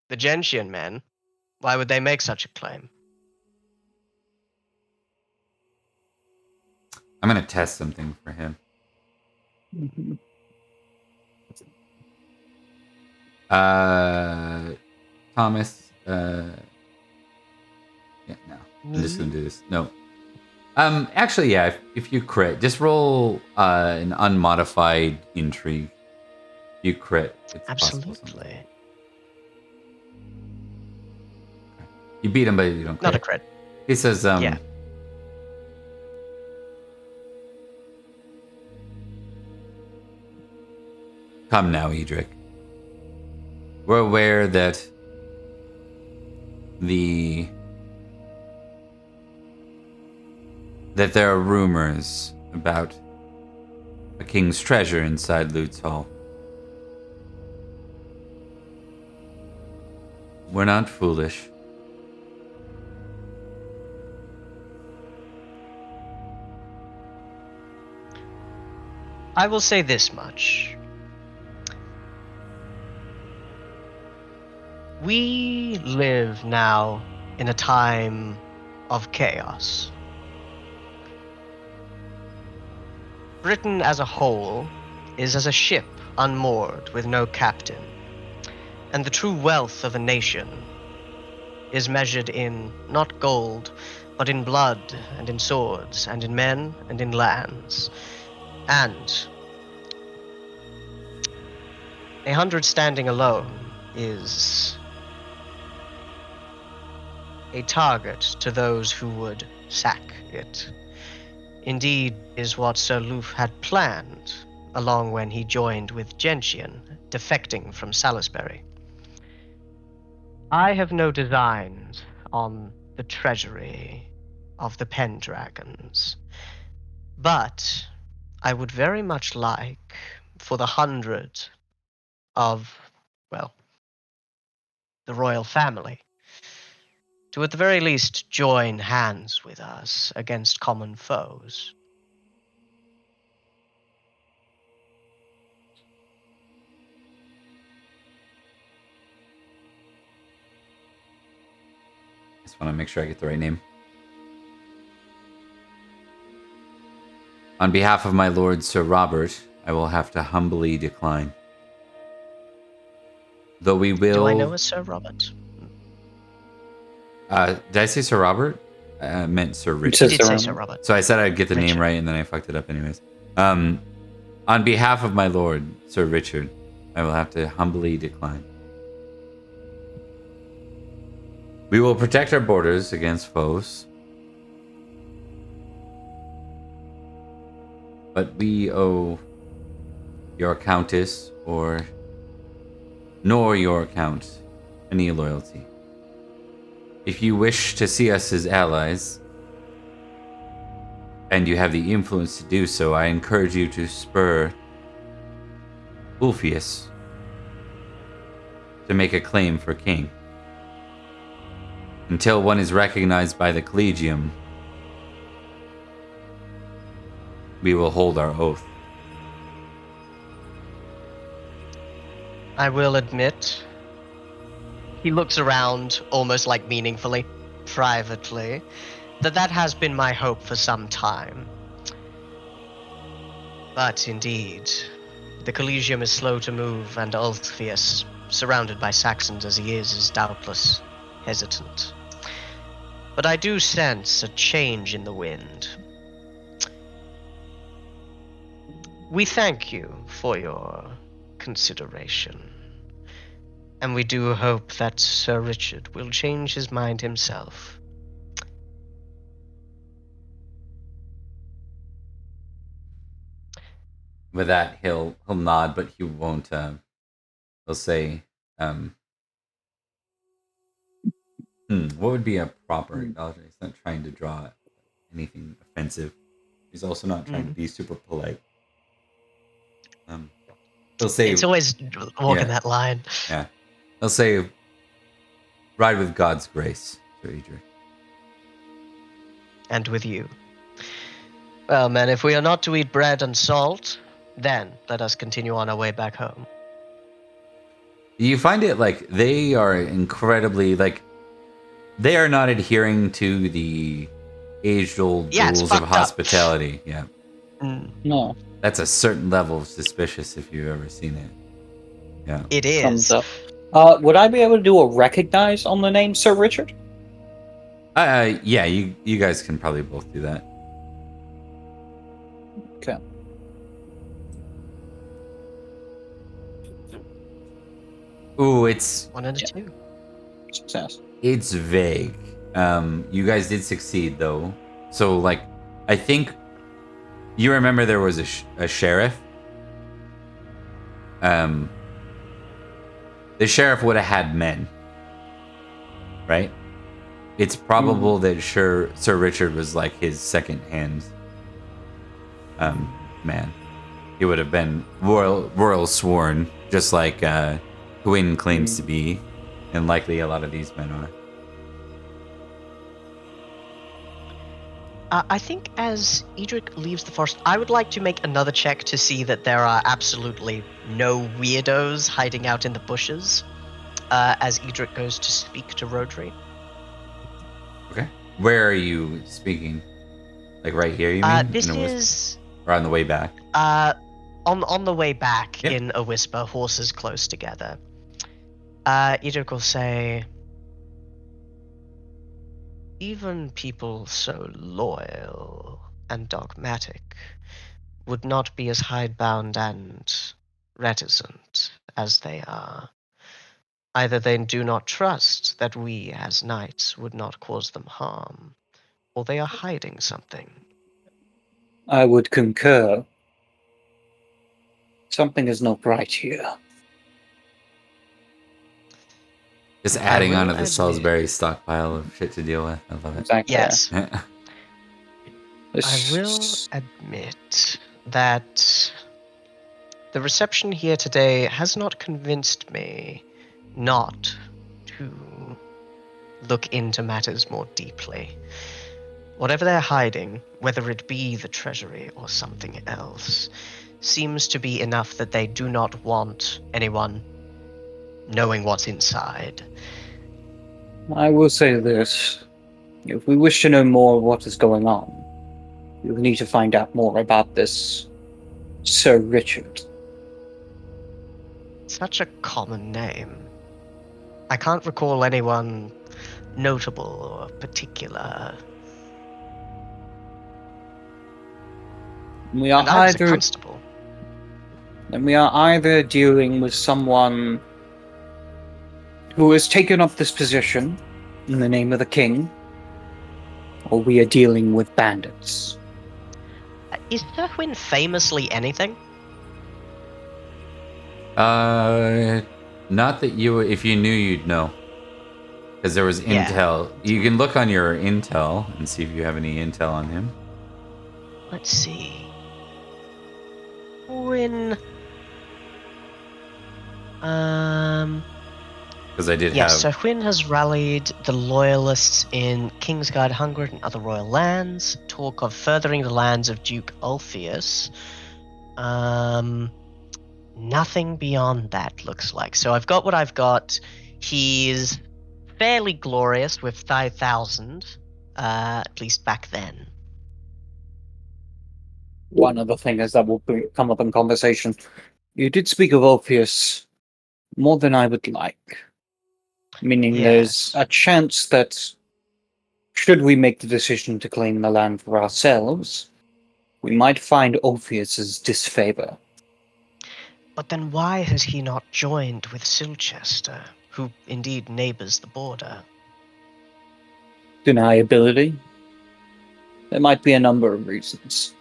The Gentian men, why would they make such a claim? I'm going to test something for him. Thomas, yeah, no. I'm just going to do this. No. Actually, yeah, if you crit, just roll an unmodified intrigue. You crit. It's possible Absolutely. You beat him, but you don't Not a crit. crit. He says, Yeah. Come now, Edrich. We're aware that there are rumors about a king's treasure inside Lute's Hall. We're not foolish. I will say this much. We live now in a time of chaos. Britain as a whole is as a ship unmoored with no captain, and the true wealth of a nation is measured in not gold, but in blood and in swords and in men and in lands. And 100 standing alone is a target to those who would sack it. Indeed, is what Sir Luf had planned, along when he joined with Gentian, defecting from Salisbury. I have no designs on the treasury of the Pendragons, but I would very much like for the 100 of, well, the royal family to at the very least join hands with us against common foes. Just want to make sure I get the right name. On behalf of my lord Sir Robert, I will have to humbly decline. Though we will... Do I know a Sir Robert? Did I say Sir Robert? I meant Sir It Richard. says You did say Sir Sir Robert. Robert. So I said I'd get the name Richard. right, and then I fucked it up anyways. On behalf of my lord, Sir Richard, I will have to humbly decline. We will protect our borders against foes. But we owe your countess nor your count any loyalty. If you wish to see us as allies, and you have the influence to do so, I encourage you to spur Ulfius to make a claim for king. Until one is recognized by the Collegium, we will hold our oath. I will admit, he looks around almost like meaningfully, privately, that has been my hope for some time. But indeed, the Collegium is slow to move, and Ulfius, surrounded by Saxons as he is doubtless hesitant. But I do sense a change in the wind. We thank you for your consideration, and we do hope that Sir Richard will change his mind himself. With that, he'll nod, but he won't. He'll say, what would be a proper acknowledgement? He's not trying to draw anything offensive. He's also not trying to be super polite. He'll say, It's always walking that line. Yeah. He'll say, ride with God's grace, Sir Edrich. And with you. Well, men, if we are not to eat bread and salt, then let us continue on our way back home. You find it like they are incredibly, like, they are not adhering to the age-old it's rules of fucked up. hospitality. Yeah. No, That's a certain level of suspicious if you've ever seen it. Yeah. It thumbs is. up. Would I be able to do a recognize on the name Sir Richard? Yeah, you guys can probably both do that. Okay. Ooh, it's... One and a two. Success. It's vague. You guys did succeed though. So like, I think you remember there was a sheriff. The sheriff would have had men, right? It's probable that Sir Richard was like his second hand man. He would have been royal sworn, just like Gwyn claims to be, and likely a lot of these men are. I think as Edrich leaves the forest, I would like to make another check to see that there are absolutely no weirdos hiding out in the bushes as Edrich goes to speak to Rhodri. Okay. Where are you speaking? Like right here, you mean? This In a whisper? is Or on the way back? on the way back Yep. in a whisper, horses close together. Edrich will say, even people so loyal and dogmatic would not be as hidebound and reticent as they are. Either they do not trust that we as knights would not cause them harm, or they are hiding something. I would concur. Something is not right here. Just I adding will onto the admit- Salisbury stockpile of shit to deal with. I love it. Exactly. Yes, This- I will admit that the reception here today has not convinced me not to look into matters more deeply. Whatever they're hiding, whether it be the treasury or something else, seems to be enough that they do not want anyone knowing what's inside. I will say this. If we wish to know more of what is going on, we will need to find out more about this Sir Richard. Such a common name. I can't recall anyone notable or particular. We are And I was a either constable. dealing with someone who has taken up this position in the name of the king, or we are dealing with bandits. Is Sir Hwyn famously anything? Not that you. If you knew, you'd know. Because there was Yeah. intel. You can look on your intel and see if you have any intel on him. Let's see. Hwyn. Because I did Yes, have. Sir Hwyn has rallied the loyalists in Kingsguard, Hungary, and other royal lands. Talk of furthering the lands of Duke Ulfius. Nothing beyond that looks like. So I've got what I've got. He's fairly glorious with 5,000, at least back then. One other thing is that will come up in conversation. You did speak of Orpheus more than I would like. Meaning there's Yes. a chance that should we make the decision to claim the land for ourselves, we might find Orpheus's disfavor. But then why has he not joined with Silchester, who indeed neighbours the border? Deniability? There might be a number of reasons.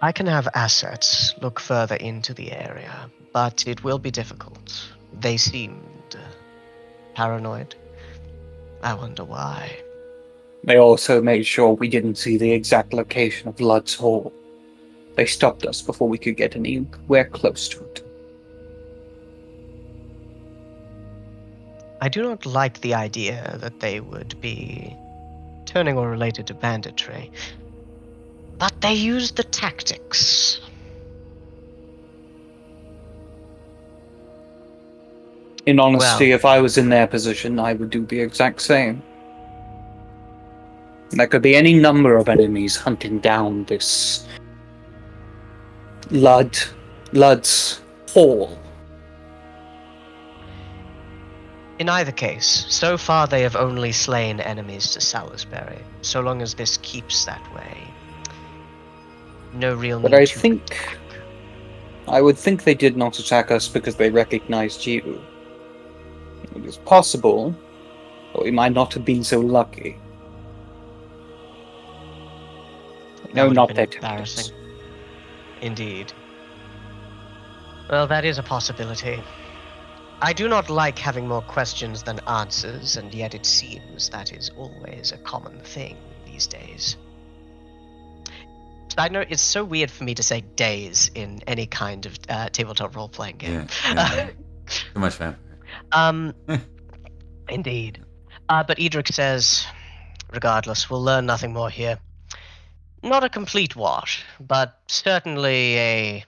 I can have assets look further into the area, but it will be difficult. They seemed paranoid. I wonder why. They also made sure we didn't see the exact location of Ludd's Hall. They stopped us before we could get anywhere close to it. I do not like the idea that they would be turning or related to banditry. But they use the tactics. In honesty, Well- if I was in their position, I would do the exact same. There could be any number of enemies hunting down this Ludd's Hall. In either case, so far they have only slain enemies to Salisbury. So long as this keeps that way, no real need But I to think attack. I would think they did not attack us because they recognized you. It is possible, but we might not have been so lucky. That No, would have not been that embarrassing. Indeed. Well, that is a possibility. I do not like having more questions than answers, and yet it seems that is always a common thing these days. I know it's so weird for me to say days in any kind of tabletop role-playing game. Yeah. Too much vampire. Indeed. But Edrich says, regardless, we'll learn nothing more here. Not a complete wash, but certainly a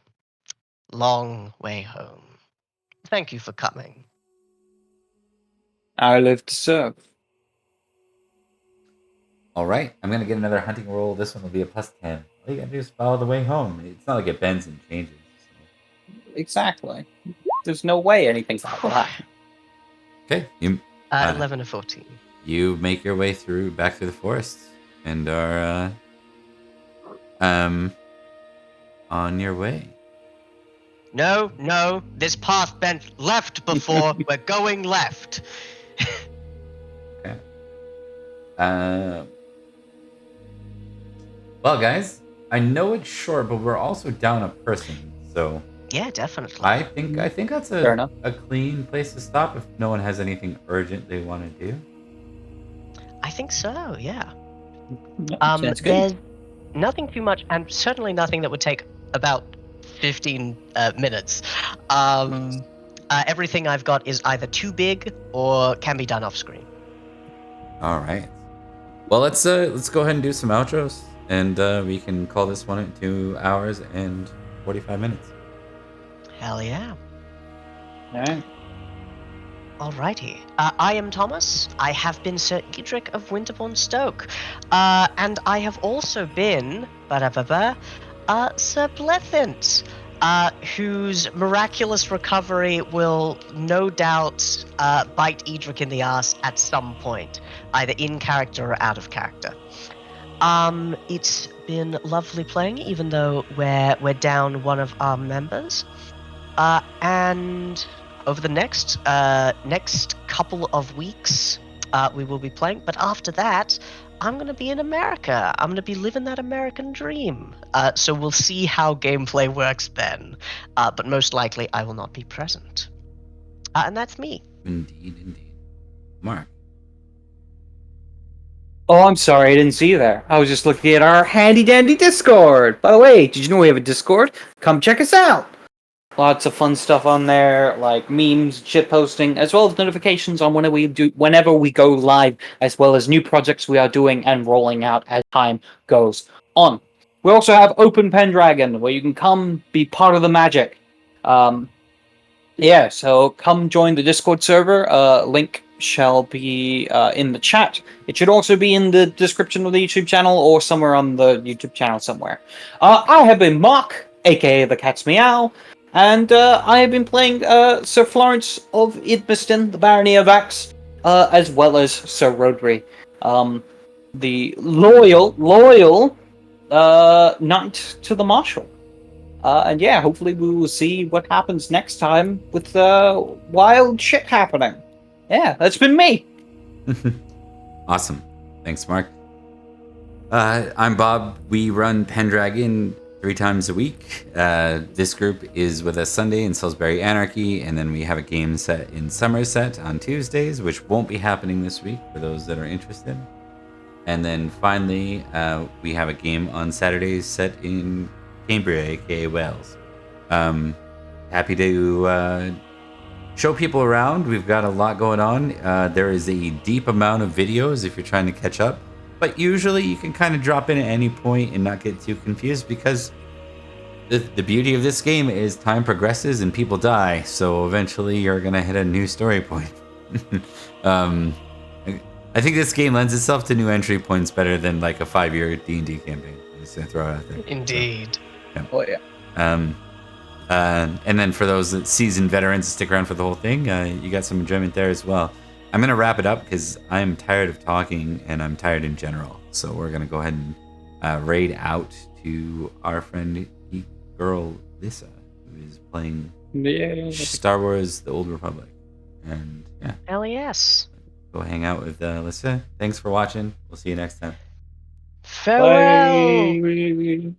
long way home. Thank you for coming. I live to serve. All right, I'm gonna get another hunting roll. This one will be a +10. All you gotta do is follow the way home. It's not like it bends and changes. So. Exactly. There's no way anything bad will happen. Okay, you 11 to 14. you make your way back through the forest and are on your way. No, this path bent left before. We're going left. Okay. Well, guys, I know it's short, but we're also down a person, so Yeah, definitely. I think that's Fair enough. a clean place to stop if no one has anything urgent they want to do. I think so, yeah. Sounds good. There's nothing too much, and certainly nothing that would take about 15 minutes. Everything I've got is either too big or can be done off screen. All right. Well, let's go ahead and do some outros, and we can call this one at 2 hours and 45 minutes. Hell yeah. Alright. Alrighty. I am Thomas. I have been Sir Edrich of Winterbourne, Stoke. And I have also been Sir Blethint, whose miraculous recovery will no doubt bite Edrich in the ass at some point, either in character or out of character. It's been lovely playing, even though we're down one of our members. And over the next couple of weeks, we will be playing. But after that, I'm going to be in America. I'm going to be living that American dream. So we'll see how gameplay works then. But most likely, I will not be present. And that's me. Indeed. Mark. Oh, I'm sorry, I didn't see you there. I was just looking at our handy-dandy Discord. By the way, did you know we have a Discord? Come check us out. Lots of fun stuff on there, like memes, shit posting, as well as notifications on whenever we go live, as well as new projects we are doing and rolling out as time goes on. We also have Open Pendragon, where you can come be part of the magic. Yeah, so come join the Discord server. Link shall be in the chat. It should also be in the description of the YouTube channel or somewhere on the YouTube channel somewhere. I have been Mark, aka the Cat's Meow. And I have been playing Sir Florence of Idmiston, the Barony of Axe, as well as Sir Rhodri, the loyal knight to the Marshal. And yeah, hopefully we will see what happens next time with wild shit happening. Yeah, that's been me. Awesome. Thanks, Mark. I'm Bob. We run Pendragon 3 times a week. This group is with us Sunday in Salisbury Anarchy, and then we have a game set in Somerset on Tuesdays, which won't be happening this week for those that are interested. And then finally, we have a game on Saturdays set in Cambria, aka Wales. Happy to show people around. We've got a lot going on. There is a deep amount of videos if you're trying to catch up. But usually you can kind of drop in at any point and not get too confused, because the beauty of this game is time progresses and people die. So eventually you're going to hit a new story point. I think this game lends itself to new entry points better than like a 5-year D&D campaign. I'm just going to throw it out there. Indeed. So, yeah. Oh yeah. And then for those seasoned veterans that stick around for the whole thing, you got some enjoyment there as well. I'm going to wrap it up because I'm tired of talking and I'm tired in general. So we're going to go ahead and raid out to our friend, girl Lisa, who is playing Star Wars The Old Republic. And yeah, LES. go hang out with Alyssa. Thanks for watching. We'll see you next time. Farewell. Bye.